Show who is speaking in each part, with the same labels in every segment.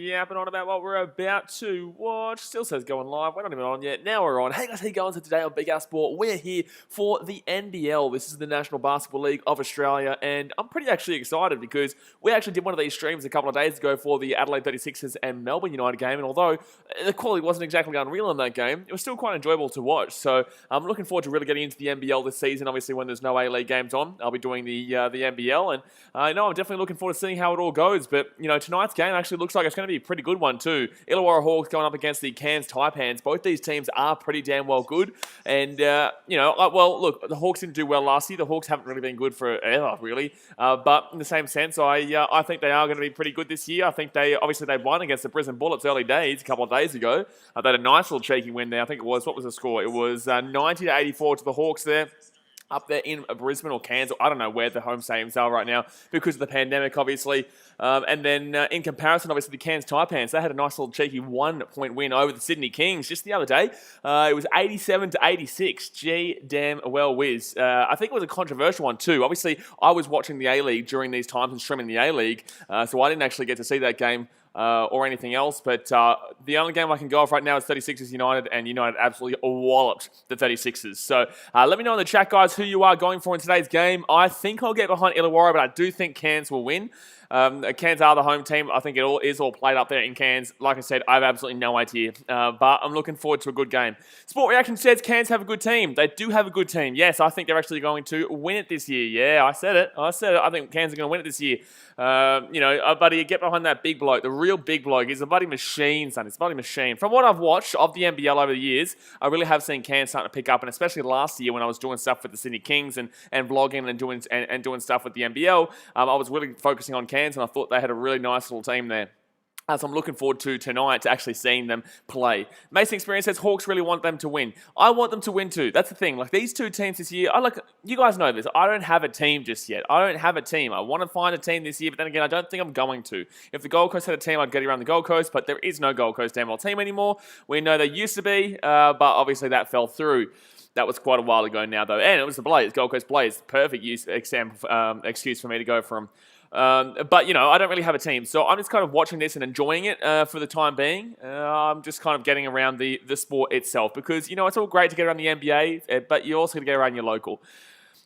Speaker 1: yapping on about what we're about to watch. Still says going live. We're not even on yet. Now we're on. Hey guys, how you going? So today on BKR Sport, we're here for the NBL. This is the National Basketball League of Australia, and I'm pretty actually excited because we actually did one of these streams a couple of days ago for the Adelaide 36ers and Melbourne United game, and although the quality wasn't exactly unreal in that game, it was still quite enjoyable to watch. So I'm looking forward to really getting into the NBL this season. Obviously, when there's no A-League games on, I'll be doing the NBL, and I know I'm definitely looking forward to seeing how it all goes. But tonight's game actually looks like it's going to be a pretty good one too. Illawarra Hawks going up against the Cairns Taipans. Both these teams are pretty damn well good, and well, look, the Hawks didn't do well last year. The Hawks haven't really been good forever, really. But in the same sense, I think they are going to be pretty good this year. I think they won against the Brisbane Bullets early days, a couple of days ago. They had a nice little cheeky win there. I think it was, what was the score? It was 90-84 to the Hawks there. Up there in Brisbane or Cairns, or I don't know where the home stadiums are right now because of the pandemic, obviously. And then in comparison, obviously, the Cairns Taipans, they had a nice little cheeky 1-point win over the Sydney Kings just the other day. It was 87-86. Gee, damn well whiz. I think it was a controversial one too. Obviously, I was watching the A-League during these times and streaming the A-League, so I didn't actually get to see that game or anything else, but the only game I can go off right now is 36ers United, and United absolutely walloped the 36ers. So let me know in the chat, guys, who you are going for in today's game. I think I'll get behind Illawarra, but I do think Cairns will win. Cairns are the home team. I think it all is played up there in Cairns. Like I said, I have absolutely no idea, but I'm looking forward to a good game. Sport Reaction says Cairns have a good team. They do have a good team. Yes, I think they're actually going to win it this year. Yeah, I said it. I think Cairns are going to win it this year. Buddy, get behind that big bloke. The real big bloke is a bloody machine, son. It's a bloody machine. From what I've watched of the NBL over the years, I really have seen Cairns starting to pick up, and especially last year when I was doing stuff with the Sydney Kings and vlogging and doing stuff with the NBL, I was really focusing on Cairns, and I thought they had a really nice little team there. So I'm looking forward to tonight to actually seeing them play. Mason Experience says Hawks really want them to win. I want them to win too. That's the thing. Like these two teams this year, you guys know this. I don't have a team just yet. I don't have a team. I want to find a team this year, but then again, I don't think I'm going to. If the Gold Coast had a team, I'd get around the Gold Coast, but there is no Gold Coast NBL team anymore. We know there used to be, but obviously that fell through. That was quite a while ago now, though. And it was the Blaze, Gold Coast Blaze. Perfect excuse for me to go from. But, I don't really have a team. So I'm just kind of watching this and enjoying it for the time being. I'm just kind of getting around the sport itself because, it's all great to get around the NBA, but you also got to get around your local.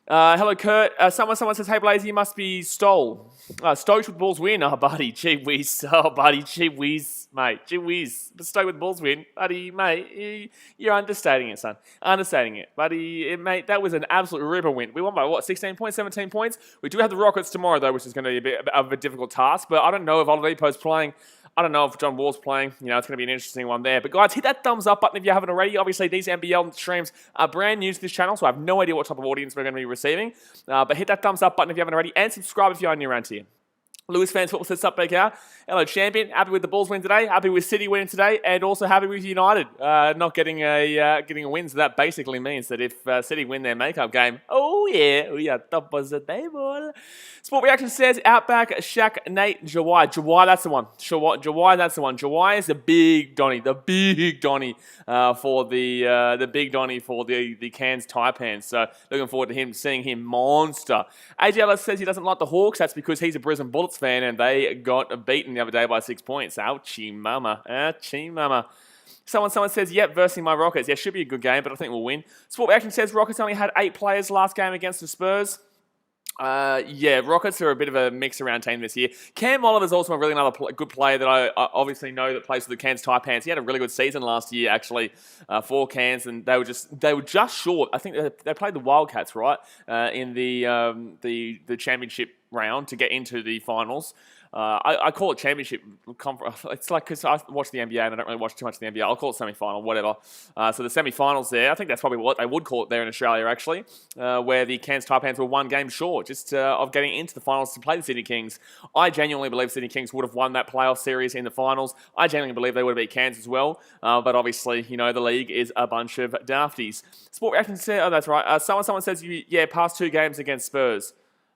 Speaker 1: Hello, Kurt. Someone says, hey, Blaze, you must be stoked with Bulls win. Oh, buddy, gee whiz. Oh, buddy, gee whiz, mate. Gee whiz. Stoked with Bulls win. Buddy, mate, you're understating it, son. Understating it. Buddy, mate, that was an absolute ripper win. We won by, 16 points, 17 points? We do have the Rockets tomorrow, though, which is going to be a bit of a difficult task, but I don't know if Oladipo's playing. I don't know if John Wall's playing. It's going to be an interesting one there. But guys, hit that thumbs up button if you haven't already. Obviously, these NBL streams are brand new to this channel, so I have no idea what type of audience we're going to be receiving. But hit that thumbs up button if you haven't already, and subscribe if you're new around here. Lewis Fans Football says, sup, BKR. Hello, champion. Happy with the Bulls win today. Happy with City winning today. And also happy with United not getting a win. So that basically means that if City win their makeup game, we are top of the table. Sport Reaction says, Outback, Shaq, Nate, Jawai. Jawai, that's the one. Jawai, that's the one. Jawai is the big Donny. The big Donny for the Cairns Taipans. So looking forward to seeing him monster. AJ Ellis says he doesn't like the Hawks. That's because he's a Brisbane Bullets fan and they got beaten the other day by 6 points. Ouchie mama. Ouchie mama. Someone says, yep, versing my Rockets. Yeah, should be a good game, but I think we'll win. Sport Reaction says Rockets only had 8 players last game against the Spurs. Rockets are a bit of a mix-around team this year. Cam Oliver's also a really good player that I obviously know that plays for the Cairns Taipans. He had a really good season last year, actually, for Cairns, and they were just short. I think they played the Wildcats, right, in the championship round to get into the finals. I call it championship conference. It's like, because I watch the NBA and I don't really watch too much of the NBA. I'll call it semi-final, whatever. So the semi-finals there, I think that's probably what they would call it there in Australia, actually, where the Cairns Taipans were one game short just of getting into the finals to play the Sydney Kings. I genuinely believe Sydney Kings would have won that playoff series in the finals. I genuinely believe they would have beat Cairns as well. But obviously, the league is a bunch of dafties. Sport Reaction says, oh, that's right. Someone says, past 2 games against Spurs.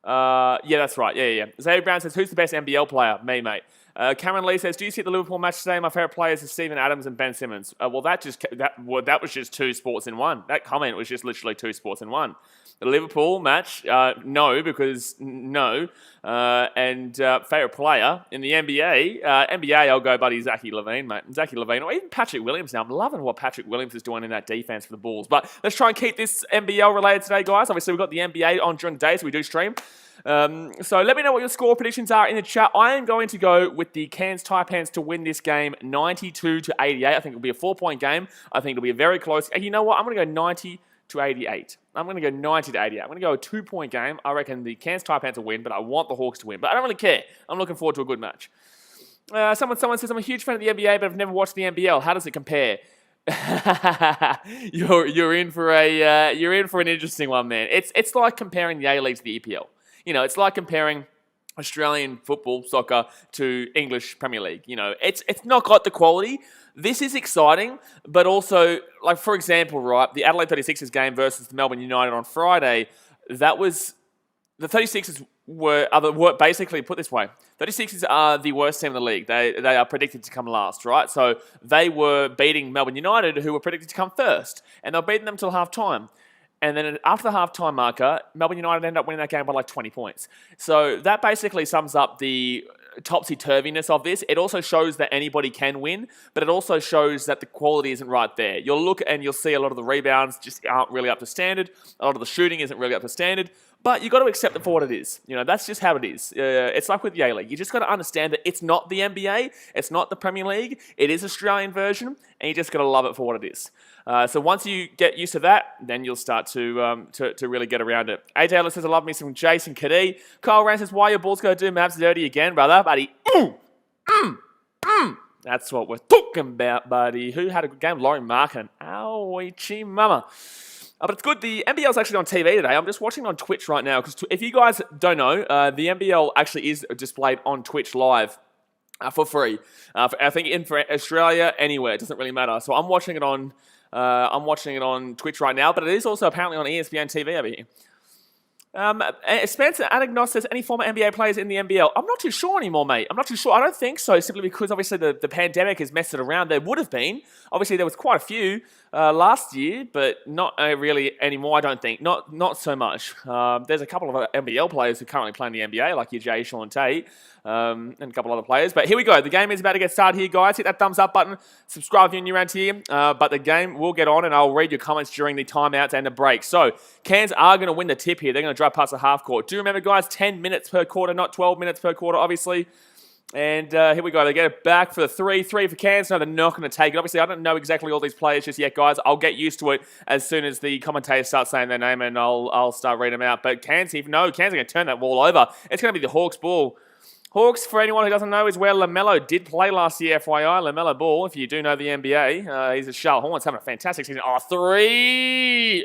Speaker 1: Yeah, that's right. Yeah. Xavier Brown says, who's the best NBL player? Me, mate. Cameron Lee says, do you see the Liverpool match today? My favourite players are Stephen Adams and Ben Simmons. That was just two sports in one. That comment was just literally two sports in one. The Liverpool match, no, because no. And favourite player in the NBA, I'll go buddy Zachy Levine, mate. Zachy Levine, or even Patrick Williams now. I'm loving what Patrick Williams is doing in that defense for the Bulls. But let's try and keep this NBL related today, guys. Obviously, we've got the NBA on during the day, so we do stream. So let me know what your score predictions are in the chat. I am going to go with the Cairns Taipans to win this game 92-88. I think it'll be a 4-point game. I think it'll be a very close. And you know what? I'm going to go 90-88. I'm going to go 90-88. I'm going to go a 2-point game. I reckon the Cairns Taipans will win, but I want the Hawks to win. But I don't really care. I'm looking forward to a good match. Someone says, I'm a huge fan of the NBA, but I've never watched the NBL. How does it compare? you're in for an interesting one, man. It's like comparing the A-League to the EPL. You know, it's like comparing Australian football, soccer to English Premier League. You know, it's not got the quality. This is exciting, but also, like, for example, right, the Adelaide 36ers game versus the Melbourne United on Friday, that was, the 36ers were basically, put this way, 36ers are the worst team in the league. They are predicted to come last, right? So they were beating Melbourne United, who were predicted to come first, and they were beating them till half-time. And then after the half-time marker, Melbourne United ended up winning that game by like 20 points. So that basically sums up the topsy-turviness of this. It also shows that anybody can win, but it also shows that the quality isn't right there. You'll look and you'll see a lot of the rebounds just aren't really up to standard. A lot of the shooting isn't really up to standard. But you've got to accept it for what it is. You know, that's just how it is. It's like with the A-League. You just got to understand that it's not the NBA. It's not the Premier League. It is Australian version, and you just got to love it for what it is. So once you get used to that, then you'll start to really get around it. A. Taylor says, I love me some Jason Kadee. Kyle Rand says, why your Bulls going to do Mavs dirty again, brother? Buddy, That's what we're talking about, buddy. Who had a good game? Laurie Markin. Owie mama. But it's good. The NBL is actually on TV today. I'm just watching on Twitch right now. Because if you guys don't know, the NBL actually is displayed on Twitch live for free. I think for Australia, anywhere. It doesn't really matter. So I'm watching it on Twitch right now. But it is also apparently on ESPN TV over here. Spencer Anagnos says, any former NBA players in the NBL? I'm not too sure anymore, mate. I'm not too sure. I don't think so, simply because obviously the pandemic has messed it around. There would have been. Obviously, there was quite a few last year, but not really anymore, I don't think. Not so much. There's a couple of NBL players who currently play in the NBA, like your Jay Sean Tate, and a couple other players. But here we go. The game is about to get started here, guys. Hit that thumbs up button. Subscribe if you're new around here. But the game will get on, and I'll read your comments during the timeouts and the break. So, Cairns are going to win the tip here. They're going to drive past the half court. Do remember, guys, 10 minutes per quarter, not 12 minutes per quarter, obviously. And here we go. They get it back for the three. Three for Cairns. No, they're not going to take it. Obviously, I don't know exactly all these players just yet, guys. I'll get used to it as soon as the commentators start saying their name, and I'll start reading them out. But Cairns are going to turn that ball over. It's going to be the Hawks' ball. Hawks, for anyone who doesn't know, is where LaMelo did play last year, FYI. LaMelo Ball, if you do know the NBA. He's a Charlotte Hornets, having a fantastic season. Oh, three!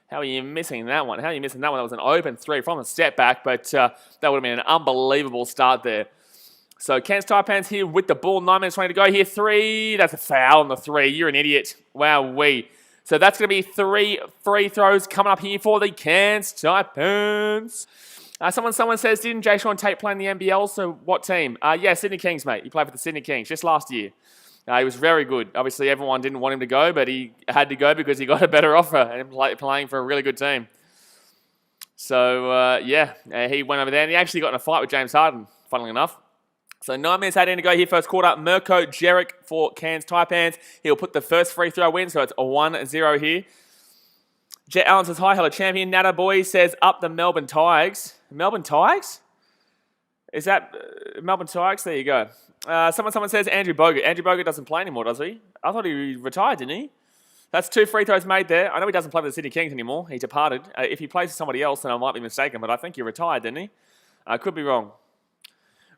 Speaker 1: How are you missing that one? That was an open three from a step back, but that would have been an unbelievable start there. So, Cairns Taipans here with the ball. 9 minutes, 20 to go here. Three. That's a foul on the three. You're an idiot. Wow-wee. So, that's going to be 3 free throws coming up here for the Cairns Taipans. Someone says, didn't Jay Sean Tate play in the NBL? So, what team? Yeah, Sydney Kings, mate. He played for the Sydney Kings just last year. He was very good. Obviously, everyone didn't want him to go, but he had to go because he got a better offer and playing for a really good team. So, he went over there, and he actually got in a fight with James Harden, funnily enough. So 9 minutes, 18 to go here, first quarter. Mirko Jeric for Cairns Taipans. He'll put the first free throw in, so it's a 1-0 here. Jet Allen says, hi, hello, champion. Nata Boy says, up the Melbourne Tigers. Melbourne Tigers? Is that Melbourne Tigers? There you go. Someone says, Andrew Bogut. Andrew Bogut doesn't play anymore, does he? I thought he retired, didn't he? That's 2 free throws made there. I know he doesn't play for the Sydney Kings anymore. He departed. If he plays for somebody else, then I might be mistaken, but I think he retired, didn't he? I could be wrong.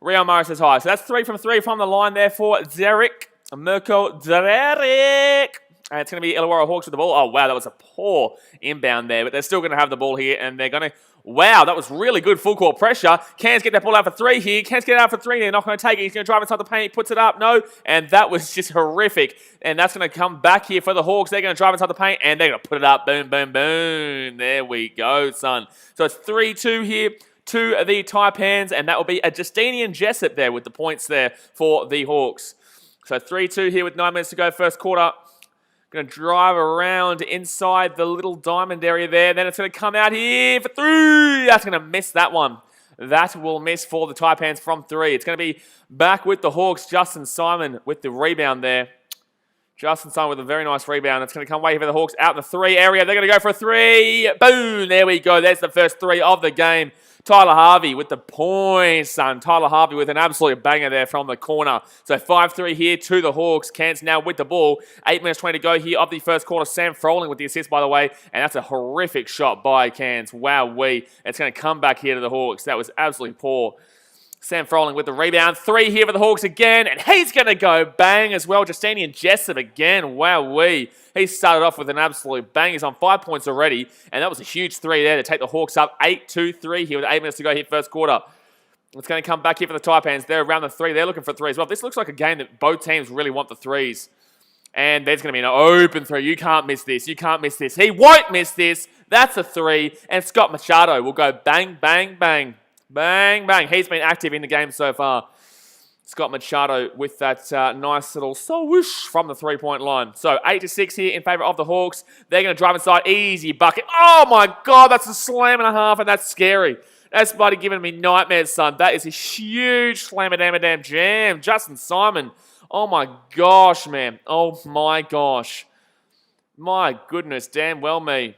Speaker 1: Rio Morris says hi. So that's 3 from 3 from the line there for Derek. Mirko Derek. And it's going to be Illawarra Hawks with the ball. Oh, wow, that was a poor inbound there. But they're still going to have the ball here. And they're going to... Wow, that was really good full court pressure. Cairns get that ball out for 3 here. Cairns get it out for 3. They're not going to take it. He's going to drive inside the paint. Puts it up. No. And that was just horrific. And that's going to come back here for the Hawks. They're going to drive inside the paint. And they're going to put it up. Boom, boom, boom. There we go, son. So it's 3-2 here. to the Taipans, and that will be a Justinian Jessup there with the points there for the Hawks. So 3-2 here with 9 minutes to go, first quarter. Going to drive around inside the little diamond area there. Then it's going to come out here for 3. That's going to miss that one. That will miss for the Taipans from 3. It's going to be back with the Hawks. Justin Simon with the rebound there. Justin Simon with a very nice rebound. It's going to come away here for the Hawks out in the 3 area. They're going to go for a 3. Boom! There we go. There's the first 3 of the game. Tyler Harvey with the points, son. Tyler Harvey with an absolute banger there from the corner. So 5-3 here to the Hawks. Cairns now with the ball. 8 minutes 20 to go here of the first quarter. Sam Froling with the assist, by the way. And that's a horrific shot by Cairns. Wowee. It's going to come back here to the Hawks. That was absolutely poor. Sam Froling with the rebound. 3 here for the Hawks again. And he's going to go bang as well. Justinian Jessup again. Wowee. He started off with an absolute bang. He's on 5 points already. And that was a huge 3 there to take the Hawks up 8-2-3 here with 8 minutes to go here first quarter. It's going to come back here for the Taipans. They're around the 3. They're looking for 3 as well. This looks like a game that both teams really want the 3s. And there's going to be an open 3. You can't miss this. You can't miss this. He won't miss this. That's a 3. And Scott Machado will go bang, bang, bang. Bang, bang. He's been active in the game so far. Scott Machado with that nice little swoosh from the 3-point line. So 8-6 here in favour of the Hawks. They're going to drive inside. Easy bucket. Oh my God, that's a slam and a half, and that's scary. That's bloody giving me nightmares, son. That is a huge slam-a-damn-a-damn jam. Justin Simon. Oh my gosh, man. Oh my gosh. My goodness, damn well me.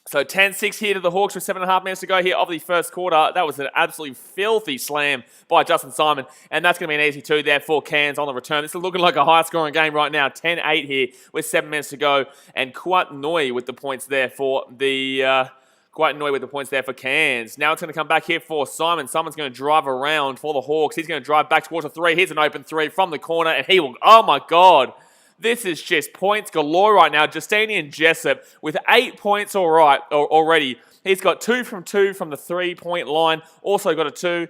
Speaker 1: So 10-6 here to the Hawks with 7.5 minutes to go here of the first quarter. That was an absolutely filthy slam by Justin Simon. And that's going to be an easy 2 there for Cairns on the return. This is looking like a high-scoring game right now. 10-8 here with 7 minutes to go. And Quite Noi with the points there for the... Quite annoyed with the points there for Cairns. Now it's going to come back here for Simon. Simon's going to drive around for the Hawks. He's going to drive back towards a 3. Here's an open 3 from the corner. And he will... Oh, my God. This is just points galore right now. Justinian Jessup with 8 points already. He's got 2 from the 3-point line. Also got a 2.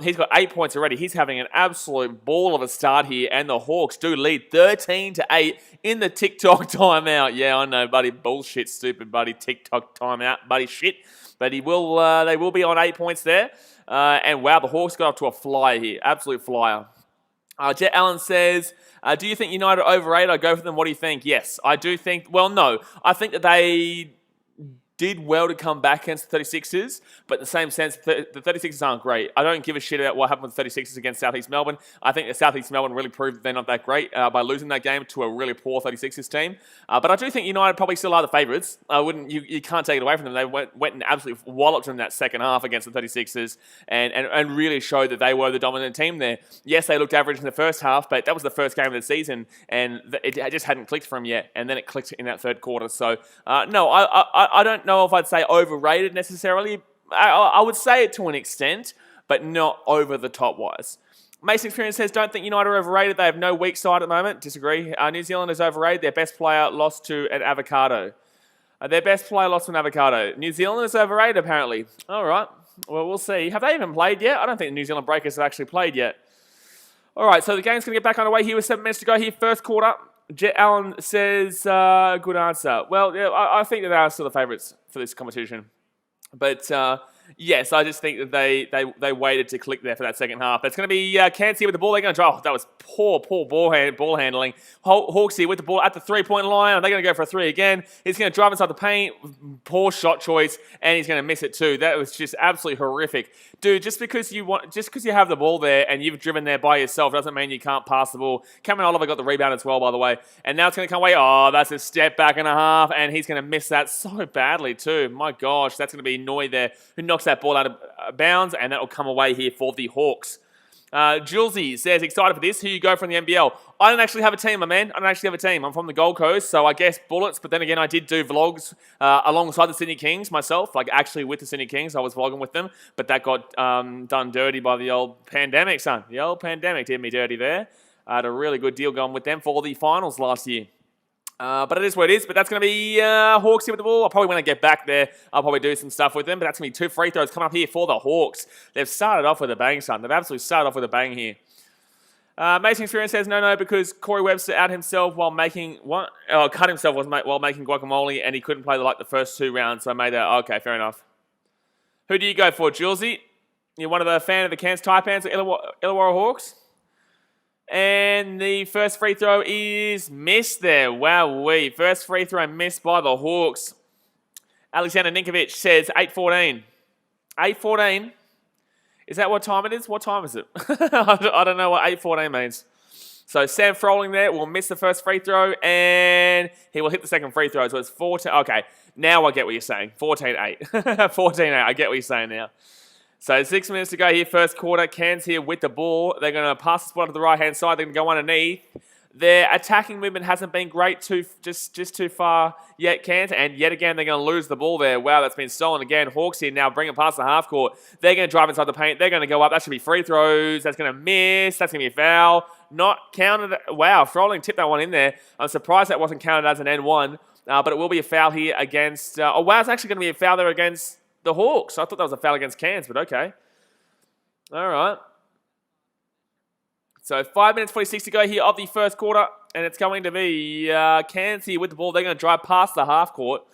Speaker 1: He's got 8 points already. He's having an absolute ball of a start here. And the Hawks do lead 13-8 in the TikTok timeout. Yeah, I know, buddy. Bullshit, stupid, buddy. TikTok timeout, buddy. Shit. But they will be on 8 points there. And wow, the Hawks got up to a flyer here. Absolute flyer. Jet Allen says... do you think United are overrated? I go for them. What do you think? Yes, I do think... Well, no. I think that they did well to come back against the 36ers, but in the same sense, the 36ers aren't great. I don't give a shit about what happened with the 36ers against South East Melbourne. I think that South East Melbourne really proved that they're not that great by losing that game to a really poor 36ers team. But I do think United probably still are the favourites. You can't take it away from them. They went and absolutely walloped them in that second half against the 36ers and really showed that they were the dominant team there. Yes, they looked average in the first half, but that was the first game of the season, and it just hadn't clicked for them yet, and then it clicked in that third quarter. So, no, I don't know if I'd say overrated necessarily. I would say it to an extent, but not over the top wise. Mason Experience says, don't think United are overrated. They have no weak side at the moment. Disagree. New Zealand is overrated. Their best player lost to an avocado. New Zealand is overrated, apparently. All right. Well, we'll see. Have they even played yet? I don't think the New Zealand Breakers have actually played yet. All right, so the game's going to get back underway here with 7 minutes to go here. First quarter. Jet Allen says, good answer. Well, yeah, I think that they are still the favourites for this competition. But, yes, I just think that they waited to click there for that second half. It's going to be Cairns here with the ball. They're going to drive. Oh, that was poor ball handling. Hawks here with the ball at the 3-point line. They're going to go for a 3 again. He's going to drive inside the paint. Poor shot choice, and he's going to miss it too. That was just absolutely horrific. Dude, just because you have the ball there and you've driven there by yourself doesn't mean you can't pass the ball. Cameron Oliver got the rebound as well, by the way. And now it's going to come away. Oh, that's a step back and a half, and he's going to miss that so badly too. My gosh, that's going to be Noi there who knocks that ball out of bounds, and that will come away here for the Hawks. Julesy says, excited for this. Who you go from the NBL? I don't actually have a team, my man. I don't actually have a team. I'm from the Gold Coast, so I guess Bullets. But then again, I did do vlogs alongside the Sydney Kings myself, like actually with the Sydney Kings. I was vlogging with them, but that got done dirty by the old pandemic, son. The old pandemic did me dirty there. I had a really good deal going with them for the finals last year. But it is what it is. But that's going to be Hawks here with the ball. I'll probably, when I get back there, I'll probably do some stuff with them. But that's going to be 2 free throws coming up here for the Hawks. They've started off with a bang, son. They've absolutely started off with a bang here. Mason Experience says, no, because Corey Webster cut himself while making guacamole, and he couldn't play the first 2 rounds. So I made that. Okay, fair enough. Who do you go for, Julesy? You're one of the fan of the Cairns Taipans or Illawarra Hawks. And the first free throw is missed there. Wowee. First free throw missed by the Hawks. Alexander Ninkovic says 8:14. 8:14. Is that what time it is? What time is it? I don't know what 8:14 means. So Sam Froling there will miss the first free throw and he will hit the second free throw. So it's 14. Okay, now I get what you're saying. 14-8. 14-8. I get what you're saying now. So 6 minutes to go here, first quarter. Cairns here with the ball. They're going to pass the spot to the right-hand side. They're going to go underneath. Their attacking movement hasn't been great, just too far yet, Cairns. And yet again, they're going to lose the ball there. Wow, that's been stolen again. Hawks here now bring it past the half court. They're going to drive inside the paint. They're going to go up. That should be free throws. That's going to miss. That's going to be a foul. Not counted. Wow, Froling tipped that one in there. I'm surprised that wasn't counted as an N1. But it will be a foul here against... oh, wow, it's actually going to be a foul there against the Hawks. I thought that was a foul against Cairns, but okay. All right. So 5 minutes 46 to go here of the first quarter, and it's going to be Cairns here with the ball. They're going to drive past the half court,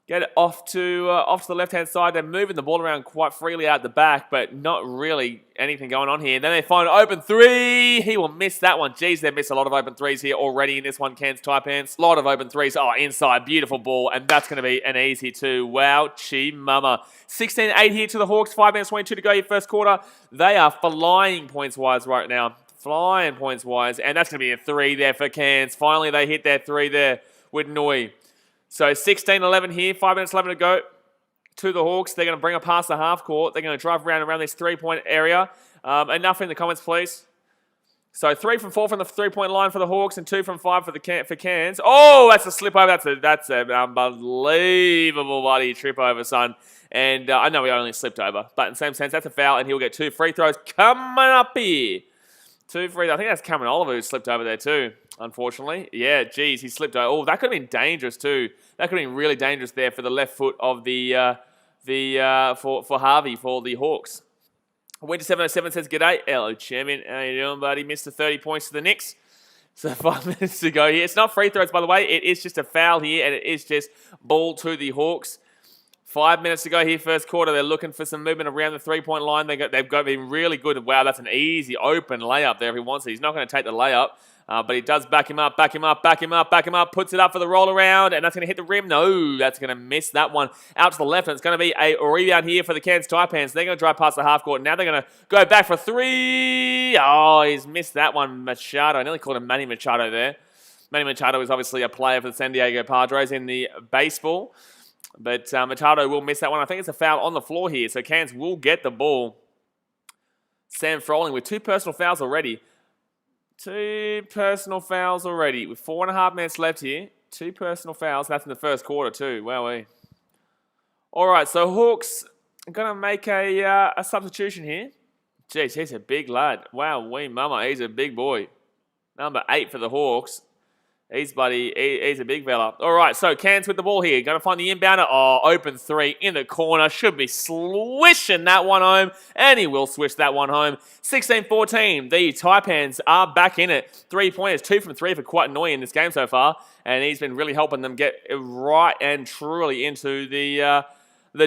Speaker 1: get it off to the left-hand side. They're moving the ball around quite freely out the back, but not really anything going on here. Then they find an open three. He will miss that one. Jeez, they've missed a lot of open threes here already in this one, Cairns Taipans. A lot of open threes. Oh, inside. Beautiful ball, and that's going to be an easy two. Wow, chi mama. 16-8 here to the Hawks. 5 minutes 22 to go here first quarter. They are flying points-wise right now. Flying points-wise, and that's going to be a three there for Cairns. Finally, they hit their three there with Nui. So 16-11 here, 5 minutes 11 to go to the Hawks. They're going to bring it past the half court. They're going to drive around this three-point area. Enough in the comments, please. So 3 from 4 from the three-point line for the Hawks and 2 from 5 for Cairns. Oh, that's a slip over. That's an unbelievable bloody trip over, son. And I know he only slipped over, but in the same sense, that's a foul, and he'll get 2 free throws coming up here. 2 free throws. I think that's Cameron Oliver who slipped over there too. Unfortunately. Yeah, geez, he slipped over. Oh, that could have been dangerous too. That could have been really dangerous there for the left foot of for Harvey for the Hawks. Winter 707 says, "G'day, hello, Chairman. How you doing, buddy? Mr. 30 points to the Knicks." So 5 minutes to go here. It's not free throws, by the way. It is just a foul here, and it is just ball to the Hawks. 5 minutes to go here, first quarter. They're looking for some movement around the three-point line. They've been really good. Wow, that's an easy open layup there if he wants it. He's not going to take the layup. But he does back him up, puts it up for the roll around, and that's going to hit the rim. No, that's going to miss that one out to the left, and it's going to be a rebound here for the Cairns Taipans. They're going to drive past the half court. Now they're going to go back for three. Oh, he's missed that one, Machado. I nearly called him Manny Machado there. Manny Machado is obviously a player for the San Diego Padres in the baseball, but Machado will miss that one. I think it's a foul on the floor here, so Cairns will get the ball. Sam Froling with 2 personal fouls already. 2 personal fouls already with 4.5 minutes left here. 2 personal fouls. That's in the first quarter too. Wowee. All right, so Hawks are going to make a substitution here. Jeez, he's a big lad. Wowee mama, he's a big boy. Number 8 for the Hawks. He's a big fella. All right, so Cairns with the ball here. Going to find the inbounder. Oh, open 3 in the corner. Should be swishing that one home. And he will swish that one home. 16-14. The Taipans are back in it. 3-pointers. 2 from 3 for quite annoying in this game so far. And he's been really helping them get right and truly into the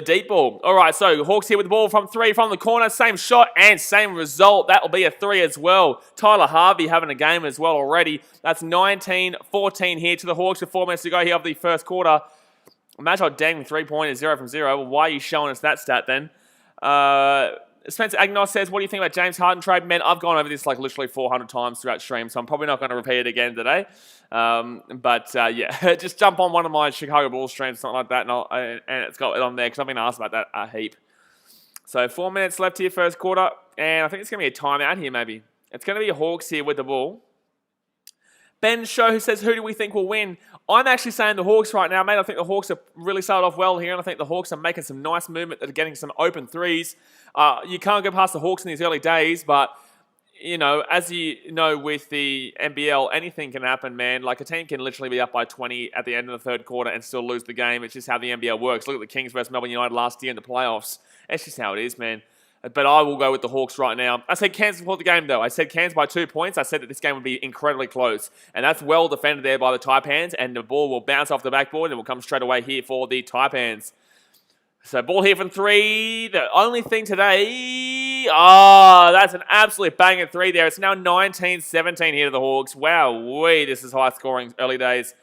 Speaker 1: deep ball. All right, so Hawks here with the ball from 3 from the corner. Same shot and same result. That will be a 3 as well. Tyler Harvey having a game as well already. That's 19-14 here to the Hawks with 4 minutes to go here of the first quarter. Magi dang 3-pointers, 0 from 0. Well, why are you showing us that stat then? Spencer Agnos says, what do you think about James Harden trade? Man, I've gone over this like literally 400 times throughout stream, so I'm probably not going to repeat it again today. Yeah, just jump on one of my Chicago Bulls streams, something like that, and it's got it on there because I've been asked about that a heap. So 4 minutes left here, first quarter, and I think it's going to be a timeout here maybe. It's going to be Hawks here with the ball. Ben Show, who says, who do we think will win? I'm actually saying the Hawks right now, mate. I think the Hawks have really started off well here, and I think the Hawks are making some nice movement. They're getting some open threes. You can't go past the Hawks in these early days, but, you know, as you know with the NBL, anything can happen, man. Like, a team can literally be up by 20 at the end of the third quarter and still lose the game. It's just how the NBL works. Look at the Kings versus Melbourne United last year in the playoffs. It's just how it is, man. But I will go with the Hawks right now. I said Cairns before the game, though. I said Cairns by 2 points. I said that this game would be incredibly close. And that's well defended there by the Taipans. And the ball will bounce off the backboard and will come straight away here for the Taipans. So ball here from 3. The only thing today... Oh, that's an absolute bang at 3 there. It's now 19-17 here to the Hawks. Wow, this is high scoring early days.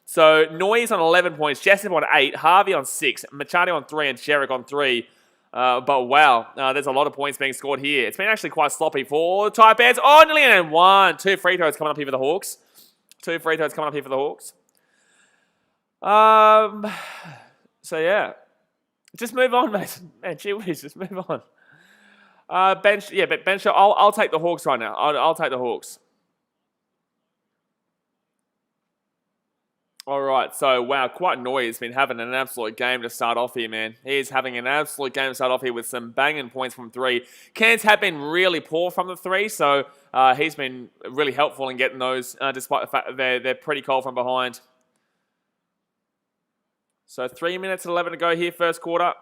Speaker 1: So Noyes on 11 points, Jessup on 8, Harvey on 6, Machado on 3, and Sherrick on 3. But wow, there's a lot of points being scored here. It's been actually quite sloppy for Taipans. Oh, nearly in 1. 2 free throws coming up here for the Hawks. 2 free throws coming up here for the Hawks. So yeah. Just move on, mate. Man, gee whiz, just move on. Bench, I'll take the Hawks right now. I'll take the Hawks. All right, so wow, quite Noy has been having an absolute game to start off here, man. He's having an absolute game to start off here with some banging points from 3. Cairns have been really poor from the 3, so he's been really helpful in getting those, despite the fact that they're pretty cold from behind. So 3 minutes and 11 to go here, first quarter.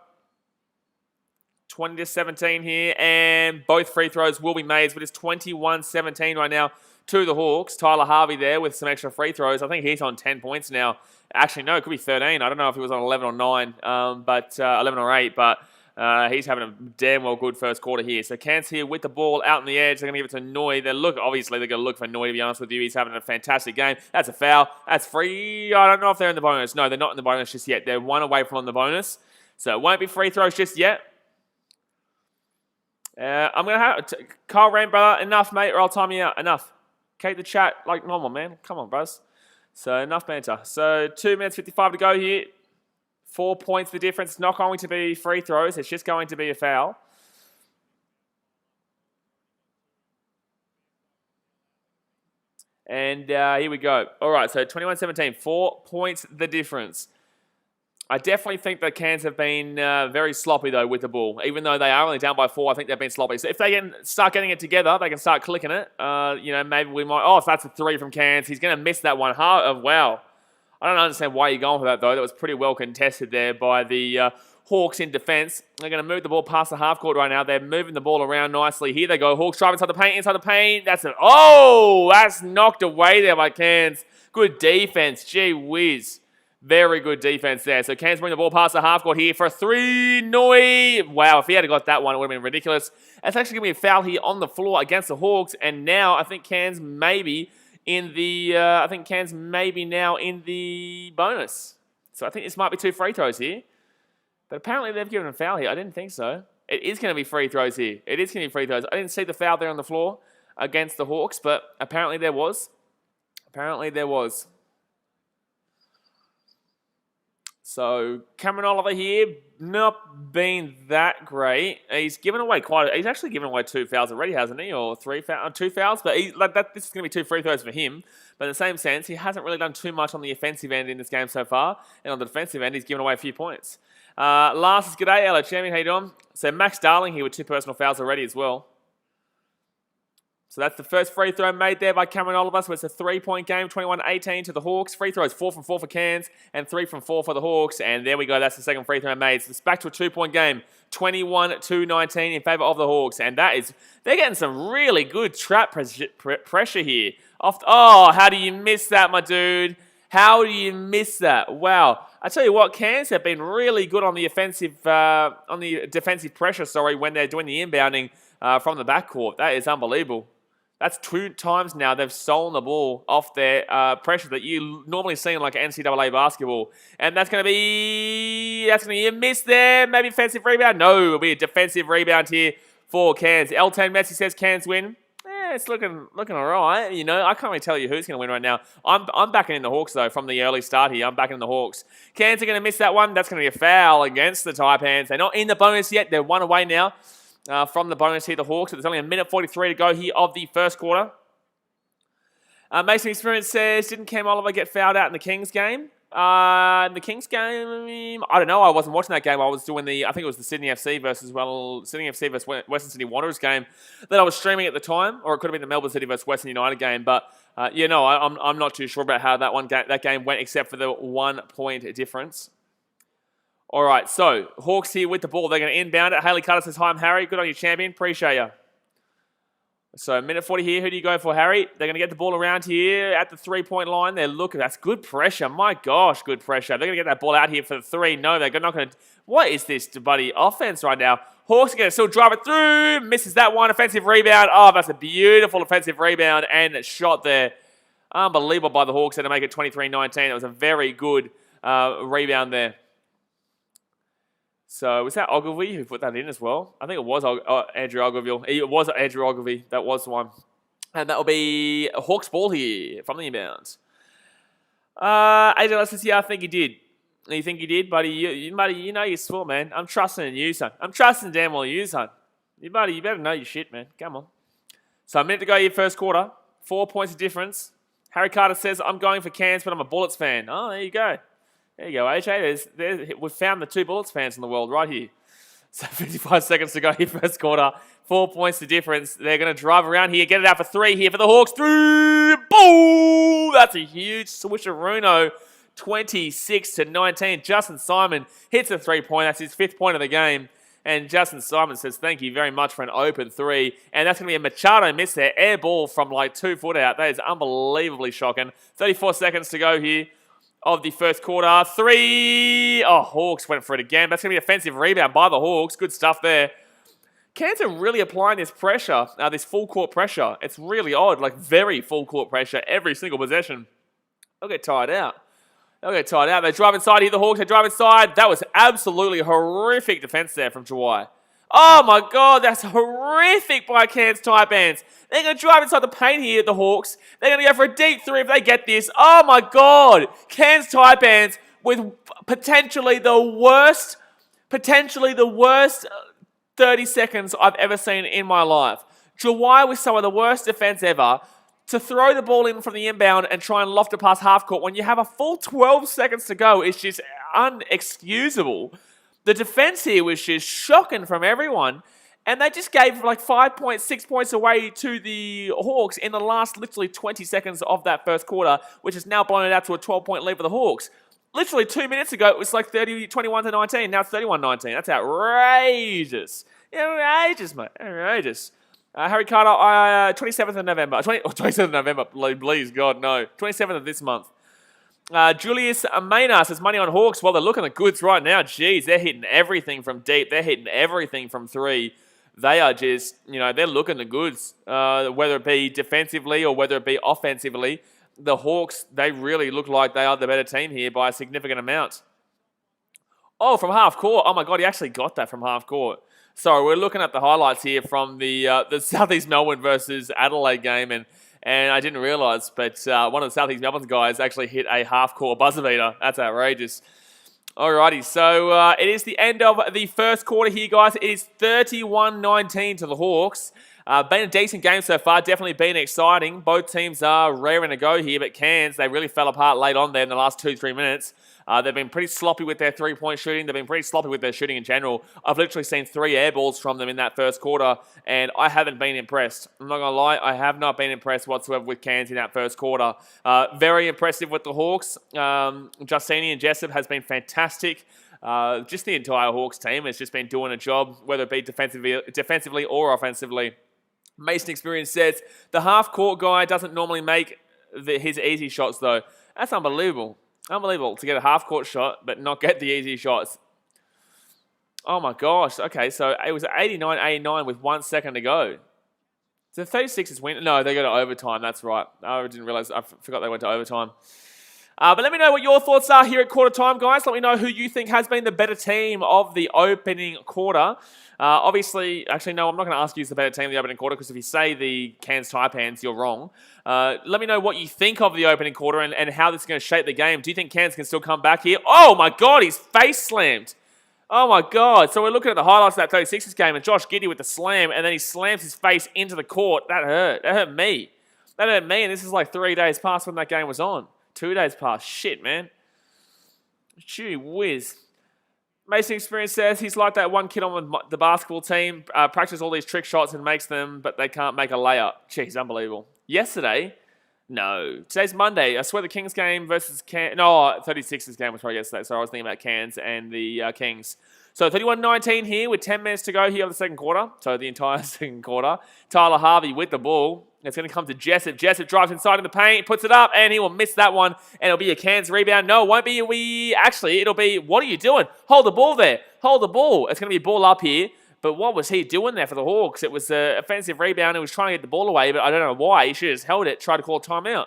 Speaker 1: 20-17 here, and both free throws will be made, but it's 21-17 right now to the Hawks. Tyler Harvey there with some extra free throws. I think he's on 10 points now. Actually, no, it could be 13. I don't know if he was on 11 or 9, 11 or 8, but he's having a damn well good first quarter here. So Cairns here with the ball out on the edge. They're going to give it to Noy. Obviously, they're going to look for Noy, to be honest with you. He's having a fantastic game. That's a foul. That's free. I don't know if they're in the bonus. No, they're not in the bonus just yet. They're 1 away from the bonus. So it won't be free throws just yet. I'm going to have... Kyle Rand, brother, enough, mate, or I'll time you out. Enough. Keep the chat like normal, man. Come on, bros. So enough banter. So 2 minutes 55 to go here. 4 points the difference. It's not going to be free throws. It's just going to be a foul. And here we go. All right, so 21-17. 4 points the difference. I definitely think the Cairns have been very sloppy, though, with the ball. Even though they are only down by 4, I think they've been sloppy. So if they can start getting it together, they can start clicking it. Maybe we might... Oh, so that's a 3 from Cairns. He's going to miss that one. Wow. I don't understand why you're going for that, though. That was pretty well contested there by the Hawks in defense. They're going to move the ball past the half court right now. They're moving the ball around nicely. Here they go. Hawks drive inside the paint. That's it. Oh, that's knocked away there by Cairns. Good defense. Gee whiz. Very good defense there. So Cairns bring the ball past the half court here for a 3. Noy. Wow, if he had got that one, it would have been ridiculous. It's actually going to be a foul here on the floor against the Hawks. And now I think Cairns maybe in the now in the bonus. So I think this might be 2 free throws here. But apparently they've given a foul here. I didn't think so. It is going to be free throws here. It is going to be free throws. I didn't see the foul there on the floor against the Hawks, but apparently there was. So Cameron Oliver here, not been that great. He's given away he's actually given away 2 fouls already, hasn't he? Or 2 fouls. But this is going to be 2 free throws for him. But in the same sense, he hasn't really done too much on the offensive end in this game so far. And on the defensive end, he's given away a few points. Last is g'day, hello champion, how you doing? So Max Darling here with 2 personal fouls already as well. So that's the first free throw made there by Cameron Oliver. So it's a 3-point game, 21-18 to the Hawks. Free throws 4 from 4 for Cairns and 3 from 4 for the Hawks. And there we go. That's the second free throw made. So it's back to a 2-point game, 21-19 in favour of the Hawks. And they're getting some really good trap pressure here. How do you miss that, my dude? How do you miss that? Wow. I tell you what, Cairns have been really good on the defensive pressure, when they're doing the inbounding from the backcourt. That is unbelievable. That's 2 times now they've stolen the ball off their pressure that you normally see in like NCAA basketball. And that's going to be a miss there. Maybe offensive rebound. No, it'll be a defensive rebound here for Cairns. L10 Messi says Cairns win. It's looking all right. I can't really tell you who's going to win right now. I'm backing in the Hawks, though, from the early start here. I'm backing in the Hawks. Cairns are going to miss that one. That's going to be a foul against the Taipans. They're not in the bonus yet. They're 1 away now. From the bonus here, the Hawks. There's only 1:43 to go here of the first quarter. Mason Experience says, didn't Cam Oliver get fouled out in the Kings game? In the Kings game, I don't know. I wasn't watching that game. I was doing I think it was the Sydney FC versus Western Sydney Wanderers game that I was streaming at the time, or it could have been the Melbourne City versus Western United game. But I'm not too sure about how that game went, except for the 1-point difference. All right, so Hawks here with the ball. They're going to inbound it. Haley Cutter says, hi, I'm Harry. Good on you, champion. Appreciate you. So minute 40 here. Who do you go for, Harry? They're going to get the ball around here at the 3-point line. They're looking. That's good pressure. My gosh, good pressure. They're going to get that ball out here for the 3. No, they're not going to. What is this, buddy? Offense right now. Hawks are going to still drive it through. Misses that one. Offensive rebound. Oh, that's a beautiful offensive rebound and shot there. Unbelievable by the Hawks to make it 23-19. It was a very good rebound there. So was that Ogilvy who put that in as well? I think it was Andrew Ogilvy. It was Andrew Ogilvy. That was the one. And that will be a Hawks ball here from the inbounds. AJ, let's see. I think he did. You think he did, buddy? You know your sport, man. I'm trusting in you, son. I'm trusting damn well you, son. You better know your shit, man. Come on. So a minute to go here, first quarter. 4 points of difference. Harry Carter says, I'm going for Cairns, but I'm a Bullets fan. Oh, there you go. There you go, AJ. We've found the 2 Bullets fans in the world right here. So 55 seconds to go here, first quarter. 4 points to difference. They're going to drive around here, get it out for 3 here for the Hawks. 3, boom! That's a huge swisheroono. 26-19. Justin Simon hits a 3-point. That's his 5th point of the game. And Justin Simon says, thank you very much for an open 3. And that's going to be a Machado miss there. Air ball from like 2 foot out. That is unbelievably shocking. 34 seconds to go here of the first quarter. 3. Oh, Hawks went for it again. That's going to be an offensive rebound by the Hawks. Good stuff there. Cairns are really applying this pressure, this full court pressure. It's really odd, like very full court pressure every single possession. They'll get tired out. They drive inside here, the Hawks. They drive inside. That was absolutely horrific defense there from Jawai. Oh my God, that's horrific by Cairns Taipans. They're going to drive inside the paint here, the Hawks. They're going to go for a deep 3 if they get this. Oh my God, Cairns Taipans with potentially the worst 30 seconds I've ever seen in my life. Jawai with some of the worst defense ever. To throw the ball in from the inbound and try and loft it past half court when you have a full 12 seconds to go is just unexcusable. The defense here was just shocking from everyone. And they just gave like 6 points away to the Hawks in the last literally 20 seconds of that first quarter, which has now blown it out to a 12-point lead for the Hawks. Literally 2 minutes ago, it was like 21-19. Now it's 31-19. That's outrageous. Outrageous, mate. Outrageous. Harry Carter, 27th of November. 27th of November, please, God, no. 27th of this month. Julius Maynard says money on Hawks. Well, they're looking at goods right now. Jeez, they're hitting everything from deep. They're hitting everything from 3. They are just, they're looking at goods. Whether it be defensively or whether it be offensively. The Hawks, they really look like they are the better team here by a significant amount. Oh, from half court. Oh, my God, he actually got that from half court. Sorry, we're looking at the highlights here from the Southeast Melbourne versus Adelaide game, and I didn't realise, but one of the Southeast Melbourne guys actually hit a half-court buzzer beater. That's outrageous. Alrighty, so it is the end of the first quarter here, guys. It is 31-19 to the Hawks. Been a decent game so far, definitely been exciting. Both teams are raring to go here, but Cairns, they really fell apart late on there in the last 2-3 minutes. They've been pretty sloppy with their 3-point shooting. They've been pretty sloppy with their shooting in general. I've literally seen 3 air balls from them in that first quarter, and I haven't been impressed. I'm not going to lie, I have not been impressed whatsoever with Cairns in that first quarter. Very impressive with the Hawks. Justini and Jessup has been fantastic. Just the entire Hawks team has just been doing a job, whether it be defensively or offensively. Mason Experience says, the half-court guy doesn't normally make his easy shots, though. That's unbelievable. Unbelievable to get a half-court shot, but not get the easy shots. Oh, my gosh. Okay, so it was 89-89 with 1 second to go. So 36ers win. No, they go to overtime. That's right. I didn't realize. I forgot they went to overtime. But let me know what your thoughts are here at quarter time, guys. Let me know who you think has been the better team of the opening quarter. Obviously, actually, no, I'm not going to ask you who's the better team of the opening quarter because if you say the Cairns Taipans, you're wrong. Let me know what you think of the opening quarter and how this is going to shape the game. Do you think Cairns can still come back here? Oh, my God, he's face slammed. Oh, my God. So we're looking at the highlights of that 36ers game and Josh Giddey with the slam, and then he slams his face into the court. That hurt. That hurt me. That hurt me, and this is like 3 days past when that game was on. 2 days past. Shit, man. Gee whiz. Mason Experience says he's like that one kid on the basketball team, practices all these trick shots and makes them, but they can't make a layup. Jeez, unbelievable. Yesterday? No. Today's Monday. I swear the Kings game versus Cairns. No, 36ers game was probably yesterday, so I was thinking about Cairns and the Kings. So 31-19 here with 10 minutes to go here of the second quarter. So the entire second quarter. Tyler Harvey with the ball. It's going to come to Jessup. Jessup drives inside in the paint, puts it up, and he will miss that one. And it'll be a Cairns rebound. No, it won't be. Actually, it'll be, what are you doing? Hold the ball there. Hold the ball. It's going to be a ball up here. But what was he doing there for the Hawks? It was an offensive rebound. He was trying to get the ball away, but I don't know why. He should have just held it, tried to call a timeout.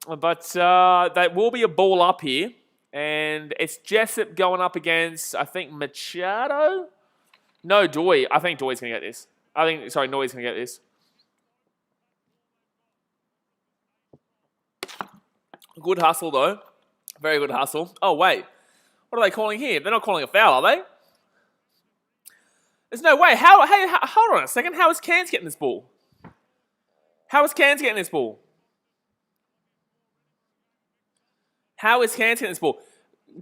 Speaker 1: But that will be a ball up here. And it's Jessup going up against, I think, Machado? No, Doi. I think Doi's going to get this. Noi's going to get this. Good hustle, though. Very good hustle. Oh, wait. What are they calling here? They're not calling a foul, are they? There's no way. Hold on a second. How is Cairns getting this ball? How is Cairns getting this ball? How is Cairns getting this ball?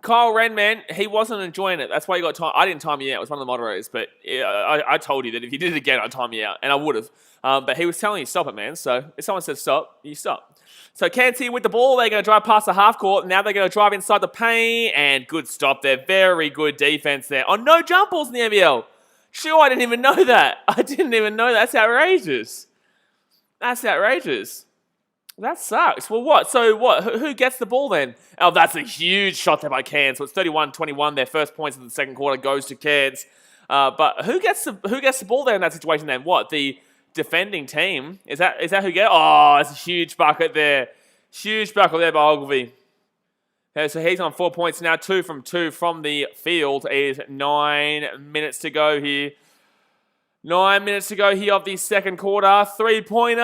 Speaker 1: Kyle Wren, man, he wasn't enjoying it. That's why he got time. I didn't time you out. It was one of the moderators. But I told you that if you did it again, I'd time you out. And I would have. But he was telling you, stop it, man. So if someone says stop, you stop. So Cairns here with the ball. They're going to drive past the half court. Now they're going to drive inside the paint. And good stop there. Very good defense there. Oh, no jump balls in the NBL. Sure, I didn't even know that. I didn't even know that. That's outrageous. That's outrageous. That sucks. Well, what? So what? Who gets the ball then? Oh, that's a huge shot there by Cairns. So it's 31-21. Their first points of the second quarter goes to Cairns. But who gets the ball there in that situation then? What? The defending team? Is that who gets? Oh, it's a huge bucket there. Huge bucket there by Ogilvy. Okay, so he's on 4 points now. 2 from 2 from the field. It is 9 minutes to go here. 9 minutes to go here of the second quarter. 3-pointer.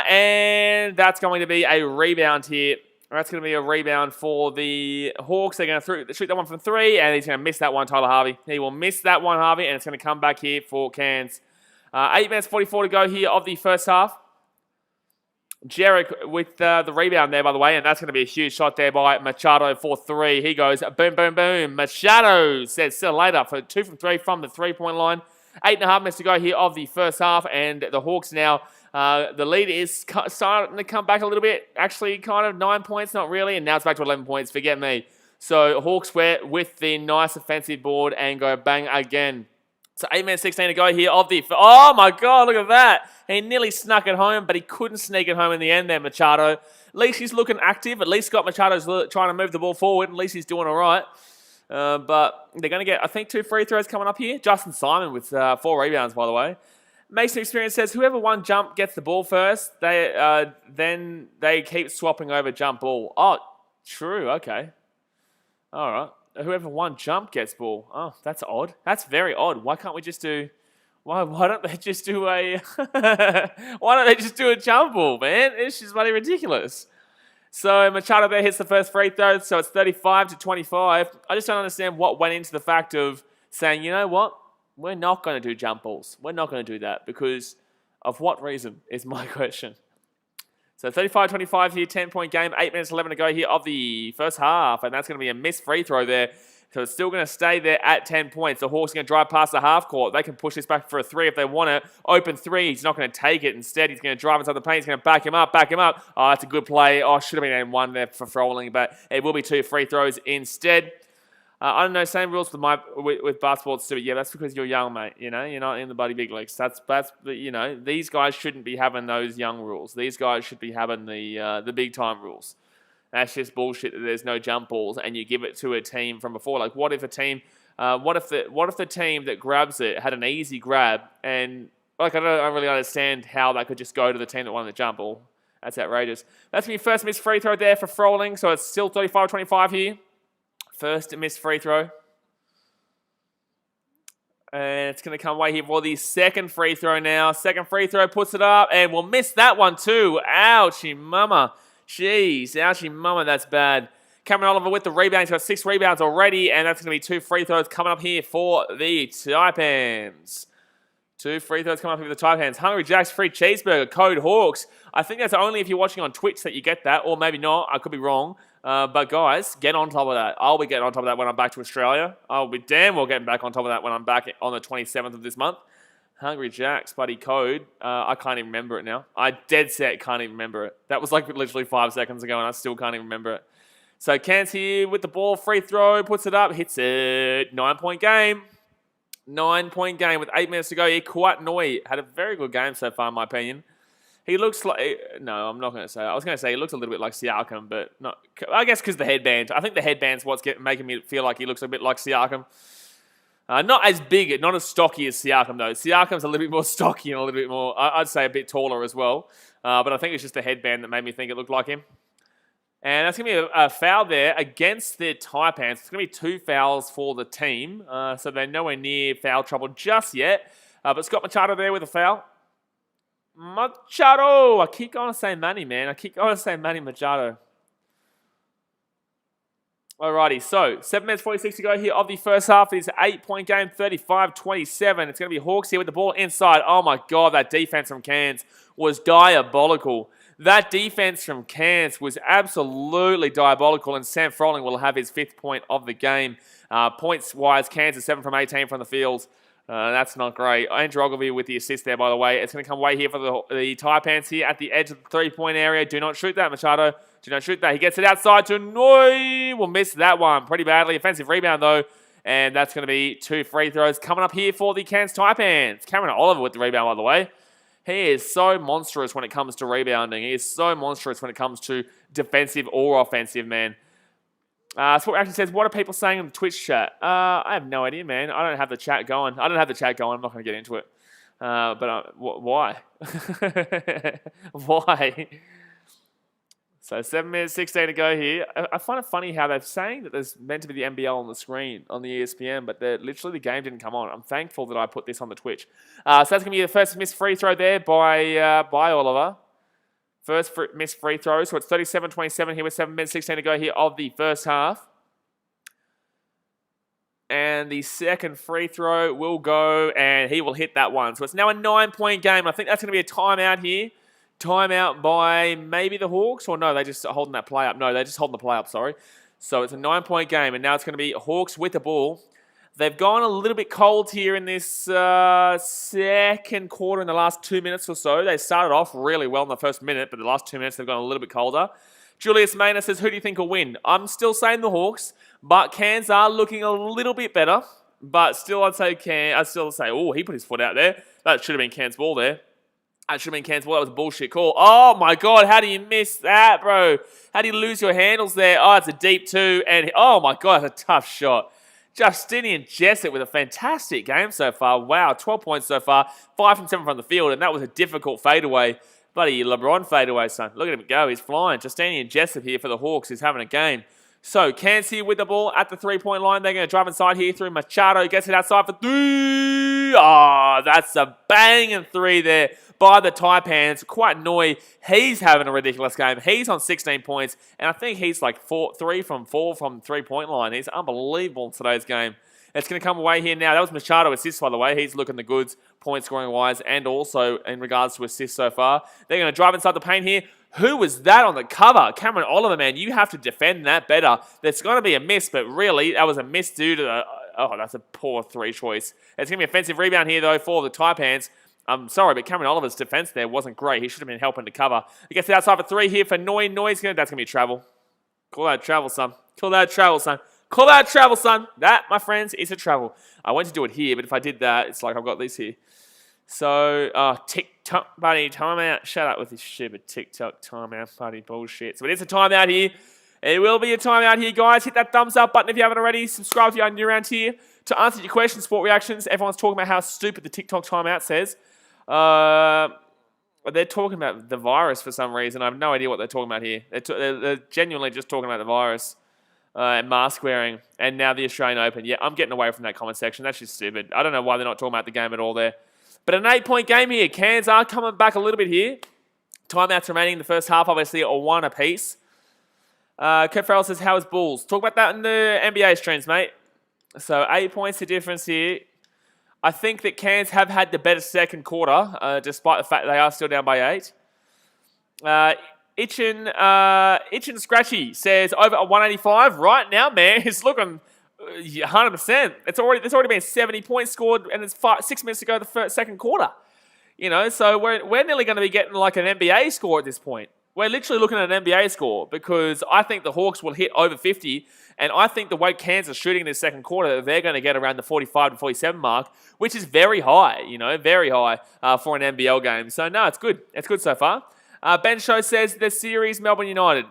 Speaker 1: And that's going to be a rebound here. That's going to be a rebound for the Hawks. They're going to shoot that one from 3. And he's going to miss that one, Tyler Harvey. He will miss that one, Harvey. And it's going to come back here for Cairns. 8 minutes 44 to go here of the first half. Jarek with the rebound there, by the way. And that's going to be a huge shot there by Machado for 3. He goes boom, boom, boom. Machado says see you later for 2 from 3 from the 3-point line. 8.5 minutes to go here of the first half, and the Hawks now, the lead is starting to come back a little bit. Actually, kind of 9 points, not really, and now it's back to 11 points. Forget me. So Hawks with the nice offensive board and go bang again. So 8 minutes 16 to go here of the... Oh my God, look at that. He nearly snuck it home, but he couldn't sneak it home in the end there, Machado. At least he's looking active. At least Scott Machado's trying to move the ball forward. At least he's doing all right. But they're going to get, I think, 2 free throws coming up here. Justin Simon with 4 rebounds, by the way. Mason Experience says, whoever one jump gets the ball first, then they keep swapping over jump ball. Oh, true. Okay. All right. Whoever one jump gets ball. Oh, that's odd. That's very odd. Why can't we just do... Why don't they just do a... Why don't they just do a jump ball, man? It's just bloody ridiculous. So Machado there hits the first free throw, so it's 35-25. I just don't understand what went into the fact of saying, you know what, we're not going to do jump balls. We're not going to do that because of what reason is my question. So 35-25 here, 10-point game, 8 minutes 11 to go here of the first half, and that's going to be a missed free throw there. So it's still going to stay there at 10 points. The Hawks are going to drive past the half court. They can push this back for a 3 if they want it. Open 3. He's not going to take it. Instead, he's going to drive inside the paint. He's going to back him up. Oh, that's a good play. Oh, should have been 1 there for Froling, but it will be 2 free throws instead. I don't know, same rules with basketball too. Yeah, that's because you're young, mate. You know, you're not in the bloody big leagues. That's you know, these guys shouldn't be having those young rules. These guys should be having the big time rules. That's just bullshit that there's no jump balls and you give it to a team from before. Like, what if a team, what if the team that grabs it had an easy grab and like I don't really understand how that could just go to the team that won the jump ball. That's outrageous. That's my first missed free throw there for Froling, so it's still 35-25 here. First missed free throw. And it's going to come away here for the second free throw now. Second free throw puts it up and we'll miss that one too. Ouchie mama. Jeez, ouchie mama, that's bad. Cameron Oliver with the rebound. He's got 6 rebounds already, and that's going to be 2 free throws coming up here for the Taipans. 2 free throws coming up here for the Taipans. Hungry Jack's free cheeseburger, code Hawks. I think that's only if you're watching on Twitch that you get that, or maybe not. I could be wrong. But guys, get on top of that. I'll be getting on top of that when I'm back to Australia. I'll be damn well getting back on top of that when I'm back on the 27th of this month. Hungry Jack's buddy code. I can't even remember it now. I dead set can't even remember it. That was like literally 5 seconds ago and I still can't even remember it. So Cairns here with the ball, free throw, puts it up, hits it. 9-point game. 9-point game with 8 minutes to go here. Noi had a very good game so far, in my opinion. He looks like... No, I'm not going to say. I was going to say he looks a little bit like Siakam, but not. I guess because the headband. I think the headband's what's making me feel like he looks a bit like Siakam. Not as big, not as stocky as Siakam, though. Siakam's a little bit more stocky and a little bit more... I'd say a bit taller as well. But I think it's just the headband that made me think it looked like him. And that's going to be a foul there against the Taipans. It's going to be 2 fouls for the team. So they're nowhere near foul trouble just yet. But Scott Machado there with a foul. Machado! I keep going to say Manny, man. I keep going to say Manny Machado. Alrighty, so 7 minutes 46 to go here of the first half. It's an 8-point game, 35-27. It's going to be Hawks here with the ball inside. Oh my God, that defense from Cairns was diabolical. That defense from Cairns was absolutely diabolical, and Sam Froling will have his 5th point of the game. Points-wise, Cairns is 7 from 18 from the field. That's not great. Andrew Ogilvy with the assist there, by the way. It's going to come away here for the Taipans here at the edge of the 3-point area. Do not shoot that, Machado. Do not shoot that. He gets it outside to Noi. Will miss that one pretty badly. Offensive rebound, though. And that's going to be 2 free throws coming up here for the Cairns Taipans. Cameron Oliver with the rebound, by the way. He is so monstrous when it comes to rebounding. He is so monstrous when it comes to defensive or offensive, man. Sport Action says, what are people saying in the Twitch chat? I have no idea, man. I don't have the chat going. I'm not going to get into it. But why? Why? So 7 minutes 16 to go here. I find it funny how they're saying that there's meant to be the NBL on the screen on the ESPN, but literally the game didn't come on. I'm thankful that I put this on the Twitch. So that's going to be the first missed free throw there by Oliver. First missed free throw. So it's 37-27 here with 7 minutes 16 to go here of the first half. And the second free throw will go, and he will hit that one. So it's now a 9-point game. I think that's going to be a timeout here. Timeout by maybe the Hawks, or no, they're just holding that play up. No, they're just holding the play up, sorry. So it's a 9-point game, and now it's going to be Hawks with the ball. They've gone a little bit cold here in this second quarter in the last 2 minutes or so. They started off really well in the first minute, but the last 2 minutes they've gone a little bit colder. Julius Mayner says, who do you think will win? I'm still saying the Hawks, but Cairns are looking a little bit better. But still, I'd still say, oh, he put his foot out there. That should have been Cairns' ball there. That should have been Cairns' ball. That was a bullshit call. Oh, my God. How do you miss that, bro? How do you lose your handles there? Oh, it's a deep 2. And, oh, my God, that's a tough shot. Justinian Jessup with a fantastic game so far. Wow, 12 points so far. 5 from 7 from the field. And that was a difficult fadeaway. Bloody LeBron fadeaway, son. Look at him go. He's flying. Justinian Jessup here for the Hawks. He's having a game. So, Cairns here with the ball at the 3-point line. They're going to drive inside here through Machado. Gets it outside for 3. Oh, that's a banging 3 there by the Taipans. Quite Noi. He's having a ridiculous game. He's on 16 points. And I think he's like 3 from 4 from 3-point line. He's unbelievable in today's game. It's going to come away here now. That was Machado assists, by the way. He's looking the goods, point scoring wise, and also in regards to assists so far. They're going to drive inside the paint here. Who was that on the cover? Cameron Oliver, man. You have to defend that better. There's going to be a miss, but really, that was a miss due to the... Oh, that's a poor 3 choice. It's going to be an offensive rebound here, though, for the Taipans. I'm sorry, but Cameron Oliver's defense there wasn't great. He should have been helping to cover. He gets it outside for 3 here for Noi. That's going to be travel. Call that travel, son. Call that travel, son. Call that travel, son. That, my friends, is a travel. I went to do it here, but if I did that, it's like I've got this here. So, TikTok, buddy, timeout. Shut up with this stupid TikTok timeout, buddy, bullshit. So it is a timeout here. It will be a timeout here, guys. Hit that thumbs up button if you haven't already. Subscribe if you're new around here. To answer your questions, Sport Reactions, everyone's talking about how stupid the TikTok timeout says. They're talking about the virus for some reason. I have no idea what they're talking about here. They're genuinely just talking about the virus. And mask wearing, and now the Australian Open. Yeah, I'm getting away from that comment section. That's just stupid. I don't know why they're not talking about the game at all there. But an 8-point game here. Cairns are coming back a little bit here. Timeouts remaining in the first half, obviously, or 1 apiece. Kurt Farrell says, how is Bulls? Talk about that in the NBA streams, mate. So 8 points the difference here. I think that Cairns have had the better second quarter, despite the fact they are still down by 8. Itchin Scratchy says over a 185 right now, man. It's looking 100%. There's already been 70 points scored, and it's 6 minutes to go the second quarter. You know, so we're nearly going to be getting like an NBA score at this point. we're literally looking at an NBA score because I think the Hawks will hit over 50, and I think the way Cairns are shooting in this second quarter, they're going to get around the 45 to 47 mark, which is very high, very high for an NBL game. So, no, it's good. It's good so far. Ben Show says the series Melbourne United.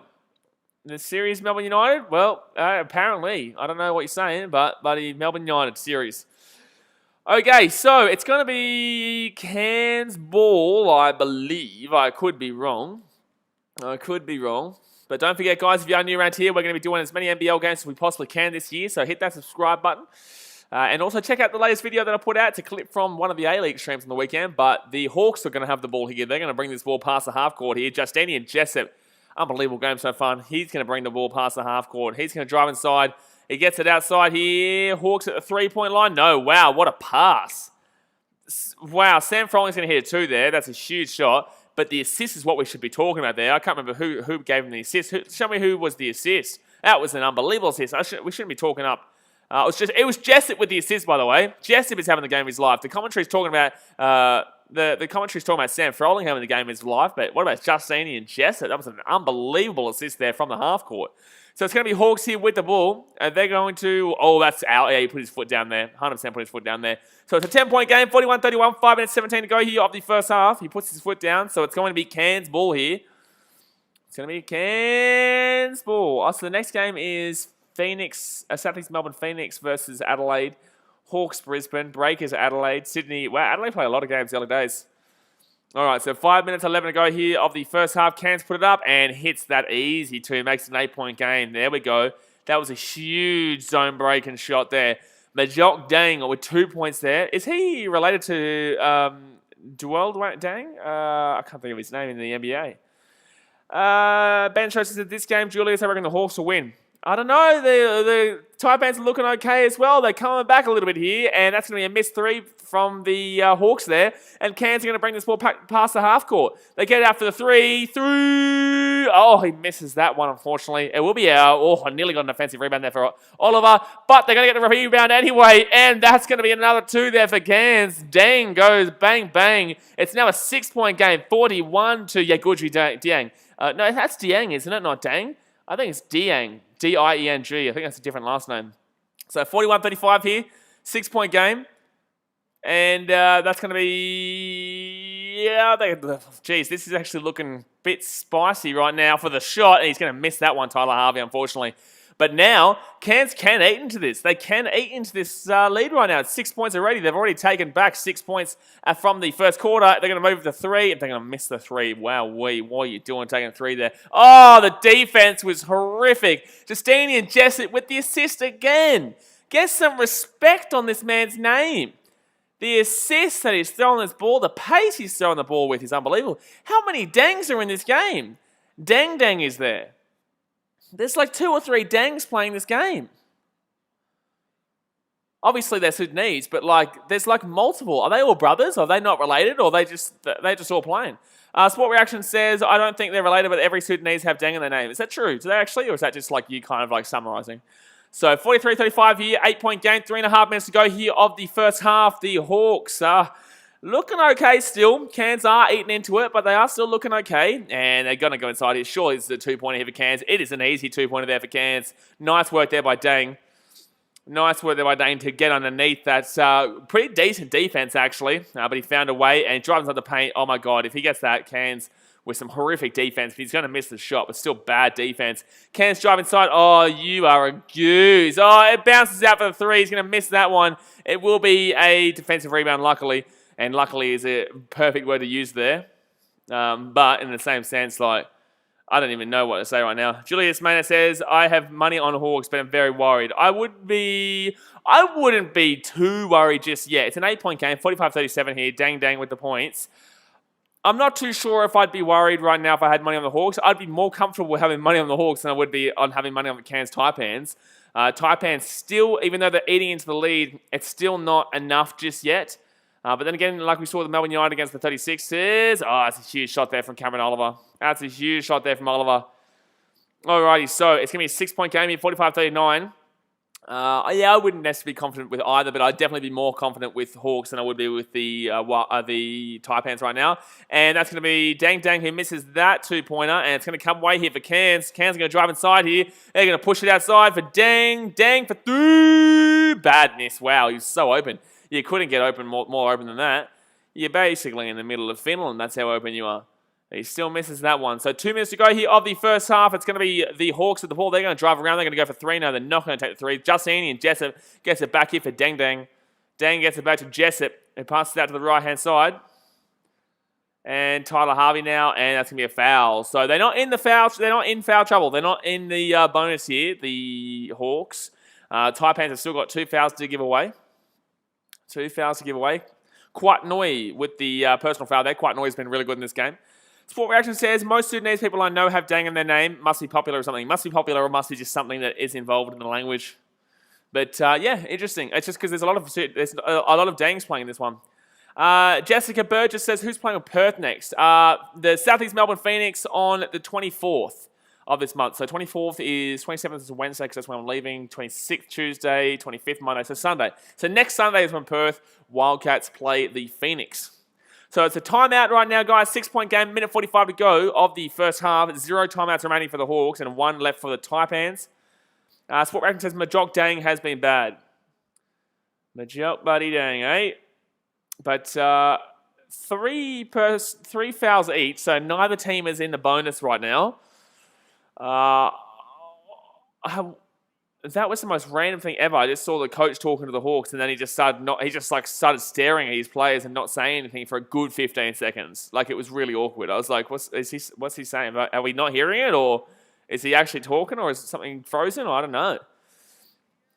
Speaker 1: The series Melbourne United? Well, apparently. I don't know what you're saying, but the Melbourne United series. Okay, so it's going to be Cairns ball, I believe. I could be wrong. But don't forget, guys, if you're new around here, we're going to be doing as many NBL games as we possibly can this year. So hit that subscribe button. And also check out the latest video that I put out. It's a clip from one of the A-League streams on the weekend. But the Hawks are going to have the ball here. They're going to bring this ball past the half court here. Justinian Jessup, unbelievable game so far. He's going to bring the ball past the half court. He's going to drive inside. He gets it outside here. Hawks at the three-point line. No, wow, what a pass. Wow, Sam Frolling's going to hit a two there. That's a huge shot. But the assist is what we should be talking about there. I can't remember who gave him the assist. Show me who was the assist. That was an unbelievable assist. We shouldn't be talking up. It was Jessup with the assist, by the way. Jessup is having the game of his life. The commentary's talking about the commentary's talking about Sam Froling having the game of his life. But what about Justini and Jessup? That was an unbelievable assist there from the half court. So it's going to be Hawks here with the ball. And they're going to... Oh, that's out. Yeah, he put his foot down there. 100% put his foot down there. So it's a 10-point game. 41-31. 5 minutes 17 to go here of the first half. He puts his foot down. So it's going to be Cairns ball here. It's going to be Cairns ball. So the next game is Southeast Melbourne Phoenix versus Adelaide. Hawks Brisbane. Breakers Adelaide. Sydney. Wow, Adelaide play a lot of games the other days. All right, so 5 minutes 11 to go here of the first half. Cairns put it up and hits that easy too. Makes an 8-point game. There we go. That was a huge zone breaking shot there. Majok Dang with 2 points there. Is he related to Duel Dang? I can't think of his name in the NBA. Ben Show says that this game, Julius, I reckon the Hawks will win. I don't know. The Taipans are looking okay as well. They're coming back a little bit here, and that's going to be a missed three from the Hawks there. And Cairns are going to bring this ball past the half court. They get it out for the three. Through. Oh, he misses that one, unfortunately. It will be out. Oh, I nearly got an offensive rebound there for Oliver. But they're going to get the rebound anyway, and that's going to be another two there for Cairns. Dang goes bang, bang. It's now a 6-point game, 41 to Yaguchi Dieng. No, that's Dieng, isn't it? Not Dang. I think it's Dieng. D-I-E-N-G. I think that's a different last name. So 41-35 here. 6-point game. And that's going to be... Yeah, geez, this is actually looking a bit spicy right now for the shot. And he's going to miss that one, Tyler Harvey, unfortunately. But now, Cairns can eat into this. They can eat into this lead right now. It's 6 points already. They've already taken back 6 points from the first quarter. They're going to move to 3, and they're going to miss the 3. Wow, what are you doing taking 3 there? Oh, the defense was horrific. Justinian Jessup with the assist again. Get some respect on this man's name. The assist that he's throwing this ball, the pace he's throwing the ball with is unbelievable. How many Dangs are in this game? Dang is there. There's like 2 or 3 Dangs playing this game. Obviously they're Sudanese, but like there's like multiple. Are they all brothers? Are they not related? Or they just all playing? Sport Reaction says, I don't think they're related, but every Sudanese have Dang in their name. Is that true? Do they actually? Or is that just like you kind of like summarizing? So 43-35 here, 8-point game, 3.5 minutes to go here of the first half. The Hawks are looking okay still. Cairns are eating into it, but they are still looking okay. And they're going to go inside here. Surely it's a 2-pointer here for Cairns. It is an easy 2-pointer there for Cairns. Nice work there by Dang. Nice work there by Dang to get underneath. That's pretty decent defense, actually. But he found a way and drives inside the paint. Oh, my God. If he gets that, Cairns with some horrific defense. He's going to miss the shot, but still bad defense. Cairns drive inside. Oh, you are a goose. Oh, it bounces out for the 3. He's going to miss that one. It will be a defensive rebound, luckily. And luckily is a perfect word to use there. But in the same sense, like, I don't even know what to say right now. Julius Maynard says, I have money on Hawks, but I'm very worried. I wouldn't be too worried just yet. It's an 8-point game, 45-37 here. Dang with the points. I'm not too sure if I'd be worried right now if I had money on the Hawks. I'd be more comfortable with having money on the Hawks than I would be on having money on the Cairns Taipans. Taipans still, even though they're eating into the lead, it's still not enough just yet. But then again, like we saw with Melbourne United against the 36ers. Oh, that's a huge shot there from Cameron Oliver. That's a huge shot there from Oliver. Alrighty, so it's going to be a 6-point game here, 45-39. Yeah, I wouldn't necessarily be confident with either, but I'd definitely be more confident with Hawks than I would be with the Taipans right now. And that's going to be Dang Dang who misses that 2-pointer, and it's going to come away here for Cairns. Cairns are going to drive inside here. They're going to push it outside for Dang. Dang for 3. Bad miss. Wow, he's so open. You couldn't get open more open than that. You're basically in the middle of Finland. That's how open you are. He still misses that one. So 2 minutes to go here of the first half. It's going to be the Hawks with the ball. They're going to drive around. They're going to go for 3. No, they're not going to take the 3. Justini and Jessup gets it back here for Dang Dang. Dang gets it back to Jessup. Who passes it out to the right-hand side. And Tyler Harvey now. And that's going to be a foul. So they're not in the foul. They're not in foul trouble. They're not in the bonus here, the Hawks. Taipans have still got 2 fouls to give away. 2 fouls to give away. Quite Noi with the personal foul there. Quite Noi has been really good in this game. Sport Reaction says, most Sudanese people I know have Dang in their name. Must be popular or something. Must be popular or must be just something that is involved in the language. But yeah, interesting. It's just because there's a lot of Dangs playing in this one. Jessica Burgess says, who's playing with Perth next? The Southeast Melbourne Phoenix on the 24th of this month. So 24th is 27th is Wednesday because that's when I'm leaving. 26th Tuesday, 25th Monday, so Sunday. So next Sunday is when Perth Wildcats play the Phoenix. So it's a timeout right now, guys. 6-point game, minute 45 to go of the first half. 0 timeouts remaining for the Hawks and 1 left for the Taipans. Sport Reaction says Majok Dang has been bad. Majok Buddy Dang, eh? But 3 fouls each, so neither team is in the bonus right now. That was the most random thing ever. I just saw the coach talking to the Hawks, and then he just started staring at his players and not saying anything for a good 15 seconds. Like, it was really awkward. I was like, what's he saying? Are we not hearing it, or is he actually talking, or is something frozen? I don't know.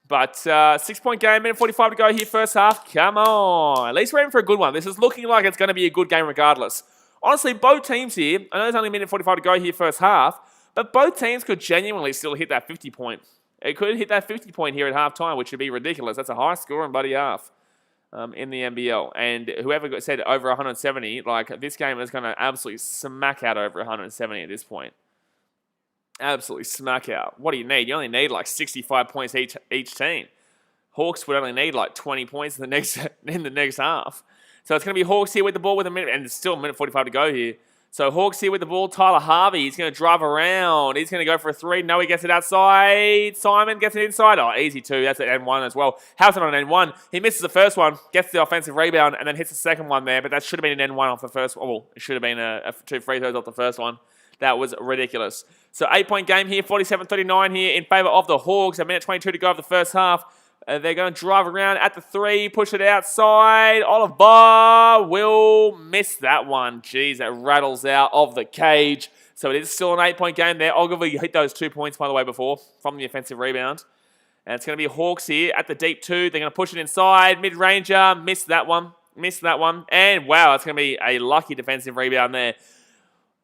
Speaker 1: But 6-point game, minute 45 to go here, first half. Come on. At least we're in for a good one. This is looking like it's going to be a good game regardless. Honestly, both teams here, I know there's only a minute 45 to go here, first half, but both teams could genuinely still hit that 50 point. It could hit that 50 point here at halftime, which would be ridiculous. That's a high score in bloody half in the NBL. And whoever said over 170, like, this game is going to absolutely smack out over 170 at this point. Absolutely smack out. What do you need? You only need like 65 points each team. Hawks would only need like 20 points in the next half. So it's going to be Hawks here with the ball with a minute, and it's still a minute 45 to go here. So Hawks here with the ball. Tyler Harvey, he's going to drive around. He's going to go for a 3. No, he gets it outside. Simon gets it inside. Oh, easy 2. That's an N1 as well. How's it on an N1? He misses the first one, gets the offensive rebound, and then hits the second one there. But that should have been an N1 off the first one. Well, it should have been a 2 free throws off the first one. That was ridiculous. So 8-point game here, 47-39 here in favour of the Hawks. A minute 22 to go of the first half. They're going to drive around at the 3, push it outside. Oliver will miss that one. Jeez, that rattles out of the cage. So it is still an 8-point game there. Oliver hit those 2 points, by the way, before from the offensive rebound. And it's going to be Hawks here at the deep 2. They're going to push it inside. Mid-ranger, missed that one. And wow, it's going to be a lucky defensive rebound there.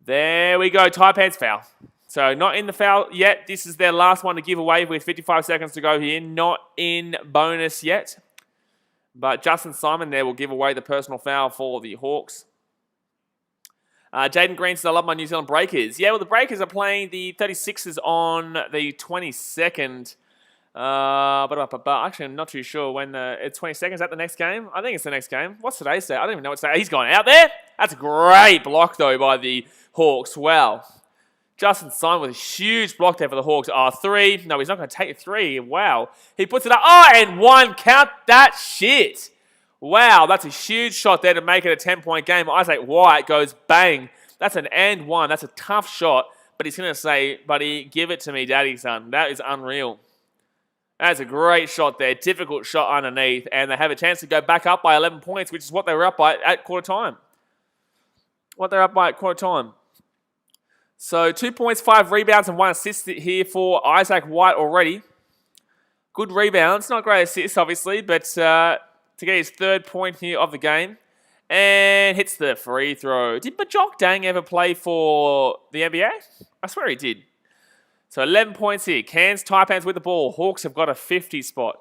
Speaker 1: There we go. Taipans foul. So not in the foul yet. This is their last one to give away with 55 seconds to go here. Not in bonus yet. But Justin Simon there will give away the personal foul for the Hawks. Jaden Green says, I love my New Zealand Breakers. Yeah, well, the Breakers are playing the 36ers on the 22nd. But actually, I'm not too sure when it's 22nd. Is that the next game? I think it's the next game. What's today's day? I don't even know what's today. He's gone out there. That's a great block, though, by the Hawks. Wow. Justin Simon with a huge block there for the Hawks. 3. No, he's not going to take a 3. Wow. He puts it up. And 1. Count that shit. Wow, that's a huge shot there to make it a 10-point game. Isaac White goes bang. That's an and 1. That's a tough shot. But he's going to say, buddy, give it to me, daddy, son. That is unreal. That's a great shot there. Difficult shot underneath. And they have a chance to go back up by 11 points, which is what they were up by at quarter time. So 2 points, 5 rebounds, and 1 assist here for Isaac White already. Good rebounds. Not great assists, obviously, but to get his 3rd point here of the game. And hits the free throw. Did Majok Dang ever play for the NBA? I swear he did. So 11 points here. Cairns Taipans with the ball. Hawks have got a 50 spot.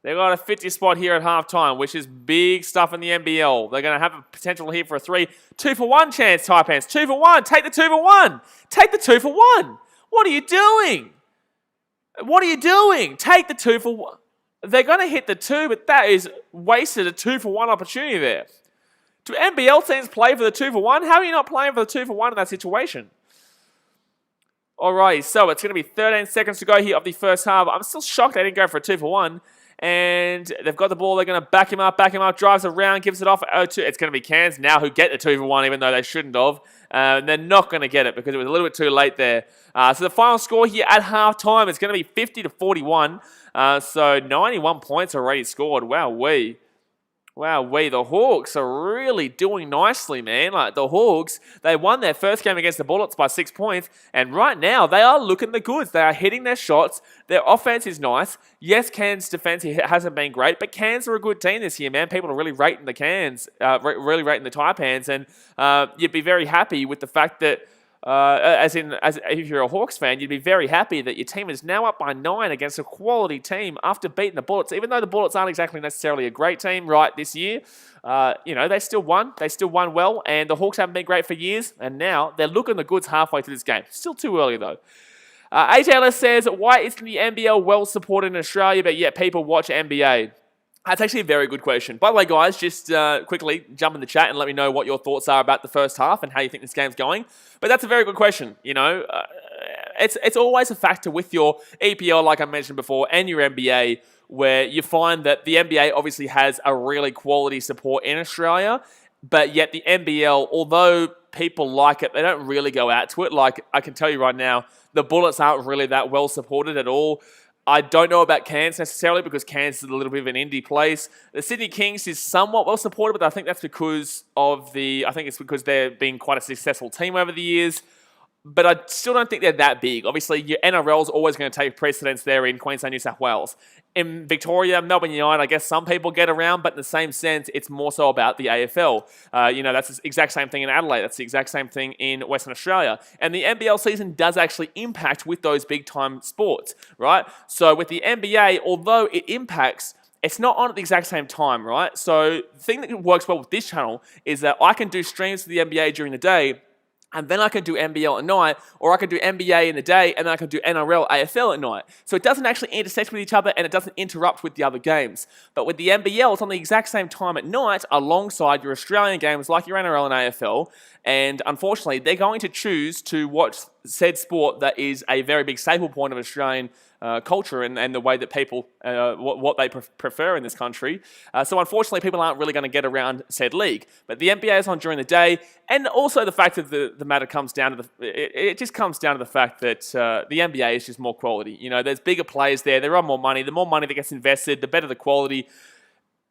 Speaker 1: They've got a 50 spot here at halftime, which is big stuff in the NBL. They're going to have a potential here for a 3. 2 for 1 chance, Taipans. 2 for 1. Take the 2 for 1. Take the 2 for 1. What are you doing? What are you doing? Take the 2 for 1. They're going to hit the 2, but that is wasted a 2 for 1 opportunity there. Do NBL teams play for the 2 for 1? How are you not playing for the 2 for 1 in that situation? Alrighty, so it's going to be 13 seconds to go here of the first half. I'm still shocked they didn't go for a 2 for 1. And they've got the ball. They're going to back him up, drives around, gives it off. It's going to be Cairns now who get the 2 for 1, even though they shouldn't have. They're not going to get it because it was a little bit too late there. So the final score here at halftime is going to be 50-41. So 91 points already scored. Wow, the Hawks are really doing nicely, man. Like, the Hawks, they won their first game against the Bullets by 6 points, and right now, they are looking the goods. They are hitting their shots. Their offense is nice. Yes, Cairns' defense hasn't been great, but Cairns are a good team this year, man. People are really rating the Cairns, really rating the Taipans, and you'd be very happy with the fact that as if you're a Hawks fan, you'd be very happy that your team is now up by 9 against a quality team after beating the Bullets. Even though the Bullets aren't exactly necessarily a great team right this year, they still won. They still won well, and the Hawks haven't been great for years, and now they're looking the goods halfway through this game. Still too early, though. AJLS says, why isn't the NBL well supported in Australia, but yet people watch NBA? That's actually a very good question. By the way, guys, just quickly jump in the chat and let me know what your thoughts are about the first half and how you think this game's going. But that's a very good question. It's always a factor with your EPL, like I mentioned before, and your NBA, where you find that the NBA obviously has a really quality support in Australia, but yet the NBL, although people like it, they don't really go out to it. Like, I can tell you right now, the Bullets aren't really that well supported at all. I don't know about Cairns necessarily because Cairns is a little bit of an indie place. The Sydney Kings is somewhat well supported, but I think that's because because they've been quite a successful team over the years. But I still don't think they're that big. Obviously, your NRL is always going to take precedence there in Queensland, New South Wales. In Victoria, Melbourne United, I guess some people get around, but in the same sense, it's more so about the AFL. That's the exact same thing in Adelaide. That's the exact same thing in Western Australia. And the NBL season does actually impact with those big-time sports, right? So with the NBA, although it impacts, it's not on at the exact same time, right? So the thing that works well with this channel is that I can do streams for the NBA during the day, and then I can do NBL at night, or I can do NBA in the day, and then I can do NRL, AFL at night. So it doesn't actually intersect with each other, and it doesn't interrupt with the other games. But with the NBL, it's on the exact same time at night, alongside your Australian games like your NRL and AFL. And unfortunately, they're going to choose to watch said sport that is a very big staple point of Australian culture and the way that people, what they prefer in this country. So unfortunately, people aren't really going to get around said league. But the NBA is on during the day, and also the fact that the matter comes down to it just comes down to the fact that the NBA is just more quality. There's bigger players there. There are more money. The more money that gets invested, the better the quality.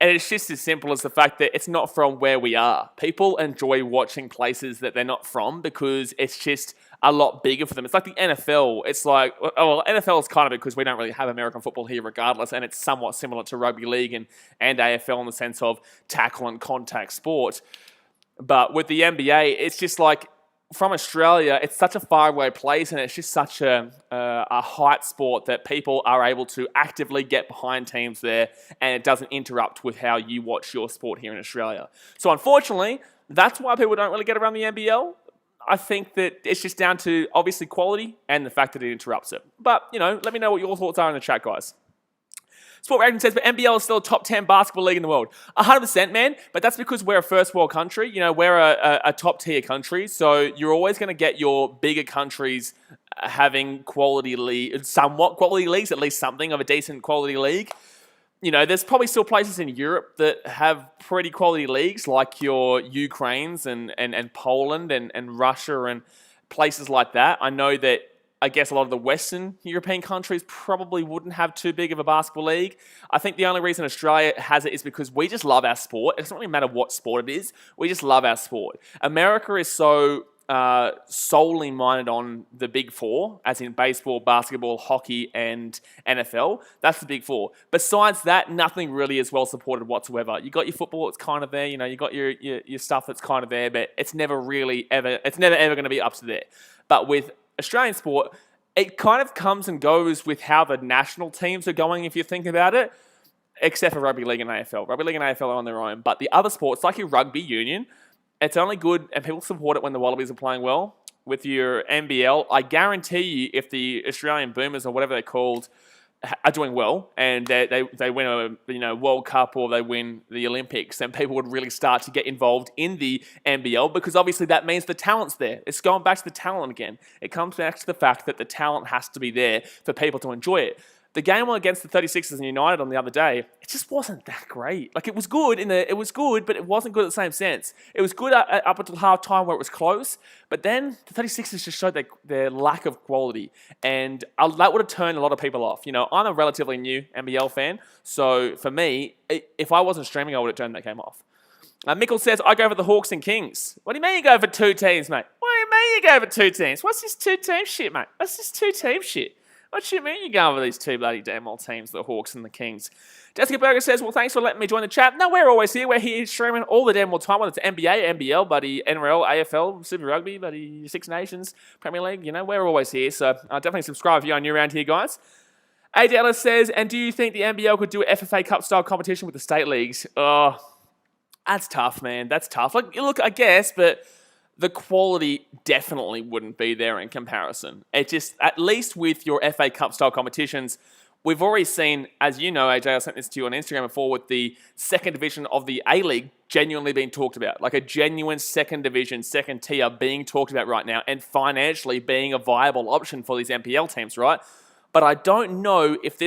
Speaker 1: And it's just as simple as the fact that it's not from where we are. People enjoy watching places that they're not from because it's just a lot bigger for them. It's like the NFL. It's like, NFL is kind of because we don't really have American football here regardless, and it's somewhat similar to rugby league and AFL in the sense of tackle and contact sport. But with the NBA, it's just like, from Australia, it's such a faraway place, and it's just such a hype sport that people are able to actively get behind teams there, and it doesn't interrupt with how you watch your sport here in Australia. So unfortunately, that's why people don't really get around the NBL. I think that it's just down to, obviously, quality and the fact that it interrupts it. But, let me know what your thoughts are in the chat, guys. Sport Reaction says, but NBL is still a top 10 basketball league in the world. 100%, man. But that's because we're a first world country. We're a top tier country. So you're always going to get your bigger countries having somewhat quality leagues, at least something of a decent quality league. There's probably still places in Europe that have pretty quality leagues, like your Ukraines and Poland and Russia and places like that. I know that I guess a lot of the Western European countries probably wouldn't have too big of a basketball league. I think the only reason Australia has it is because we just love our sport. It doesn't really matter what sport it is. We just love our sport. America is so solely minded on the big four, as in baseball, basketball, hockey, and NFL. That's the big four. Besides that, nothing really is well supported whatsoever. You got your football, it's kind of there. You got your stuff that's kind of there, but it's never ever going to be up to there. But with Australian sport, it kind of comes and goes with how the national teams are going, if you think about it, except for rugby league and AFL. Rugby league and AFL are on their own, but the other sports, like your rugby union, it's only good, and people support it when the Wallabies are playing well. with your NBL, I guarantee you, if the Australian Boomers or whatever they're called are doing well and they win a World Cup or they win the Olympics, then people would really start to get involved in the NBL, because obviously that means the talent's there. It's going back to the talent again. It comes back to the fact that the talent has to be there for people to enjoy it. The game against the 36ers and United on the other day, it just wasn't that great. Like, it was good, but it wasn't good at the same sense. It was good up until half time where it was close, but then the 36ers just showed their lack of quality, and that would have turned a lot of people off. I'm a relatively new NBL fan, so for me, if I wasn't streaming, I would have turned that game off. Mickle says, I go for the Hawks and Kings. What do you mean you go for two teams, mate? What do you mean you go for two teams? What's this two-team shit, mate? What's this two-team shit? What do you mean you're going with these two bloody damn old teams, the Hawks and the Kings? Jessica Berger says, well, thanks for letting me join the chat. No, we're always here. We're here streaming all the damn old time, whether it's NBA, NBL, buddy, NRL, AFL, Super Rugby, buddy, Six Nations, Premier League. We're always here. So definitely subscribe if you're new around here, guys. AJ Ellis says, and do you think the NBL could do a FFA Cup style competition with the state leagues? Oh, that's tough, man. That's tough. Like, look, I guess, but the quality definitely wouldn't be there in comparison. It just, at least with your FA Cup style competitions, we've already seen, as you know, AJ, I sent this to you on Instagram before, with the second division of the A-League genuinely being talked about. Like a genuine second division, second tier being talked about right now, and financially being a viable option for these NPL teams, right? But I don't know if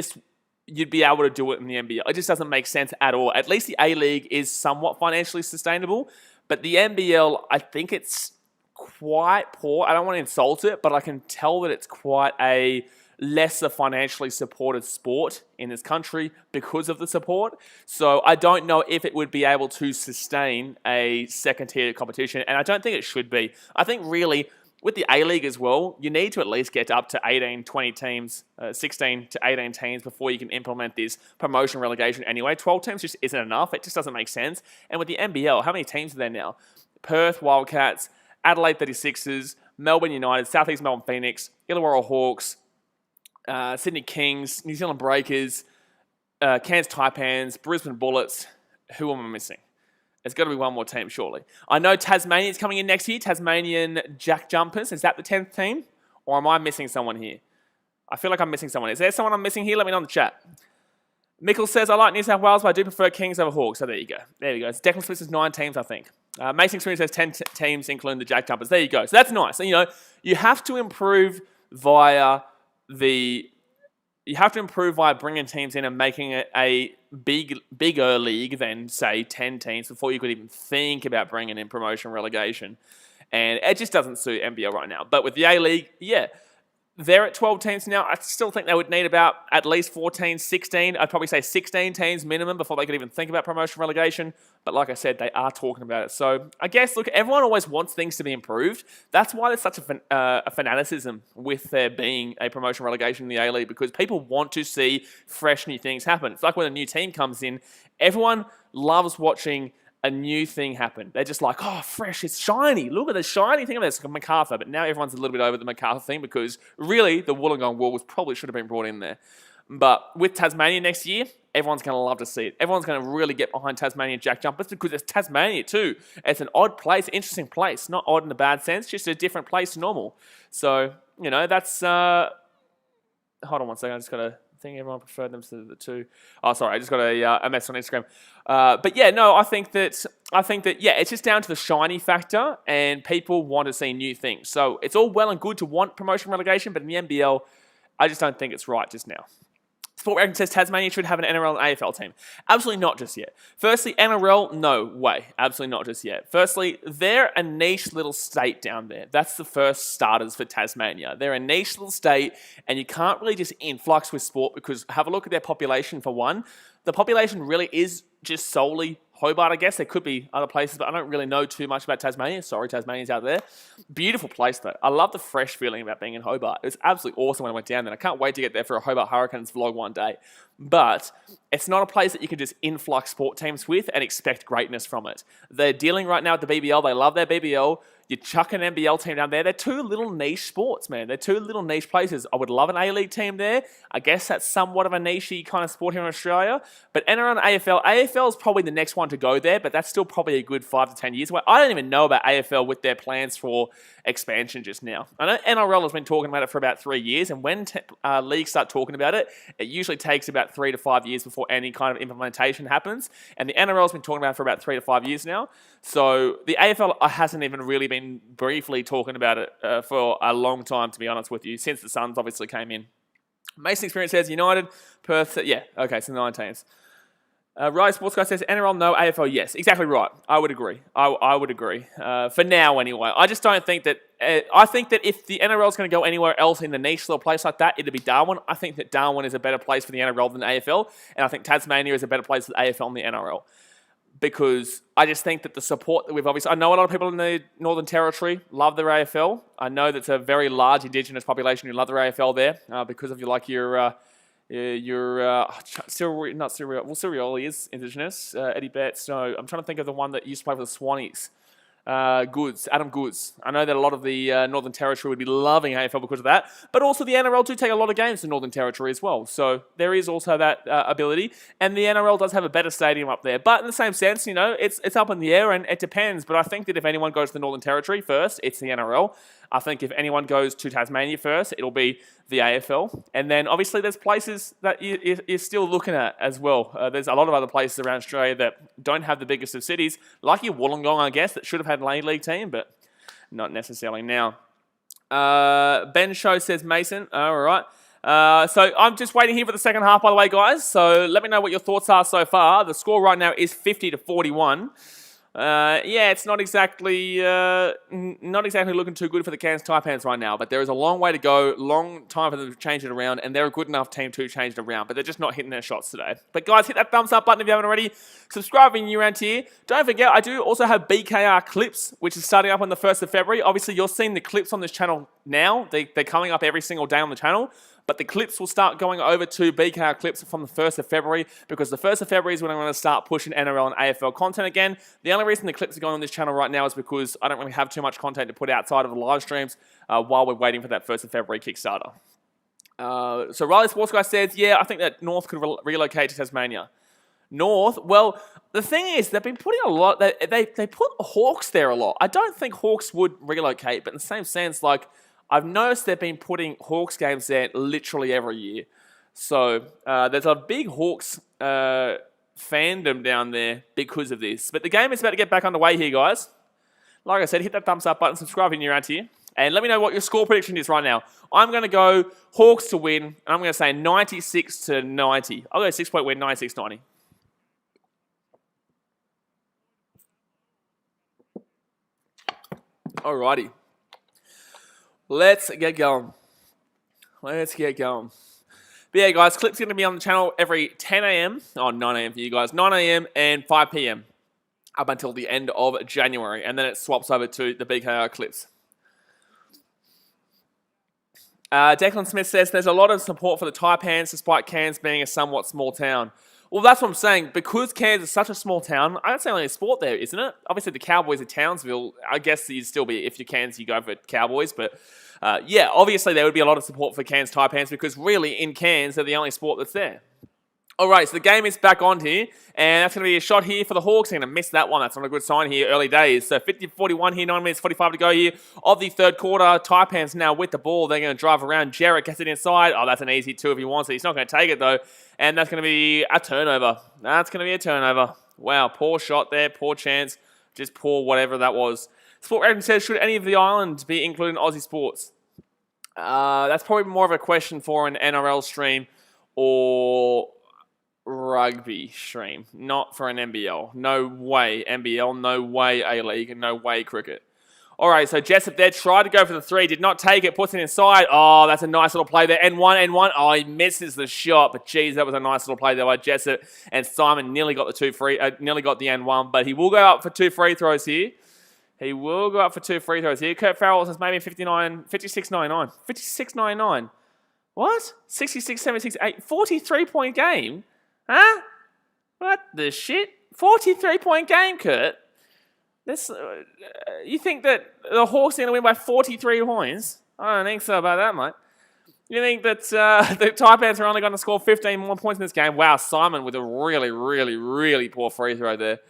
Speaker 1: you'd be able to do it in the NBL. It just doesn't make sense at all. At least the A-League is somewhat financially sustainable, but the NBL, I think it's quite poor. I don't want to insult it, but I can tell that it's quite a lesser financially supported sport in this country because of the support. So I don't know if it would be able to sustain a second tier competition, and I don't think it should be. I think really, with the A-League as well, you need to at least get up to 18, 20 teams, 16 to 18 teams before you can implement this promotion relegation anyway. 12 teams just isn't enough. It just doesn't make sense. And with the NBL, how many teams are there now? Perth Wildcats, Adelaide 36ers, Melbourne United, Southeast Melbourne Phoenix, Illawarra Hawks, Sydney Kings, New Zealand Breakers, Cairns Taipans, Brisbane Bullets. Who am I missing? There's got to be one more team, surely. I know Tasmania's coming in next year. Tasmanian Jack Jumpers. Is that the 10th team? Or am I missing someone here? I feel like I'm missing someone. Is there someone I'm missing here? Let me know in the chat. Mickle says, I like New South Wales, but I do prefer Kings over Hawks. So there you go. There you go. Declan Smith says 9 teams, I think. Mason Experience says 10 teams, including the Jack Jumpers. There you go. So that's nice. So, you have to improve via bringing teams in and making it a bigger league than, say, 10 teams before you could even think about bringing in promotion relegation. And it just doesn't suit NBL right now. But with the A-League, yeah, they're at 12 teams now. I still think they would need about at least 14, 16. I'd probably say 16 teams minimum before they could even think about promotion relegation. But like I said, they are talking about it. So I guess, look, everyone always wants things to be improved. That's why there's such a fanaticism with there being a promotion relegation in the A-League, because people want to see fresh new things happen. It's like when a new team comes in, everyone loves watching a new thing happen. They're just like, oh, fresh, it's shiny. Look at the shiny thing of this, MacArthur. But now everyone's a little bit over the MacArthur thing, because really the Wollongong Wolves probably should have been brought in there. But with Tasmania next year, everyone's going to love to see it. Everyone's going to really get behind Tasmania Jack Jumpers, because it's Tasmania too. It's an odd place, interesting place. Not odd in a bad sense, just a different place to normal. So, that's... Hold on one second, I just got to... I think everyone preferred them to the two. Oh, sorry, I just got a message on Instagram. But yeah, no, I think that yeah, it's just down to the shiny factor, and people want to see new things. So it's all well and good to want promotion relegation, but in the NBL, I just don't think it's right just now. Sport Ranking says Tasmania should have an NRL and AFL team. Absolutely not just yet. Firstly, NRL, no way. Absolutely not just yet. Firstly, they're a niche little state down there. That's the first starters for Tasmania. They're a niche little state, and you can't really just influx with sport, because have a look at their population for one. The population really is just solely Hobart, I guess. There could be other places, but I don't really know too much about Tasmania. Sorry, Tasmanians out there. Beautiful place, though. I love the fresh feeling about being in Hobart. It was absolutely awesome when I went down there. I can't wait to get there for a Hobart Hurricanes vlog one day. But it's not a place that you can just influx sport teams with and expect greatness from it. They're dealing right now with the BBL. They love their BBL. You chuck an NBL team down there. They're two little niche sports, man. They're two little niche places. I would love an A-League team there. I guess that's somewhat of a niche kind of sport here in Australia. But NRL and AFL is probably the next one to go there, but that's still probably a good 5 to 10 years away. I don't even know about AFL with their plans for expansion just now. I know NRL has been talking about it for about 3 years, and when leagues start talking about it, it usually takes about 3 to 5 years before any kind of implementation happens, and the NRL has been talking about it for about 3 to 5 years now. So the AFL hasn't even really been briefly talking about it for a long time, to be honest with you, since the Suns obviously came in. Mason Experience says United, Perth, yeah, okay, so 9 teams. Riley Sports Guy says NRL, no, AFL, yes. Exactly right. I would agree. I would agree. For now, anyway. I just don't think that... I think that if the NRL is going to go anywhere else in the niche little place like that, it'd be Darwin. I think that Darwin is a better place for the NRL than the AFL, and I think Tasmania is a better place for the AFL and the NRL. Because I just think that the support that we've obviously... I know a lot of people in the Northern Territory love their AFL. I know that's a very large Indigenous population who love their AFL there because of your Sirioli is Indigenous. Eddie Betts. No, I'm trying to think of the one that used to play for the Swannies. Adam Goods. I know that a lot of the Northern Territory would be loving AFL because of that, but also the NRL do take a lot of games to Northern Territory as well, so there is also that ability, and the NRL does have a better stadium up there, but in the same sense, you know, it's up in the air and it depends, but I think that if anyone goes to the Northern Territory first, it's the NRL. I think if anyone goes to Tasmania first, it'll be the AFL. And then obviously there's places that you're still looking at as well. There's a lot of other places around Australia that don't have the biggest of cities, like your Wollongong, I guess, that should have had an A-League team, but not necessarily now. Ben Show says Mason. All right. So I'm just waiting here for the second half, by the way, guys. So let me know what your thoughts are so far. The score right now is 50-41. Yeah, it's not exactly looking too good for the Cairns Taipans right now, but there is a long way to go, long time for them to change it around, and they're a good enough team to change it around, but they're just not hitting their shots today. But guys, hit that thumbs up button if you haven't already. Subscribe if you're around here. Don't forget, I do also have BKR clips, which is starting up on the 1st of February. Obviously, you're seeing the clips on this channel now. They're coming up every single day on the channel. But the clips will start going over to BKR clips from the 1st of February because the 1st of February is when I'm going to start pushing NRL and AFL content again. The only reason the clips are going on this channel right now is because I don't really have too much content to put outside of the live streams while we're waiting for that 1st of February Kickstarter. So Riley Sports Guy says, yeah, I think that North could relocate to Tasmania. North, well, the thing is, they've been putting a lot, they put Hawks there a lot. I don't think Hawks would relocate, but in the same sense, like, I've noticed they've been putting Hawks games there literally every year. So there's a big Hawks fandom down there because of this. But the game is about to get back underway here, guys. Like I said, hit that thumbs up button, subscribe if you're around here. And let me know what your score prediction is right now. I'm going to go Hawks to win, and I'm going to say 96-90. I'll go 6-point win, 96-90. Alrighty. Let's get going. But yeah, guys, clips are going to be on the channel every 10 a.m. Oh, 9 a.m. for you guys. 9 a.m. and 5 p.m. up until the end of January. And then it swaps over to the BKR clips. Declan Smith says, there's a lot of support for the Taipans despite Cairns being a somewhat small town. Well, that's what I'm saying. Because Cairns is such a small town, I don't say only a sport there, isn't it? Obviously, the Cowboys are Townsville. I guess you'd still be, if you're Cairns, you go for Cowboys. But yeah, obviously, there would be a lot of support for Cairns Taipans because really, in Cairns, they're the only sport that's there. All right, so the game is back on here, and that's going to be a shot here for the Hawks. They're going to miss that one. That's not a good sign here, early days. So 50-41 here, 9 minutes 45 to go here of the third quarter. Taipans now with the ball. They're going to drive around. Jarrett gets it inside. Oh, that's an easy 2 if he wants it. He's not going to take it, though, and that's going to be a turnover. That's going to be a turnover. Wow, poor shot there, poor chance, just poor whatever that was. Sport Rating says, should any of the island be included in Aussie sports? That's probably more of a question for an NRL stream or rugby stream, not for an NBL. No way NBL, no way A-League, and no way cricket. All right, so Jessup there tried to go for the 3, did not take it, puts it inside. Oh, that's a nice little play there. N1. Oh, he misses the shot, but geez, that was a nice little play there by Jessup. And Simon nearly got the nearly got the N1, but he will go up for 2 free throws here. He will go up for 2 free throws here. Kurt Farrell says maybe 56.99. 56.99. What? 66, 76, 8. 43-point game? Huh? What the shit? 43-point game, Kurt. This, you think that the Hawks are going to win by 43 points? I don't think so about that, mate. You think that the Taipans are only going to score 15 more points in this game? Wow, Simon with a really, really, really poor free throw there.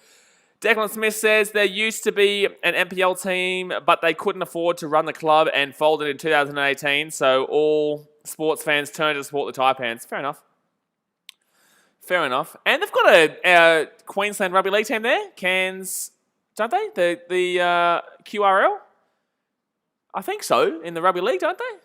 Speaker 1: Declan Smith says there used to be an NPL team, but they couldn't afford to run the club and folded in 2018, so all sports fans turned to support the Taipans. Fair enough. Fair enough. And they've got a Queensland Rugby League team there, Cairns, don't they? The QRL? I think so, in the Rugby League, don't they?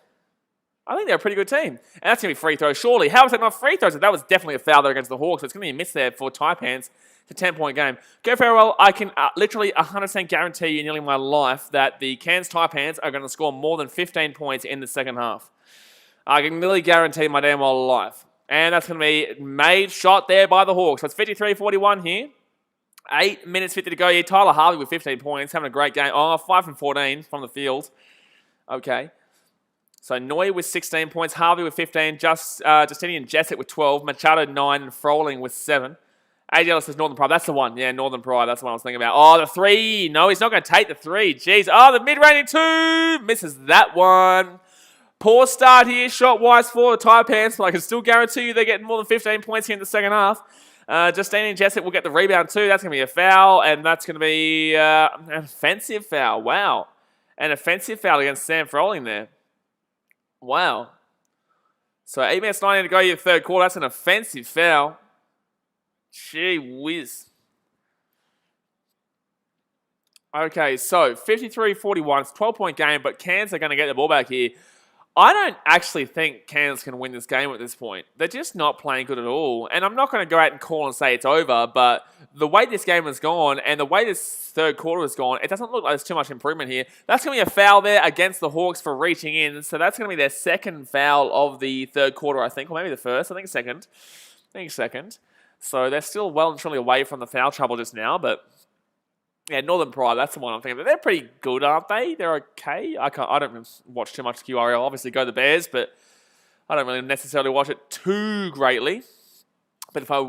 Speaker 1: I think they're a pretty good team. And that's going to be free throws, surely. How is that not free throws? That was definitely a foul there against the Hawks. So it's going to be a miss there for Taipans. It's a 10-point game. Go Farewell. I can literally 100% guarantee you nearly my life that the Cairns Taipans are going to score more than 15 points in the second half. I can nearly guarantee my damn old life. And that's going to be made shot there by the Hawks. So it's 53-41 here. 8 minutes 50 to go here. Tyler Harvey with 15 points. Having a great game. Oh, 5 from 14 from the field. Okay. So Noy with 16 points, Harvey with 15, Justinian Jessett with 12, Machado 9, and Froling with 7. AJ Ellis says Northern Pride. That's the one. Yeah, Northern Pride. That's the one I was thinking about. Oh, the 3. No, he's not going to take the 3. Jeez. Oh, the mid-range 2. Misses that one. Poor start here, shot-wise for the Taipans, but I can still guarantee you they're getting more than 15 points here in the second half. Justinian Jessett will get the rebound too. That's going to be a foul, and that's going to be an offensive foul. Wow. An offensive foul against Sam Froling there. Wow. So 8 minutes 90 to go in the third quarter. That's an offensive foul. Gee whiz. Okay, so 53-41. It's a 12-point game, but Cairns are going to get the ball back here. I don't actually think Cairns can win this game at this point. They're just not playing good at all. And I'm not going to go out and call and say it's over, but the way this game has gone and the way this third quarter has gone, it doesn't look like there's too much improvement here. That's going to be a foul there against the Hawks for reaching in. So that's going to be their second foul of the third quarter, I think. Or maybe the first. I think second. So they're still well and truly away from the foul trouble just now, but... yeah, Northern Pride, that's the one I'm thinking of. They're pretty good, aren't they? They're okay. I don't watch too much QRL. Obviously, go the Bears, but I don't really necessarily watch it too greatly. But if I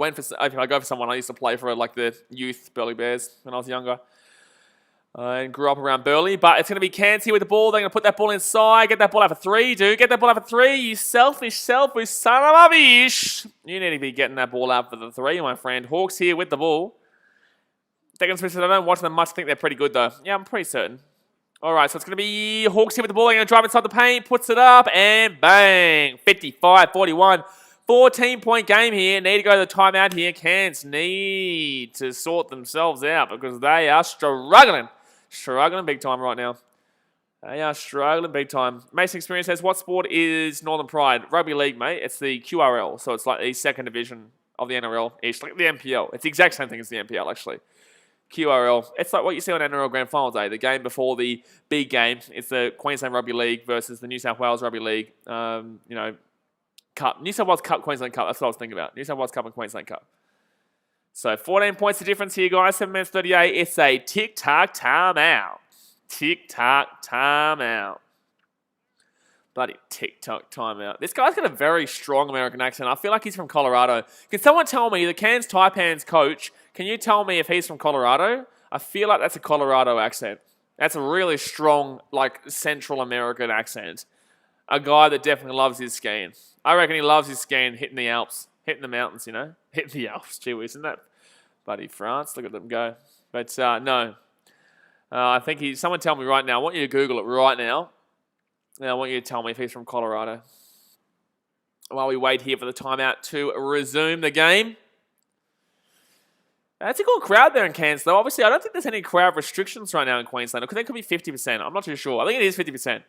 Speaker 1: go for someone, I used to play for like the youth Burleigh Bears when I was younger. And grew up around Burleigh. But it's going to be Cairns here with the ball. They're going to put that ball inside. Get that ball out for 3, dude. Get that ball out for 3. You selfish son of a bitch. You need to be getting that ball out for the 3, my friend. Hawks here with the ball. Declan Smith says, I don't watch them much. I think they're pretty good, though. Yeah, I'm pretty certain. All right, so it's going to be Hawks here with the ball. They're going to drive inside the paint, puts it up, and bang. 55-41. 14-point game here. Need to go to the timeout here. Cairns need to sort themselves out because they are struggling. Struggling big time right now. They are struggling big time. Mason Experience says, what sport is Northern Pride? Rugby League, mate. It's the QRL, so it's like the second division of the NRL-ish, like the NPL. It's the exact same thing as the NPL, actually. QRL. It's like what you see on NRL Grand Final Day, the game before the big game. It's the Queensland Rugby League versus the New South Wales Rugby League, Cup. New South Wales Cup, Queensland Cup. That's what I was thinking about. New South Wales Cup and Queensland Cup. So 14 points the difference here, guys. 7 minutes 38. It's a tick-tock timeout. Tick-tock timeout. Bloody tick-tock timeout. This guy's got a very strong American accent. I feel like he's from Colorado. Can someone tell me, the Cairns Taipans coach, can you tell me if he's from Colorado? I feel like that's a Colorado accent. That's a really strong, like, Central American accent. A guy that definitely loves his skiing. I reckon he loves his skiing, hitting the Alps, hitting the mountains, you know? Hitting the Alps, gee whiz, isn't that bloody France? Look at them go. But no. I think someone tell me right now. I want you to Google it right now. Now I want you to tell me if he's from Colorado. While we wait here for the timeout to resume the game. That's a good crowd there in Cairns, though. Obviously, I don't think there's any crowd restrictions right now in Queensland. Because it could be 50%. I'm not too sure. I think it is 50%.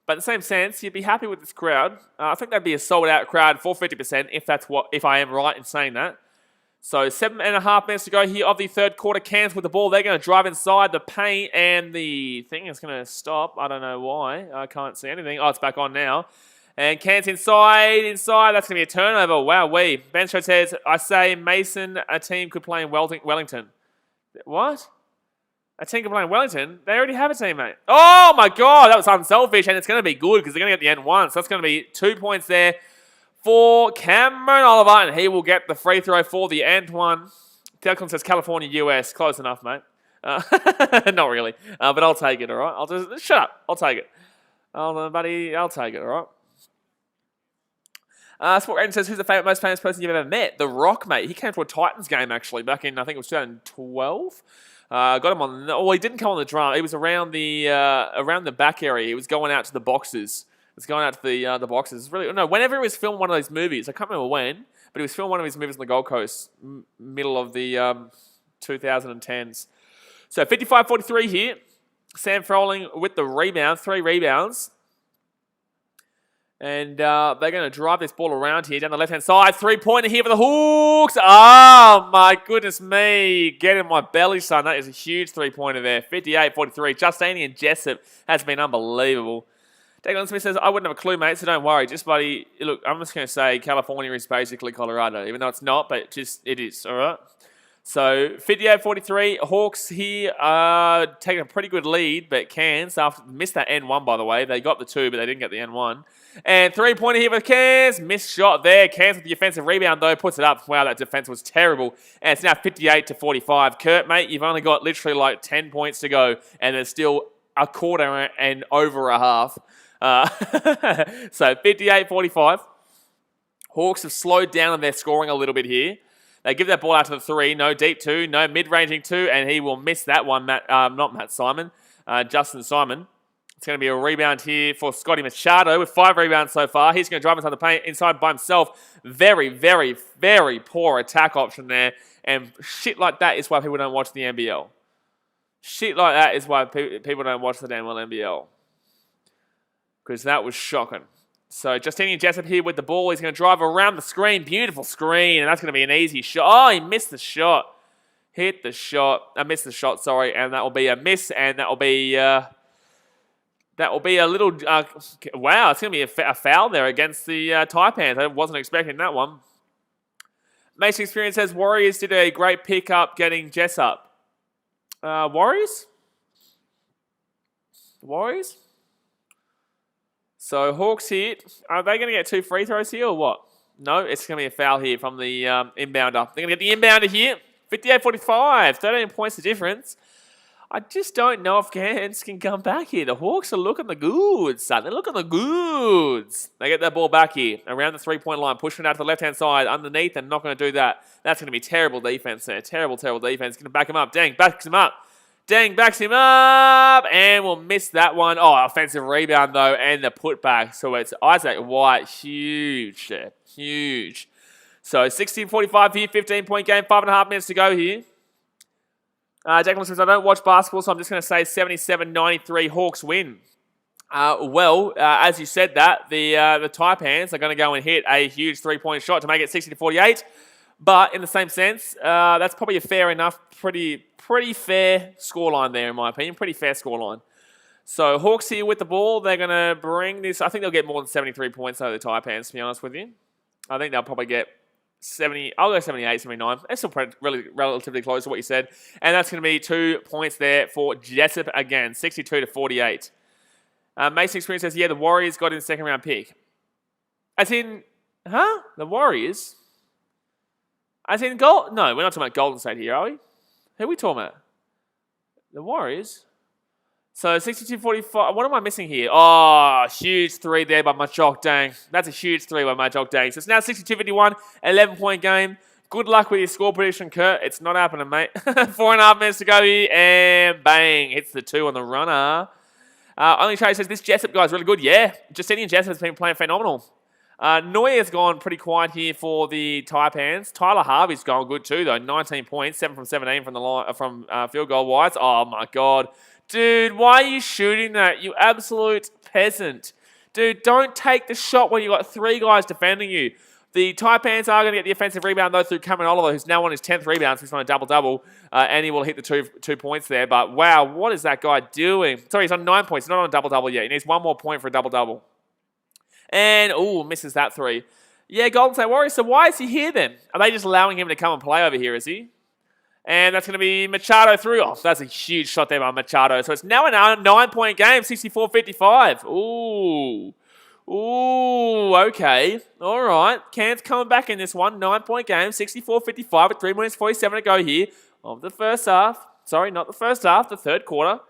Speaker 1: But in the same sense, you'd be happy with this crowd. I think that'd be a sold-out crowd for 50%, if I am right in saying that. So 7.5 minutes to go here of the third quarter. Cairns with the ball. They're going to drive inside the paint, and the thing is going to stop. I don't know why. I can't see anything. Oh, it's back on now. And Cairns inside. That's going to be a turnover. Wow-wee. Ben Show says, I say Mason, a team could play in Wellington. What? A team could play in Wellington? They already have a team, mate. Oh, my God. That was unselfish, and it's going to be good because they're going to get the N1. So that's going to be 2 points there for Cameron Oliver, and he will get the free throw for the end one. Telcom says California, US. Close enough, mate. Not really, but I'll take it, all right? Shut up. I'll take it. Buddy, I'll take it, all right? Sport Rating says, who's the most famous person you've ever met? The Rock, mate. He came to a Titans game, actually, back in, I think it was 2012. Got him on... Well, he didn't come on the drum. He was around the back area. He was going out to the boxes. It's going out to the boxes. It's really... No, whenever he was filming one of those movies, I can't remember when, but he was filming one of his movies on the Gold Coast, middle of the 2010s. So 55-43 here. Sam Froling with the rebound, 3 rebounds. And they're going to drive this ball around here down the left-hand side. 3-pointer here for the Hawks. Oh, my goodness me. Get in my belly, son. That is a huge 3-pointer there. 58-43. Justinian Jessup has been unbelievable. Declan Smith says, I wouldn't have a clue, mate, so don't worry. Just, buddy, look, I'm just going to say California is basically Colorado, even though it's not, but just it is, all right? So 58-43, Hawks here taking a pretty good lead, but Cairns missed that N1, by the way. They got the 2, but they didn't get the N1. And 3-pointer here with Cairns. Missed shot there. Cairns with the offensive rebound, though, puts it up. Wow, that defense was terrible. And it's now 58-45. Kurt, mate, you've only got literally like 10 points to go, and there's still a quarter and over a half. So 58-45. Hawks have slowed down on their scoring a little bit here. They give that ball out to the 3. No deep 2. No mid-ranging 2. And he will miss that one. Not Matt Simon. Justin Simon. It's going to be a rebound here for Scotty Machado with 5 rebounds so far. He's going to drive inside the paint inside by himself. Very, very, very poor attack option there. And shit like that is why people don't watch the NBL. Shit like that is why people don't watch the damn well NBL. Because that was shocking. So Justinian Jessup here with the ball. He's going to drive around the screen. Beautiful screen. And that's going to be an easy shot. Oh, he missed the shot. Hit the shot. I missed the shot, sorry. And that will be a miss. And that will be a little... wow, it's going to be a foul there against the Taipans. I wasn't expecting that one. Mason Experience says, Warriors did a great pickup getting Jessup. Warriors? Warriors? So Hawks here, are they going to get 2 free throws here or what? No, it's going to be a foul here from the inbounder. They're going to get the inbounder here. 58-45, 13 points the difference. I just don't know if Cairns can come back here. The Hawks are looking the goods, son. They're looking the goods. They get that ball back here, around the 3-point line, pushing it out to the left-hand side. Underneath, they're not going to do that. That's going to be terrible defense there. Terrible, terrible defense. Going to back him up. Dang, backs him up. Dang, backs him up, and we'll miss that one. Oh, offensive rebound, though, and the putback. So it's Isaac White. Huge there. Huge. So 16-45 here, 15-point game, 5.5 minutes to go here. Declan says, I don't watch basketball, so I'm just going to say 77-93 Hawks win. As you said that, the Taipans are going to go and hit a huge 3-point shot to make it 60-48. But in the same sense, that's probably a fair enough, pretty fair scoreline there, in my opinion. Pretty fair scoreline. So Hawks here with the ball. They're going to bring this. I think they'll get more than 73 points out of the Taipans, to be honest with you. I think they'll probably get 70. I'll go 78, 79. That's still really relatively close to what you said. And that's going to be 2 points there for Jessup again, 62-48. Mason Experience says, yeah, the Warriors got in the second round pick. As in, the Warriors? As in gold? No, we're not talking about Golden State here, are we? Who are we talking about? The Warriors? So 62-45. What am I missing here? Oh, huge 3 there by Machok Dang. That's a huge 3 by Machok Dang. So it's now 62-51, 11-point game. Good luck with your score prediction, Kurt. It's not happening, mate. 4.5 minutes to go here, and bang, hits the 2 on the runner. Only Trey says, this Jessup guy's really good. Yeah, Justinian Jessup has been playing phenomenal. Noya's gone pretty quiet here for the Taipans. Tyler Harvey's gone good too, though. 19 points, 7 from 17 from the line, from field goal wise. Oh my god, dude, why are you shooting that? You absolute peasant, dude. Don't take the shot when you got 3 guys defending you. The Taipans are going to get the offensive rebound though through Cameron Oliver, who's now on his 10th rebound. So he's on a double-double, and he will hit the two points there. But wow, what is that guy doing? Sorry, he's on 9 points. He's not on a double-double yet. He needs 1 more point for a double-double. And, misses that 3. Yeah, Golden State Warriors. So why is he here then? Are they just allowing him to come and play over here, is he? And that's going to be Machado through. Oh, that's a huge shot there by Machado. So it's now a 9-point game, 64-55. Ooh, okay. All right. Cairns coming back in this one. 9-point game, 64-55 with 3 minutes 47 to go here of the first half. Sorry, not the first half, the third quarter.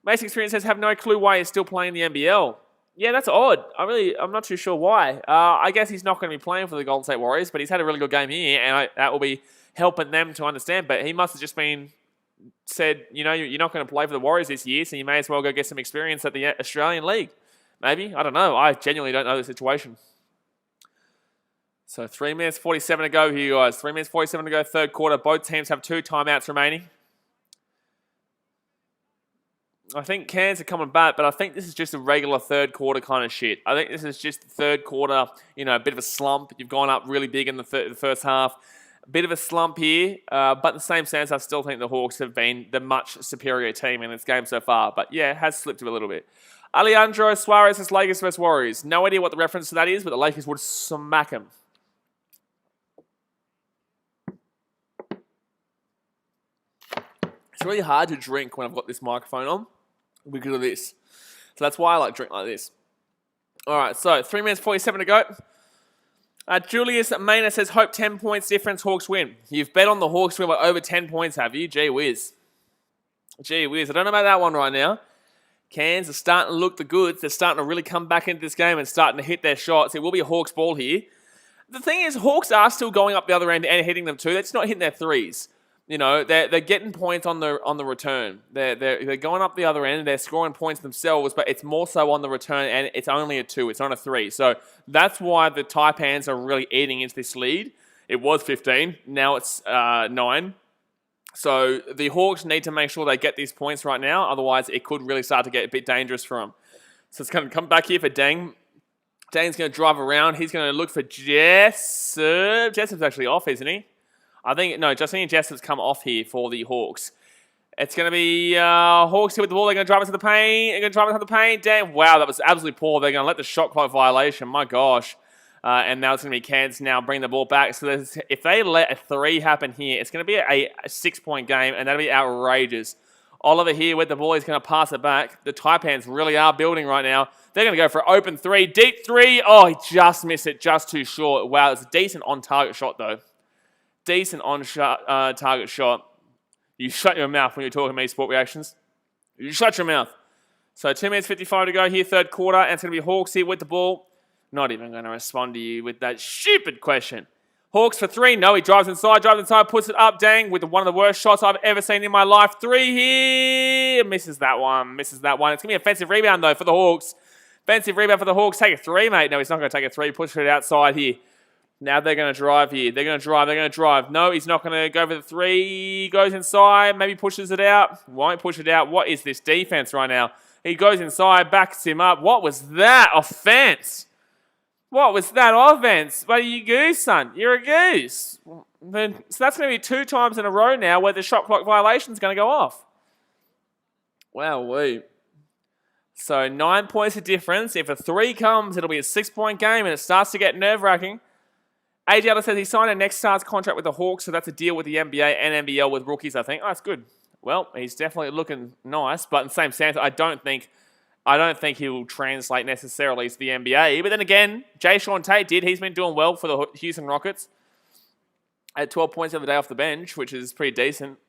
Speaker 1: Mason Experience says, have no clue why he's still playing the NBL. Yeah, that's odd. I'm not too sure why. I guess he's not going to be playing for the Golden State Warriors, but he's had a really good game here, and that will be helping them to understand. But he must have just said, you're not going to play for the Warriors this year, so you may as well go get some experience at the Australian League. Maybe. I don't know. I genuinely don't know the situation. So 3 minutes 47 to go here, guys. 3 minutes 47 to go, third quarter. Both teams have 2 timeouts remaining. I think Cairns are coming back, but I think this is just a regular third quarter kind of shit. I think this is just the third quarter, a bit of a slump. You've gone up really big in the first half. A bit of a slump here, but in the same sense, I still think the Hawks have been the much superior team in this game so far. But yeah, it has slipped a little bit. Alejandro Suarez is Lakers vs Warriors. No idea what the reference to that is, but the Lakers would smack him. It's really hard to drink when I've got this microphone on because of this. So that's why I like drink like this. All right, so 3 minutes 47 to go. Julius Maynard says, hope 10 points difference, Hawks win. You've bet on the Hawks win by over 10 points, have you? Gee whiz. Gee whiz. I don't know about that one right now. Cairns are starting to look the goods. They're starting to really come back into this game and starting to hit their shots. It will be a Hawks ball here. The thing is, Hawks are still going up the other end and hitting them too. They're just not hitting their threes. They're getting points on the return. They're going up the other end. They're scoring points themselves, but it's more so on the return, and it's only a 2. It's not a 3. So that's why the Taipans are really eating into this lead. It was 15. Now it's 9. So the Hawks need to make sure they get these points right now. Otherwise, it could really start to get a bit dangerous for them. So it's going to come back here for Deng. Deng's going to drive around. He's going to look for Jessup. Jessup's actually off, isn't he? Justinian Jessup's come off here for the Hawks. It's going to be Hawks here with the ball. They're going to drive into the paint. Damn, wow, that was absolutely poor. They're going to let the shot clock violation. My gosh. And now it's going to be Cairns now bring the ball back. So if they let a 3 happen here, it's going to be a 6-point game, and that'll be outrageous. Oliver here with the ball. He's going to pass it back. The Taipans really are building right now. They're going to go for an open 3. Deep 3. Oh, he just missed it. Just too short. Wow, it's a decent on-target shot, though. Decent on-target shot. You shut your mouth when you're talking to me, Sport Reactions. You shut your mouth. So 2 minutes 55 to go here, third quarter, and it's going to be Hawks here with the ball. Not even going to respond to you with that stupid question. Hawks for 3. No, he drives inside, puts it up. Dang, with one of the worst shots I've ever seen in my life. 3 here. Misses that one. It's going to be an offensive rebound, though, for the Hawks. Offensive rebound for the Hawks. Take a 3, mate. No, he's not going to take a 3. Push it outside here. Now they're going to drive here. They're going to drive. No, he's not going to go for the 3. He goes inside. Maybe pushes it out. Won't push it out. What is this defense right now? He goes inside, backs him up. What was that offense? What was that offense? What are you goose, son? You're a goose. So that's going to be 2 times in a row now where the shot clock violation is going to go off. Wow, So 9 points of difference. If a 3 comes, it'll be a 6-point game, and it starts to get nerve-wracking. AJ Ellis says he signed a next star's contract with the Hawks, so that's a deal with the NBA and NBL with rookies, I think. Oh, that's good. Well, he's definitely looking nice, but in the same sense, I don't think he will translate necessarily to the NBA. But then again, Jayshawn Tate did. He's been doing well for the Houston Rockets. At 12 points the other day off the bench, which is pretty decent.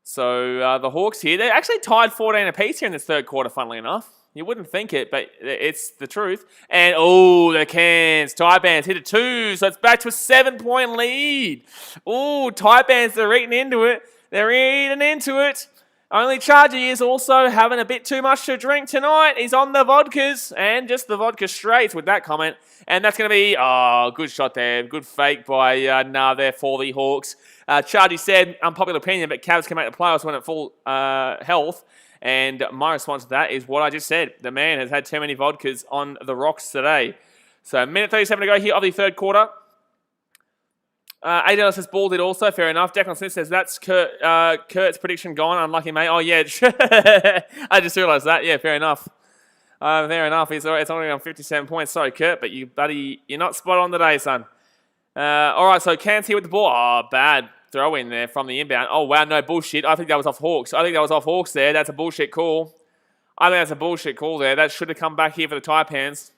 Speaker 1: So the Hawks here, they're actually tied 14 apiece here in this third quarter, funnily enough. You wouldn't think it, but it's the truth. And, the Cairns Taipans hit a 2, so it's back to a 7-point lead. Taipans are eating into it. They're eating into it. Only Charger is also having a bit too much to drink tonight. He's on the vodkas, and just the vodka straight with that comment. And that's going to be, good shot there. Good fake by there for the Hawks. Chargy said, unpopular opinion, but Cavs can make the playoffs when at full health. And my response to that is what I just said. The man has had too many vodkas on the rocks today. So, minute 37 to go here of the third quarter. ADL says ball did also. Fair enough. Declan Smith says that's Kurt's prediction gone. Unlucky, mate. Oh, yeah. I just realised that. Yeah, fair enough. Fair enough. It's only on 57 points. Sorry, Kurt, but you're not spot on today, son. All right, so Cairns here with the ball. Oh, bad throw in there from the inbound. Oh, wow, no bullshit. I think that was off Hawks. There. That's a bullshit call. There. That should have come back here for the Taipans,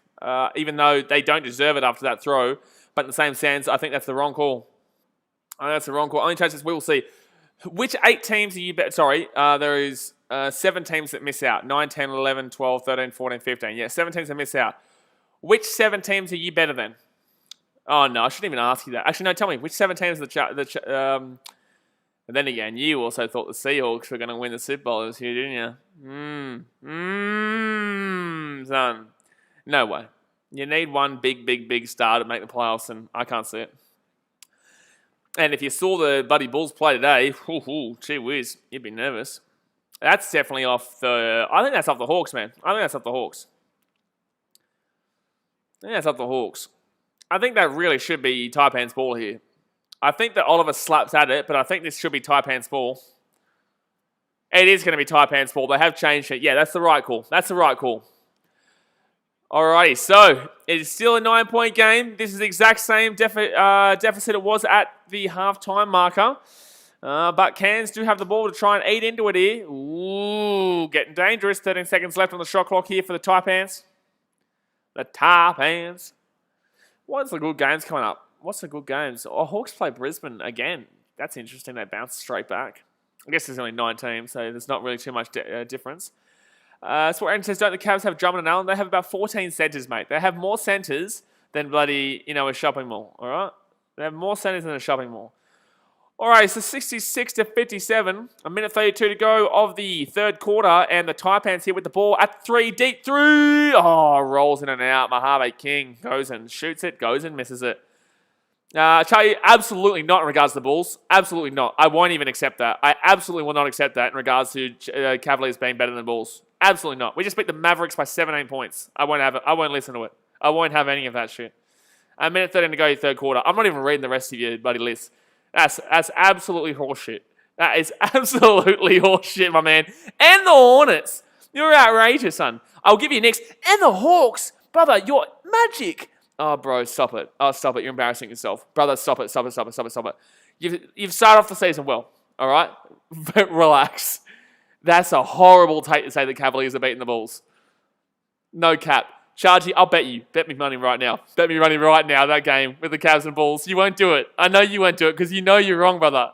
Speaker 1: even though they don't deserve it after that throw. But in the same sense, I think that's the wrong call. Only chances we will see. Which 8 teams are you bet? Sorry, there is 7 teams that miss out. 9, 10, 11, 12, 13, 14, 15. Yeah, 7 teams that miss out. Which 7 teams are you better than? Oh, no, I shouldn't even ask you that. Actually, no, tell me. Which 7 teams are and then again, you also thought the Seahawks were going to win the Super Bowl this year, didn't you? Son. No way. You need one big star to make the playoffs, and I can't see it. And if you saw the Buddy Bulls play today, gee whiz, you'd be nervous. That's definitely off the... I think that's off the Hawks, man. I think that's off the Hawks. I think that really should be Taipans ball here. I think that Oliver slaps at it, but I think this should be Taipans ball. It is going to be Taipans ball. They have changed it. Yeah, that's the right call. Alrighty, so it is still a 9-point game. This is the exact same deficit it was at the halftime marker. But Cairns do have the ball to try and eat into it here. Ooh, getting dangerous. 13 seconds left on the shot clock here for the Taipans. What's the good games coming up? Oh, Hawks play Brisbane again. That's interesting. They bounce straight back. I guess there's only 9 teams, so there's not really too much difference. So what Aaron says, don't the Cavs have Drummond and Allen? They have about 14 centres, mate. They have more centres than bloody, a shopping mall, all right? They have more centres than a shopping mall. All right, so 66 to 57. A minute 32 to go of the third quarter, and the Taipans here with the ball at 3, deep 3. Oh, rolls in and out. Mojave King goes and shoots it, goes and misses it. Charlie, absolutely not in regards to the Bulls. Absolutely not. I won't even accept that. I absolutely will not accept that in regards to Cavaliers being better than the Bulls. Absolutely not. We just beat the Mavericks by 17 points. I won't have it. I won't listen to it. I won't have any of that shit. A minute 13 to go, third quarter. I'm not even reading the rest of your bloody list. That's absolutely horseshit. That is absolutely horseshit, my man. And the Hornets. You're outrageous, son. I'll give you next. And the Hawks. Brother, you're magic. Oh, bro, stop it. Oh, stop it. You're embarrassing yourself. Brother, stop it. You've started off the season well, all right? But relax. That's a horrible take to say the Cavaliers are beating the Bulls. No cap. Chargy, I'll bet you. Bet me money right now. That game with the Cavs and Bulls. You won't do it. I know you won't do it because you know you're wrong, brother.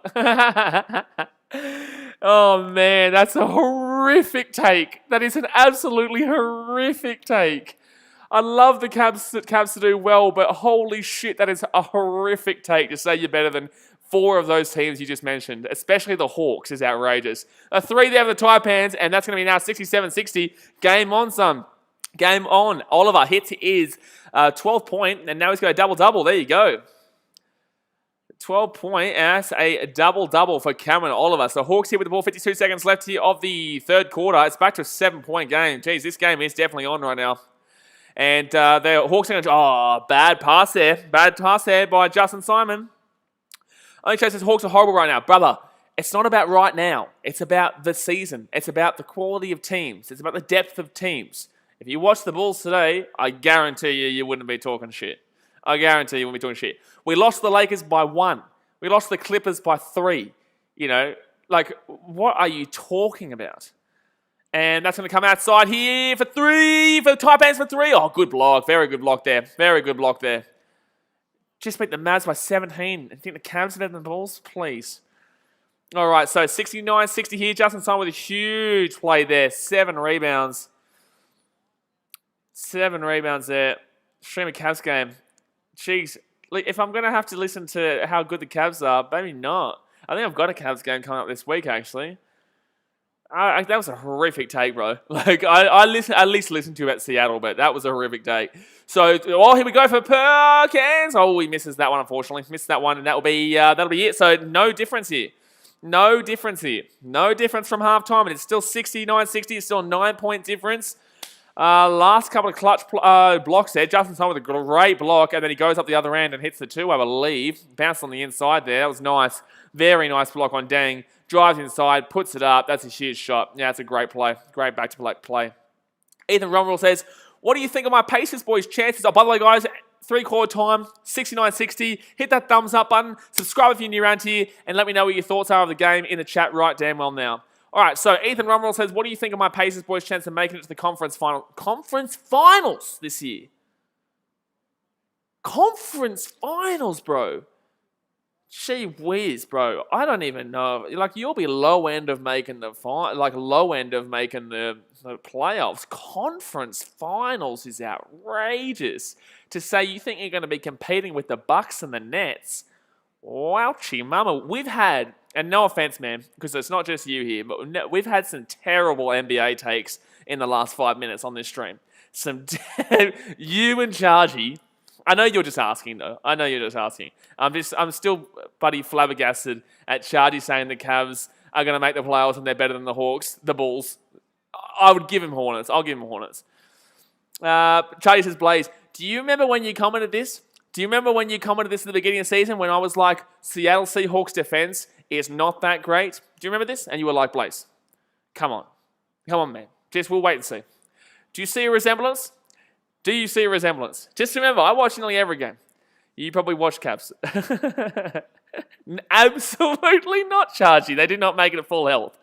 Speaker 1: Oh, man. That's a horrific take. That is an absolutely horrific take. I love the Cavs to do well, but holy shit, that is a horrific take to say you're better than 4 of those teams you just mentioned, especially the Hawks is outrageous. A 3 there for the Taipans, and that's going to be now 67-60. Game on, son. Game on. Oliver hits his 12-point, and now he's got a double-double. There you go. 12-point, and that's a double-double for Cameron Oliver. So Hawks here with the ball, 52 seconds left here of the third quarter. It's back to a 7-point game. Jeez, this game is definitely on right now. And the Hawks are going to... bad pass there. Bad pass there by Justin Simon. Only Chase says Hawks are horrible right now. Brother, it's not about right now. It's about the season. It's about the quality of teams. It's about the depth of teams. If you watch the Bulls today, I guarantee you wouldn't be talking shit. We lost the Lakers by 1. We lost the Clippers by 3. What are you talking about? And that's going to come outside here for 3, for the Taipans for 3. Oh, good block. Very good block there. Just beat the Mavs by 17. I think the Cavs are better than the Bulls? Please. All right, so 69-60 here. Justin Simon with a huge play there. 7 rebounds. 7 rebounds there. Stream a Cavs game. Jeez. If I'm going to have to listen to how good the Cavs are, maybe not. I think I've got a Cavs game coming up this week, actually. That was a horrific take, bro. I at least listened to you at Seattle, but that was a horrific take. So, here we go for Perkins. Oh, he misses that one, unfortunately. Missed that one, and that'll be it. So, no difference here. No difference from halftime, and it's still 69-60. It's still a 9-point difference. Last couple of clutch blocks there. Justin Simon with a great block, and then he goes up the other end and hits the 2, I believe. Bounced on the inside there. That was nice. Very nice block on Deng. Drives inside, puts it up. That's a huge shot. Yeah, it's a great play. Great back-to-back play. Ethan Rumrell says, what do you think of my Pacers, boys' chances? Oh, by the way, guys, 3-quarter time, 69-60. Hit that thumbs up button. Subscribe if you're new around here, and let me know what your thoughts are of the game in the chat right damn well now. All right, so Ethan Rumrell says, what do you think of my Pacers, boys' chance of making it to the conference finals this year? Conference finals, bro. Gee whiz, bro. I don't even know. Like, you'll be low end of making the low end of making the playoffs. Conference finals is outrageous. To say you think you're going to be competing with the Bucks and the Nets. Wowchie mama. We've had, and no offense, man, because it's not just you here, but we've had some terrible NBA takes in the last 5 minutes on this stream. You and Chargy. I know you're just asking, though. I know you're just asking. I'm still bloody flabbergasted at Chardy saying the Cavs are going to make the playoffs and they're better than the Hawks, the Bulls. I would give him Hornets. I'll give him Hornets. Chardy says, Blaze, do you remember when you commented this? Do you remember when you commented this at the beginning of the season when I was like, Seattle Seahawks defense is not that great? Do you remember this? And you were like, Blaze, come on. Come on, man. Just we'll wait and see. Do you see a resemblance? Do you see a resemblance? Just remember, I watch nearly every game. You probably watch Cavs. Absolutely not, Chargy. They did not make it at full health.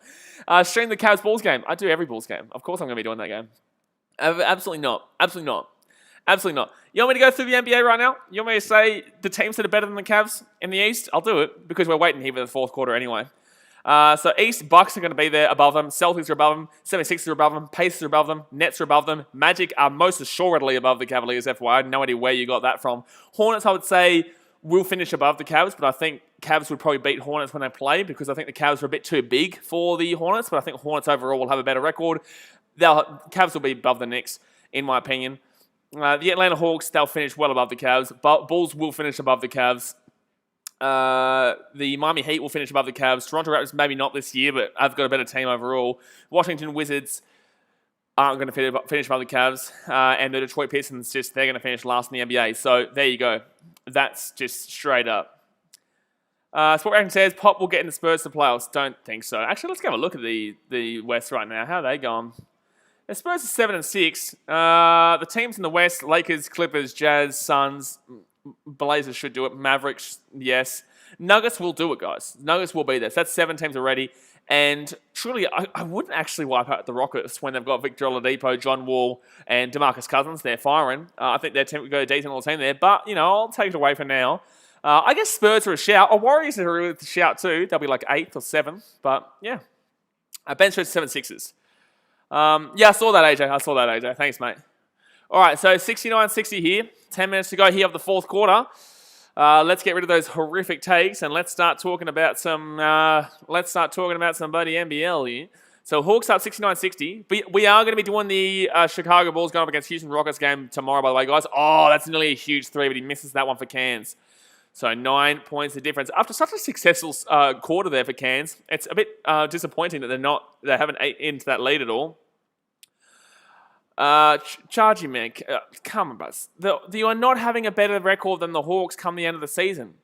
Speaker 1: Stream the Cavs Bulls game. I do every Bulls game. Of course I'm going to be doing that game. Absolutely not. Absolutely not. Absolutely not. You want me to go through the NBA right now? You want me to say the teams that are better than the Cavs in the East? I'll do it because we're waiting here for the fourth quarter anyway. So East, Bucks are going to be there above them. Celtics are above them. 76ers are above them. Pacers are above them. Nets are above them. Magic are most assuredly above the Cavaliers, FYI. I have no idea where you got that from. Hornets, I would say, will finish above the Cavs, but I think Cavs would probably beat Hornets when they play because I think the Cavs are a bit too big for the Hornets, but I think Hornets overall will have a better record. Cavs will be above the Knicks, in my opinion. The Atlanta Hawks, they'll finish well above the Cavs. Bulls will finish above the Cavs. The Miami Heat will finish above the Cavs. Toronto Raptors, maybe not this year, but I've got a better team overall. Washington Wizards aren't going to finish above the Cavs. And the Detroit Pistons, they're going to finish last in the NBA. So there you go. That's just straight up. Sport Ranking says Pop will get in the Spurs to playoffs. Don't think so. Actually, let's have a look at the West right now. How are they going? The Spurs are 7-6. The teams in the West, Lakers, Clippers, Jazz, Suns, Blazers should do it. Mavericks, yes. Nuggets will do it, guys. Nuggets will be there. So that's 7 teams already. And truly, I wouldn't actually wipe out the Rockets when they've got Victor Oladipo, John Wall, and DeMarcus Cousins. They're firing. I think their team would go a decent little team there. But, I'll take it away for now. I guess Spurs are a shout. Warriors are really a shout too. They'll be like 8th or 7th. But, yeah. Ben Stretch 7-6ers. I saw that, AJ. Thanks, mate. All right, so 69-60 here. 10 minutes to go here of the fourth quarter. Let's get rid of those horrific takes and let's start talking about some. Bloody NBL here. So Hawks up 69-60. We are going to be doing the Chicago Bulls going up against Houston Rockets game tomorrow, by the way, guys. Oh, that's nearly a huge 3, but he misses that one for Cairns. So 9 points the difference. After such a successful quarter there for Cairns, it's a bit disappointing that they haven't ate into that lead at all. Chargy, man, come on, bus. You are not having a better record than the Hawks come the end of the season.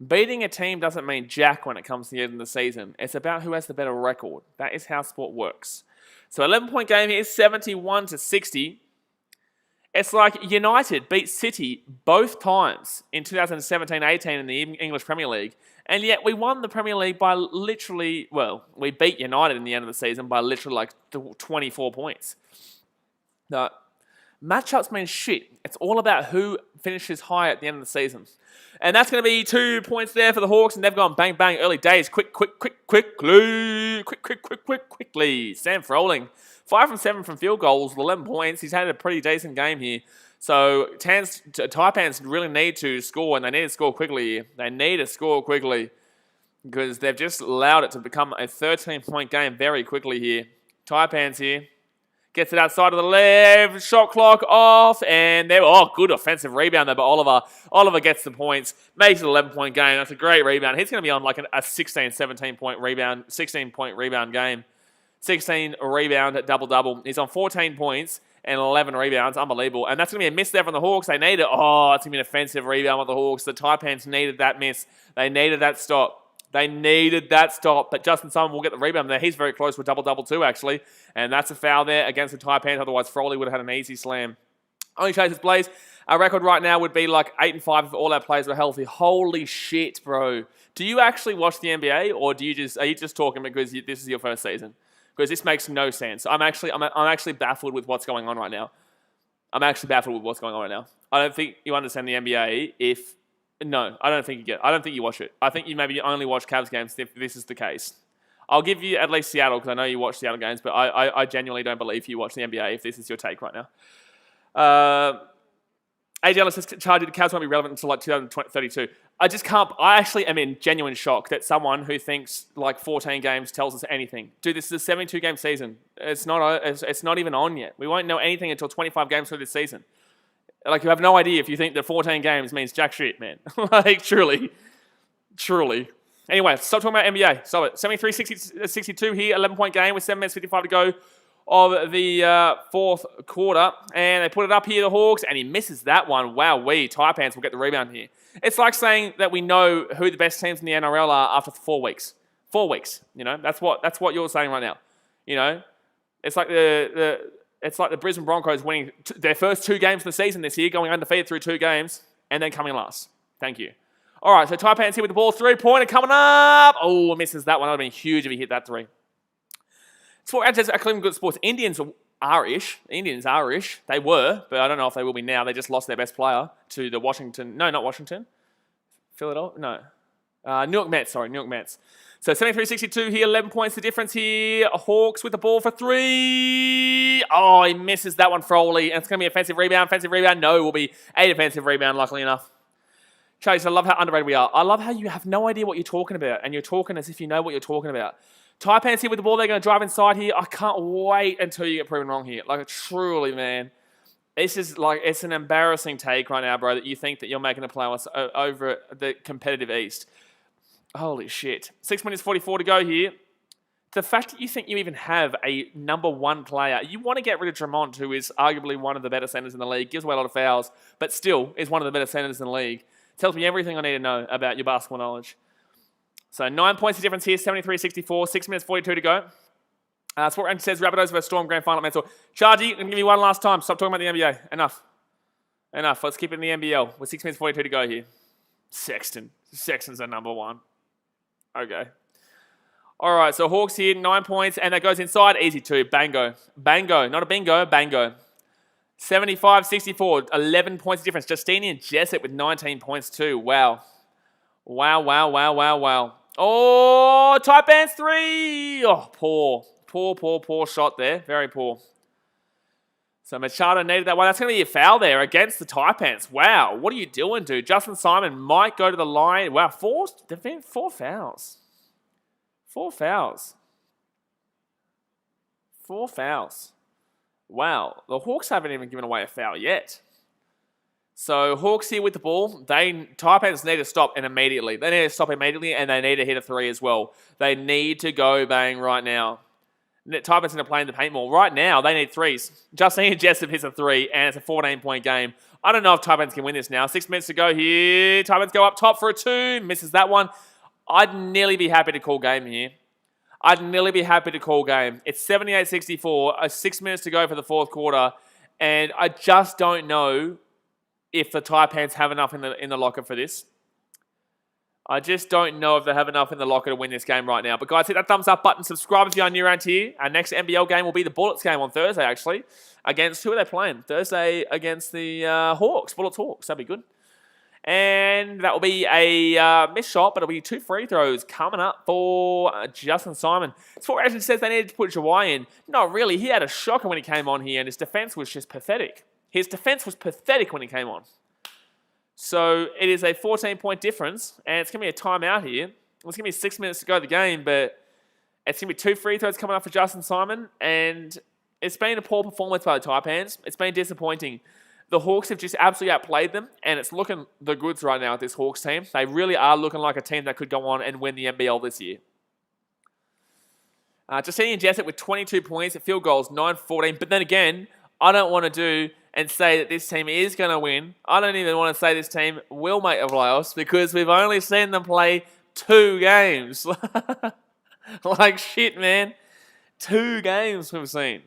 Speaker 1: Beating a team doesn't mean jack when it comes to the end of the season. It's about who has the better record. That is how sport works. So 11-point game here, 71-60. It's like United beat City both times in 2017-18 in the English Premier League. And yet we won the Premier League by we beat United in the end of the season by literally like 24 points. No, matchups mean shit. It's all about who finishes high at the end of the season. And that's going to be 2 points there for the Hawks, and they've gone bang, bang, early days. Quickly. Sam Froling, 5 from 7 from field goals, 11 points. He's had a pretty decent game here. So Taipans really need to score, and they need to score quickly. They need to score quickly because they've just allowed it to become a 13-point game very quickly here. Taipans here. Gets it outside of the left, shot clock off, and good offensive rebound there by Oliver. Oliver gets the points, makes it an 11-point game. That's a great rebound. He's going to be on like a 16, 17-point rebound, 16-point rebound game. 16 rebound, double-double. He's on 14 points and 11 rebounds. Unbelievable. And that's going to be a miss there from the Hawks. They need it. Oh, it's going to be an offensive rebound with the Hawks. The Taipans needed that miss. They needed that stop. But Justin Simon will get the rebound there. He's very close to a double-double too, actually. And that's a foul there against the Taipans. Otherwise, Froley would have had an easy slam. Only Chasers Blaze. Our record right now would be like 8-5 if all our players were healthy. Holy shit, bro. Do you actually watch the NBA, or are you just talking because this is your first season? Because this makes no sense. I'm actually baffled with what's going on right now. I don't think you understand the NBA if No, I don't think you get. I don't think you watch it. I think you maybe only watch Cavs games if this is the case. I'll give you at least Seattle because I know you watch Seattle games, but I genuinely don't believe you watch the NBA if this is your take right now. AJ says charge the Cavs won't be relevant until like 2032. I just can't. I actually am in genuine shock that someone who thinks like 14 games tells us anything. Dude, this is a 72-game season. It's not even on yet. We won't know anything until 25 games through this season. Like, you have no idea if you think that 14 games means jack shit, man. Like, truly. Anyway, stop talking about NBA. Stop it. 73-62 here, 11-point game with 7 minutes 55 to go of the fourth quarter. And they put it up here, the Hawks, and he misses that one. Wow, Taipans will get the rebound here. It's like saying that we know who the best teams in the NRL are after 4 weeks. 4 weeks, you know? That's what you're saying right now. You know? It's like the Brisbane Broncos winning their first 2 games of the season this year, going undefeated through 2 games, and then coming last. Thank you. All right, so Taipans here with the ball. 3-pointer coming up. Oh, misses that one. That would have been huge if he hit that 3. Sport Ad says, Cleveland Good Sports. Indians are Irish. They were, but I don't know if they will be now. They just lost their best player to the Washington. No, not Washington. Philadelphia? No. New York Mets. So 73-62 here, 11 points the difference here. Hawks with the ball for 3. Oh, he misses that one, Froley. And it's going to be offensive rebound. No, it will be a defensive rebound, luckily enough. Chase, I love how underrated we are. I love how you have no idea what you're talking about, and you're talking as if you know what you're talking about. Taipans here with the ball. They're going to drive inside here. I can't wait until you get proven wrong here. Like, truly, man. This is like, it's an embarrassing take right now, bro, that you think that you're making a play over the competitive East. Holy shit. 6 minutes 44 to go here. The fact that you think you even have a number 1 player, you want to get rid of Drummond, who is arguably one of the better centers in the league, gives away a lot of fouls, but still is one of the better centers in the league. Tells me everything I need to know about your basketball knowledge. So 9 points the difference here, 73-64, 6 minutes 42 to go. Sport Rank says Rabbitohs versus Storm Grand Final mentor. Chargy, I'm going to give you one last time. Stop talking about the NBA. Enough. Let's keep it in the NBL with 6 minutes 42 to go here. Sexton's a number 1. Okay. All right, so Hawks here, 9 points, and that goes inside. Easy 2. Bango. Not a bingo, bango. 75-64, 11 points difference. Justini and Jessup with 19 points too. Wow. Oh, Taipans 3. Oh, poor shot there. Very poor. So Machado needed that one. That's going to be a foul there against the Taipans. Wow, what are you doing, dude? Justin Simon might go to the line. Wow, 4 fouls. 4 fouls. Wow, the Hawks haven't even given away a foul yet. So Hawks here with the ball. Taipans need to stop immediately. They need to stop immediately, and they need to hit a 3 as well. They need to go bang right now. Taipans need to play in the paint more. Right now, they need 3s. Justine Jessup hits a 3, and it's a 14-point game. I don't know if Taipans can win this now. 6 minutes to go here. Taipans go up top for a 2. Misses that one. I'd nearly be happy to call game here. It's 78-64. 6 minutes to go for the fourth quarter. And I just don't know if the Taipans have enough in the locker for this. I just don't know if they have enough in the locker to win this game right now. But guys, hit that thumbs up button. Subscribe if you're new around here. Our next NBL game will be the Bullets game on Thursday, actually. Against, who are they playing? Thursday against the Hawks. Bullets Hawks. That'd be good. And that will be a missed shot, but it'll be 2 free throws coming up for Justin Simon. Sport Agent says they needed to put Jawai in. Not really. He had a shocker when he came on here, and his defense was just pathetic. His defense was pathetic when he came on. So it is a 14-point difference, and it's going to be a timeout here. It's going to be 6 minutes to go the game, but it's going to be 2 free throws coming up for Justin Simon, and it's been a poor performance by the Taipans. It's been disappointing. The Hawks have just absolutely outplayed them, and it's looking the goods right now at this Hawks team. They really are looking like a team that could go on and win the NBL this year. Justinian Jessup with 22 points at field goals, 9-14. But then again, I don't want to do and say that this team is going to win. I don't even want to say this team will make the playoffs because we've only seen them play 2 games. Like shit, man. 2 games we've seen.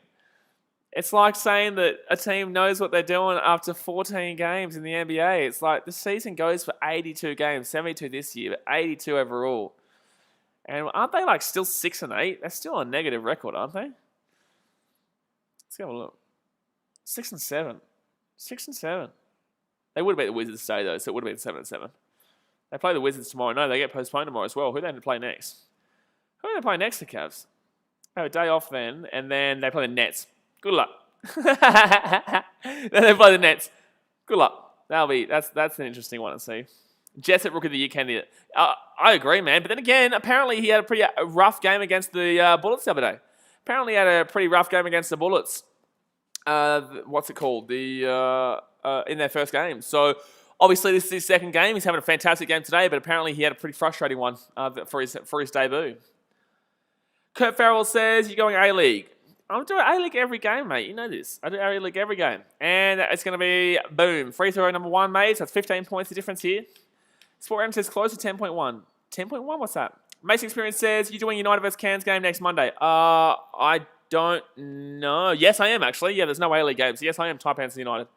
Speaker 1: It's like saying that a team knows what they're doing after 14 games in the NBA. It's like the season goes for 82 games, 72 this year, but 82 overall. And aren't they like still 6-8? They're still a negative record, aren't they? Let's have a look. 6-7. 6-7. They would have beat the Wizards today, though, so it would have been 7-7. They play the Wizards tomorrow. No, they get postponed tomorrow as well. Who are they going to play next? Who are they playing next, the Cavs? They have a day off then, and then they play the Nets. Good luck. Then they play the Nets. Good luck. That's an interesting one to see. Jessup, Rookie of the Year candidate. I agree, man. But then again, apparently he had a pretty rough game against the Bullets the other day. Apparently he had a pretty rough game against the Bullets. What's it called? In their first game. So obviously this is his second game. He's having a fantastic game today, but apparently he had a pretty frustrating one for his debut. Kurt Farrell says, you're going A-League. I'm doing A-League every game, mate. You know this. I do A-League every game. And it's going to be, boom, free throw number 1, mate. So that's 15 points the difference here. Sport Random says close to 10.1. 10.1? What's that? Mason Experience says, you're doing United vs Cairns game next Monday. I don't know. Yes, I am, actually. Yeah, there's no A-League games. Yes, I am. Taipans United.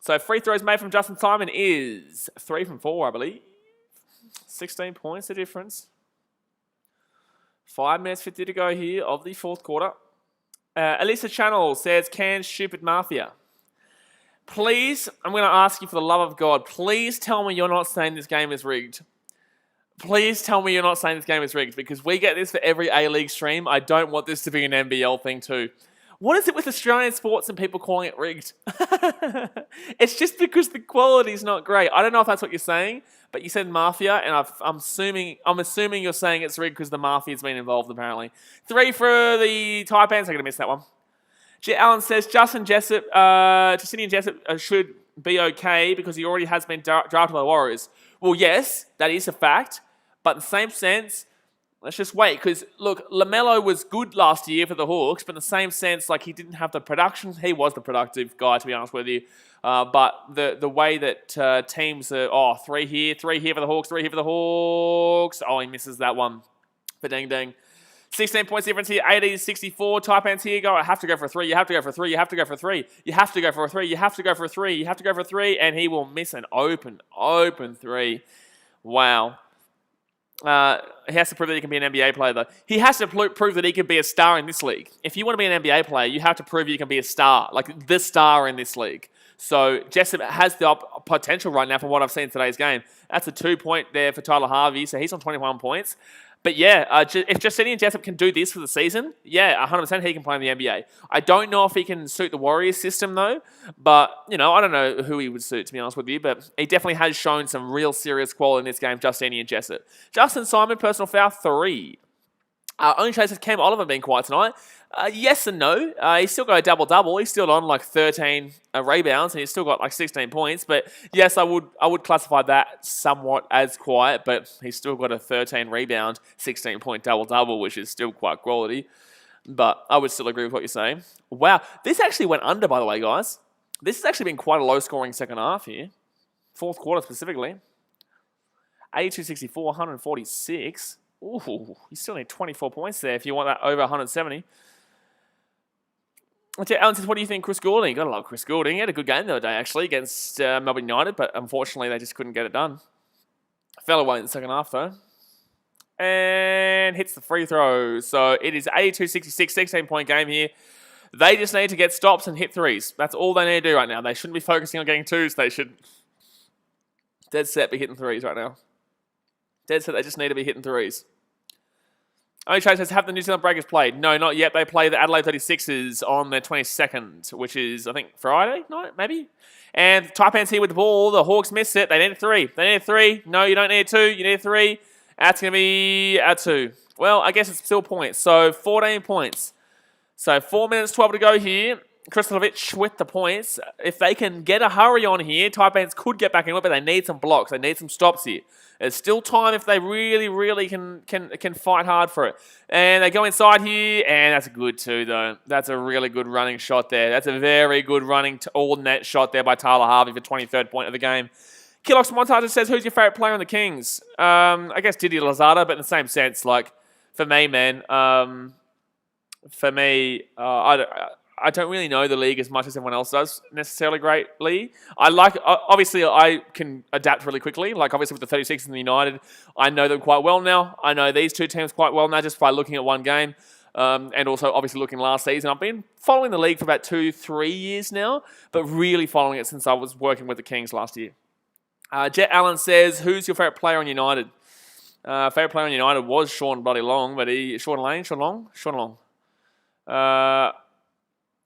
Speaker 1: So free throws made from Justin Simon is 3 from 4, I believe. 16 points the difference. 5 minutes 50 to go here of the fourth quarter. Elisa Channel says, Cairns stupid mafia. Please, I'm going to ask you for the love of God, please tell me you're not saying this game is rigged. Please tell me you're not saying this game is rigged, because we get this for every A-League stream. I don't want this to be an NBL thing too. What is it with Australian sports and people calling it rigged? It's just because the quality is not great. I don't know if that's what you're saying, but you said mafia, and I'm assuming you're saying it's rigged because the mafia's been involved apparently. 3 for the Taipans. I'm going to miss that one. Jet Allen says Justinian Jessup should be okay because he already has been drafted by the Warriors. Well, yes, that is a fact, but in the same sense, let's just wait, because look, LaMelo was good last year for the Hawks, but in the same sense, like, he didn't have the production. He was the productive guy, to be honest with you. But the way that teams are, 3 here for the Hawks, 3 here for the Hawks. Oh, he misses that one. But dang dang. 16 points difference here, 80-64. Taipans here go, I have to go for a 3, you have to go for a 3, you have to go for a 3, you have to go for a 3, you have to go for a 3, you have to go for a 3, and he will miss an open 3. Wow. He has to prove that he can be an NBA player, though. He has to prove that he can be a star in this league. If you want to be an NBA player, you have to prove you can be a star, like the star in this league. So Jessup has the potential right now from what I've seen in today's game. That's a 2-point there for Tyler Harvey, so he's on 21 points. But yeah, if Justinian Jessup can do this for the season, yeah, 100% he can play in the NBA. I don't know if he can suit the Warriors system, though. But, you know, I don't know who he would suit, to be honest with you. But he definitely has shown some real serious quality in this game, Justinian Jessup. Justin Simon, personal foul, 3. Only chases Cam Oliver being quiet tonight. Yes and no. He's still got a double-double. He's still on like 13 rebounds, and he's still got like 16 points. But yes, I would classify that somewhat as quiet, but he's still got a 13 rebound, 16-point double-double, which is still quite quality. But I would still agree with what you're saying. Wow, this actually went under, by the way, guys. This has actually been quite a low-scoring second half here. Fourth quarter specifically. 82-64, 146. Ooh, you still need 24 points there if you want that over 170. Alan says, what do you think, Chris Goulding? Gotta love Chris Goulding. He had a good game the other day, actually, against Melbourne United, but unfortunately they just couldn't get it done. Fell away in the second half, though. And hits the free throw. So it is 82-66, 16-point game here. They just need to get stops and hit threes. That's all they need to do right now. They shouldn't be focusing on getting twos. They should dead set be hitting threes right now. Dead set, they just need to be hitting threes. Only Chase says, have the New Zealand Breakers played? No, not yet. They play the Adelaide 36ers on the 22nd, which is, I think, Friday night, maybe? And Taipans here with the ball. The Hawks missed it. They need a 3. They need a 3. No, you don't need a 2. You need a 3. That's going to be a 2. Well, I guess it's still points. So 14 points. So 4 minutes, 12 to go here. Kristalovic with the points. If they can get a hurry on here, Taipans could get back in it, but they need some blocks. They need some stops here. There's still time if they really can fight hard for it. And they go inside here, and that's a good 2, though. That's a really good running shot there. That's a very good running all-net shot there by Tyler Harvey for 23rd point of the game. Killox Montage says, who's your favourite player on the Kings? I guess Didi Lazada, but in the same sense, like, for me, man, I don't really know the league as much as everyone else does necessarily greatly. Obviously, I can adapt really quickly. Like, obviously, with the 36 and the United, I know them quite well now. I know these two teams quite well now just by looking at one game. And also, obviously, looking last season. I've been following the league for about 2-3 years now, but really following it since I was working with the Kings last year. Jet Allen says, who's your favourite player on United? Favourite player on United was Sean Bloody Long, but Sean Long. I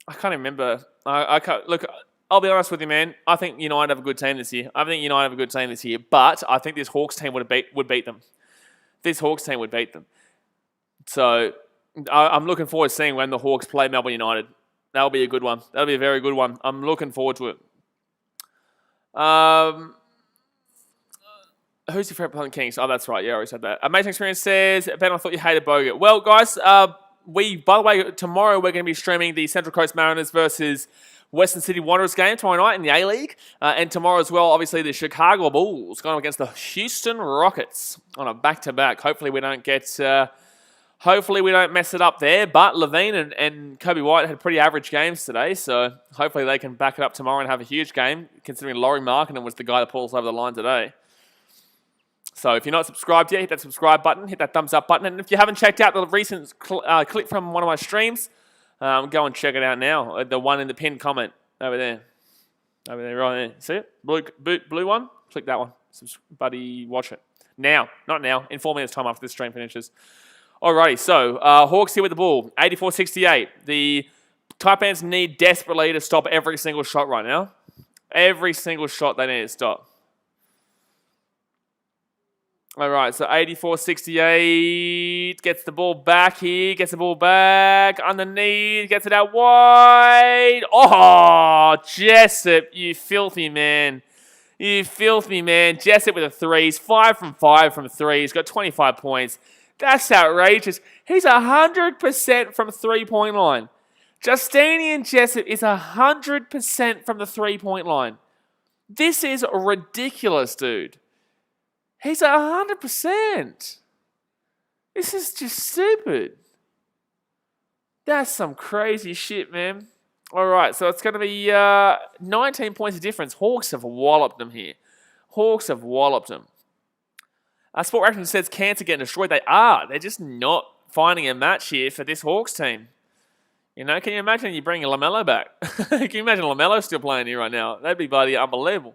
Speaker 1: can't even remember. I can't look. I'll be honest with you, man. I think United have a good team this year. But I think this Hawks team would beat them. So I'm looking forward to seeing when the Hawks play Melbourne United. That'll be a good one. That'll be a very good one. I'm looking forward to it. Who's your favourite player on Kings? Oh, that's right. Yeah, I already said that. Amazing Experience says, Ben, I thought you hated Bogut. Well, guys, by the way, tomorrow we're going to be streaming the Central Coast Mariners versus Western City Wanderers game tomorrow night in the A-League. And tomorrow as well, obviously, the Chicago Bulls going against the Houston Rockets on a back-to-back. Hopefully we don't mess it up there. But Levine and Kobe White had pretty average games today. So hopefully they can back it up tomorrow and have a huge game, considering Laurie Markkinen was the guy that pulled us over the line today. So if you're not subscribed yet, hit that subscribe button, hit that thumbs up button. And if you haven't checked out the recent clip from one of my streams, go and check it out now. The one in the pinned comment over there. Right there. See it? Blue one? Click that one. Buddy, watch it. Now. Not now. In 4 minutes' time after this stream finishes. Alrighty, so Hawks here with the ball. 84-68. The Taipans need desperately to stop every single shot right now. Every single shot they need to stop. All right, so 84-68, gets the ball back here, underneath, gets it out wide. Oh, Jessup, you filthy man. Jessup with the threes, 5 from 5 from three. He's got 25 points. That's outrageous. He's 100% from three-point line. Justinian Jessup is 100% from the three-point line. This is ridiculous, dude. He's 100%. This is just stupid. That's some crazy shit, man. All right, so it's going to be 19 points of difference. Hawks have walloped them here. Sport Reaction says Cairns are getting destroyed. They are. They're just not finding a match here for this Hawks team. You know, can you imagine you bring LaMelo back? Can you imagine LaMelo still playing here right now? That'd be bloody unbelievable.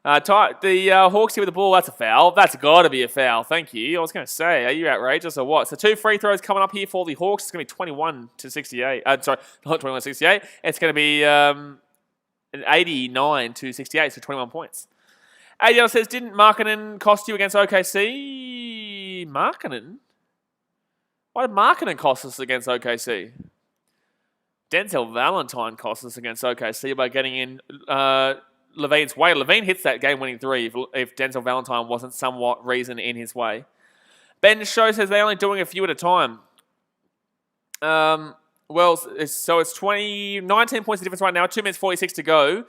Speaker 1: The Hawks here with the ball, that's a foul. That's got to be a foul. Thank you. I was going to say, are you outrageous or what? So 2 free throws coming up here for the Hawks. It's going to be 21-68. Sorry, not 21-68. It's going to be 89-68, so 21 points. ADL says, didn't Markkinen cost you against OKC? Markkinen? Why did Markkinen cost us against OKC? Denzel Valentine cost us against OKC by getting in Levine's way. Levine hits that game-winning three if Denzel Valentine wasn't somewhat reason in his way. Ben Show says they're only doing a few at a time. So it's 19 points of difference right now. 2 minutes 46 to go.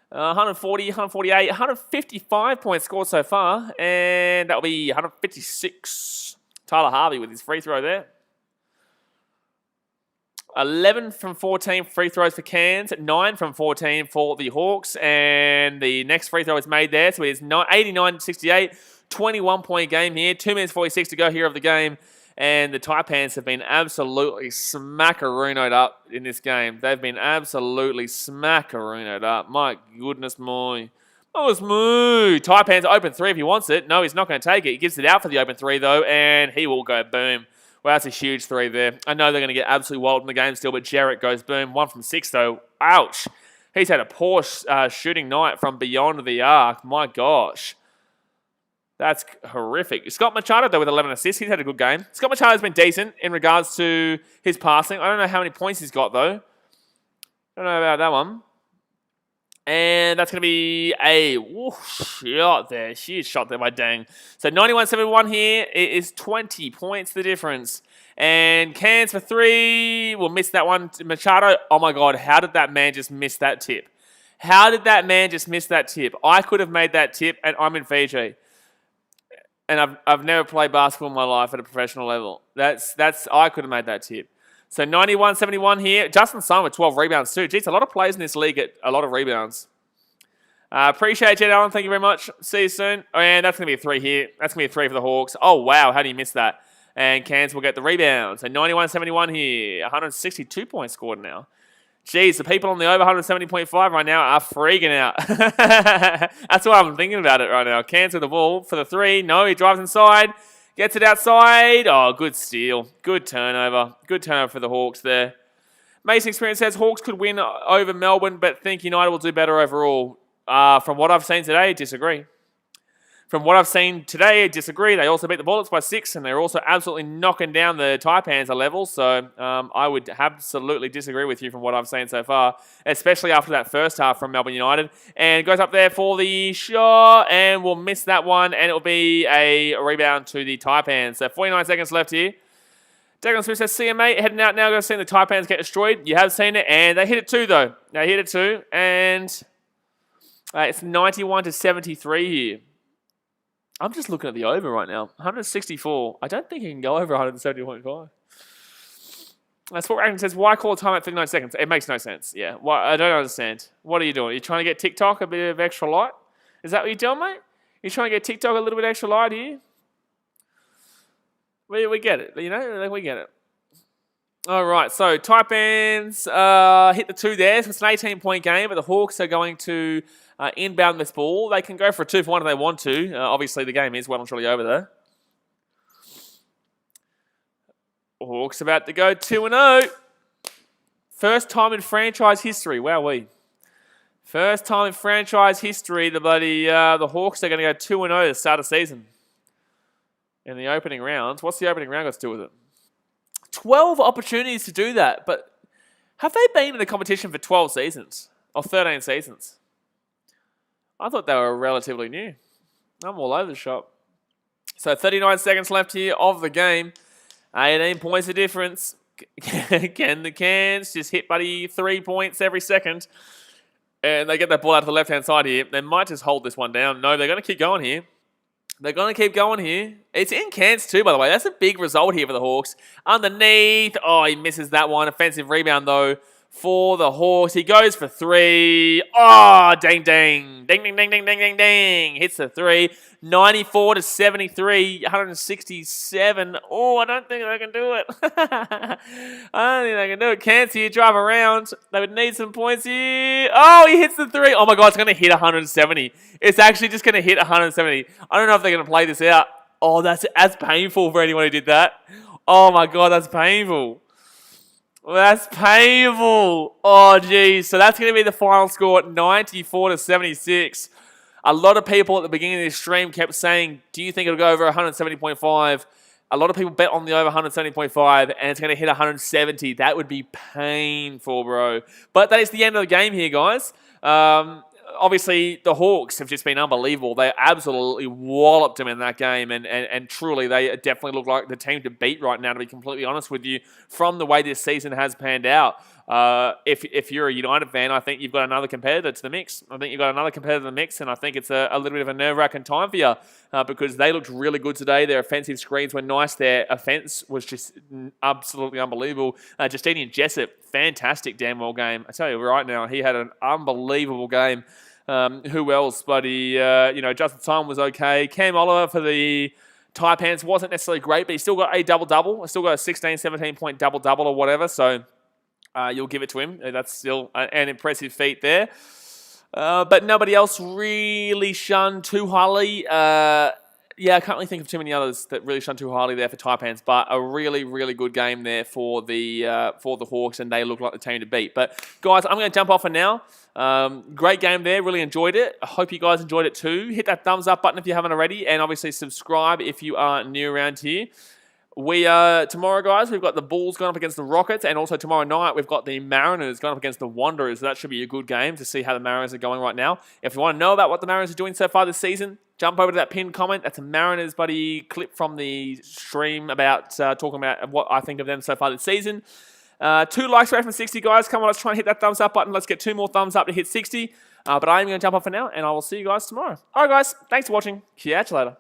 Speaker 1: 140, 148, 155 points scored so far. And that'll be 156. Tyler Harvey with his free throw there. 11 from 14 free throws for Cairns, 9 from 14 for the Hawks, and the next free throw is made there, so it's 89-68, 21-point game here, 2 minutes 46 to go here of the game, and the Taipans have been absolutely smackarooned up in this game. They've been absolutely smackarooned up. My goodness me. Taipans open three if he wants it. No, he's not going to take it. He gives it out for the open three, though, and he will go boom. Well, that's a huge three there. I know they're going to get absolutely wild in the game still, but Jarrett goes boom. 1 from 6, though. Ouch. He's had a poor shooting night from beyond the arc. My gosh. That's horrific. Scott Machado, though, with 11 assists. He's had a good game. Scott Machado's been decent in regards to his passing. I don't know how many points he's got, though. Don't know about that one. And that's going to be a shot there. Huge shot there by Dang. So 91-71 here. It is 20 points the difference. And Cairns for 3. We'll miss that one. Machado. Oh my God. How did that man just miss that tip? I could have made that tip and I'm in Fiji. And I've never played basketball in my life at a professional level. I could have made that tip. So 91-71 here. Justin Simon with 12 rebounds too. Jeez, a lot of players in this league get a lot of rebounds. Appreciate it, Jed Allen. Thank you very much. See you soon. And that's going to be a 3 here. That's going to be a 3 for the Hawks. Oh, wow. How do you miss that? And Cairns will get the rebound. So 91-71 here. 162 points scored now. Geez, the people on the over 170.5 right now are freaking out. That's what I'm thinking about it right now. Cairns with the ball for the 3. No, he drives inside. Gets it outside. Oh, good steal. Good turnover. Good turnover for the Hawks there. Mason Experience says Hawks could win over Melbourne, but think United will do better overall. From what I've seen today, disagree. From what I've seen today, I disagree. They also beat the Bullets by 6, and they're also absolutely knocking down the Taipans a level. So I would absolutely disagree with you from what I've seen so far, especially after that first half from Melbourne United. And goes up there for the shot, and we'll miss that one, and it'll be a rebound to the Taipans. So 49 seconds left here. Declan Smith says, see you, mate. Heading out now, going to see the Taipans get destroyed. You have seen it, and they hit it too, though. They hit it too, and it's 91-73 here. I'm just looking at the over right now. 164. I don't think he can go over 170.5. Sport Ranking says, why call a time at 39 seconds? It makes no sense. Yeah. Why? I don't understand. What are you doing? Are you trying to get TikTok a bit of extra light? Is that what you're doing, mate? You're trying to get TikTok a little bit extra light here? We get it. You know, we get it. All right. So, Taipans hit the 2 there. So, it's an 18-point game, but the Hawks are going to inbound this ball. They can go for a 2-for-1 if they want to. Obviously, the game is well and truly over there. Hawks about to go 2-0. First time in franchise history. Wowee. First time in franchise history, the Hawks are going to go 2-0 to start the season. In the opening rounds. What's the opening round got to do with it? 12 opportunities to do that, but have they been in the competition for 12 seasons? Or 13 seasons? I thought they were relatively new. I'm all over the shop. So 39 seconds left here of the game. 18 points of difference. Can the Cairns just hit buddy 3 points every second? And they get that ball out to the left-hand side here. They might just hold this one down. No, they're going to keep going here. They're going to keep going here. It's in Cairns too, by the way. That's a big result here for the Hawks. Underneath. Oh, he misses that one. Offensive rebound, though, for the Hawks. He goes for 3. Oh, ding, ding. Ding, ding, ding, ding, ding, ding, ding. Hits the 3. 94-73. 167. Oh, I don't think they can do it. I don't think they can do it. Cairns here, drive around. They would need some points here. Oh, he hits the 3. Oh, my God, it's going to hit 170. It's actually just going to hit 170. I don't know if they're going to play this out. Oh, that's painful for anyone who did that. Oh, my God, that's painful. That's painful. Oh, geez. So that's going to be the final score at 94-76. A lot of people at the beginning of this stream kept saying, do you think it'll go over 170.5? A lot of people bet on the over 170.5, and it's going to hit 170. That would be painful, bro. But that is the end of the game here, guys. Obviously, the Hawks have just been unbelievable. They absolutely walloped them in that game, and truly, they definitely look like the team to beat right now, to be completely honest with you, from the way this season has panned out. If you're a United fan, I think you've got another competitor to the mix. I think you've got another competitor to the mix, and I think it's a little bit of a nerve-wracking time for you because they looked really good today. Their offensive screens were nice. Their offense was just absolutely unbelievable. Justinian Jessup, fantastic damn well game. I tell you right now, he had an unbelievable game. Who else? Buddy, Justin Time was okay. Cam Oliver for the Taipans wasn't necessarily great, but he still got a double-double. He still got a 16, 17-point double-double or whatever, so you'll give it to him. That's still an impressive feat there. But nobody else really shunned too highly. I can't really think of too many others that really shunned too highly there for Taipans, but a really, really good game there for the Hawks, and they look like the team to beat. But, guys, I'm going to jump off for now. Great game there. Really enjoyed it. I hope you guys enjoyed it too. Hit that thumbs up button if you haven't already, and obviously subscribe if you are new around here. Tomorrow, guys, we've got the Bulls going up against the Rockets, and also tomorrow night we've got the Mariners going up against the Wanderers. So that should be a good game to see how the Mariners are going right now. If you want to know about what the Mariners are doing so far this season, jump over to that pinned comment. That's a Mariners buddy clip from the stream about talking about what I think of them so far this season. 2 likes away from 60, guys. Come on, let's try and hit that thumbs up button. Let's get 2 more thumbs up to hit 60. But I am going to jump off for now, and I will see you guys tomorrow. All right, guys. Thanks for watching. Catch you later.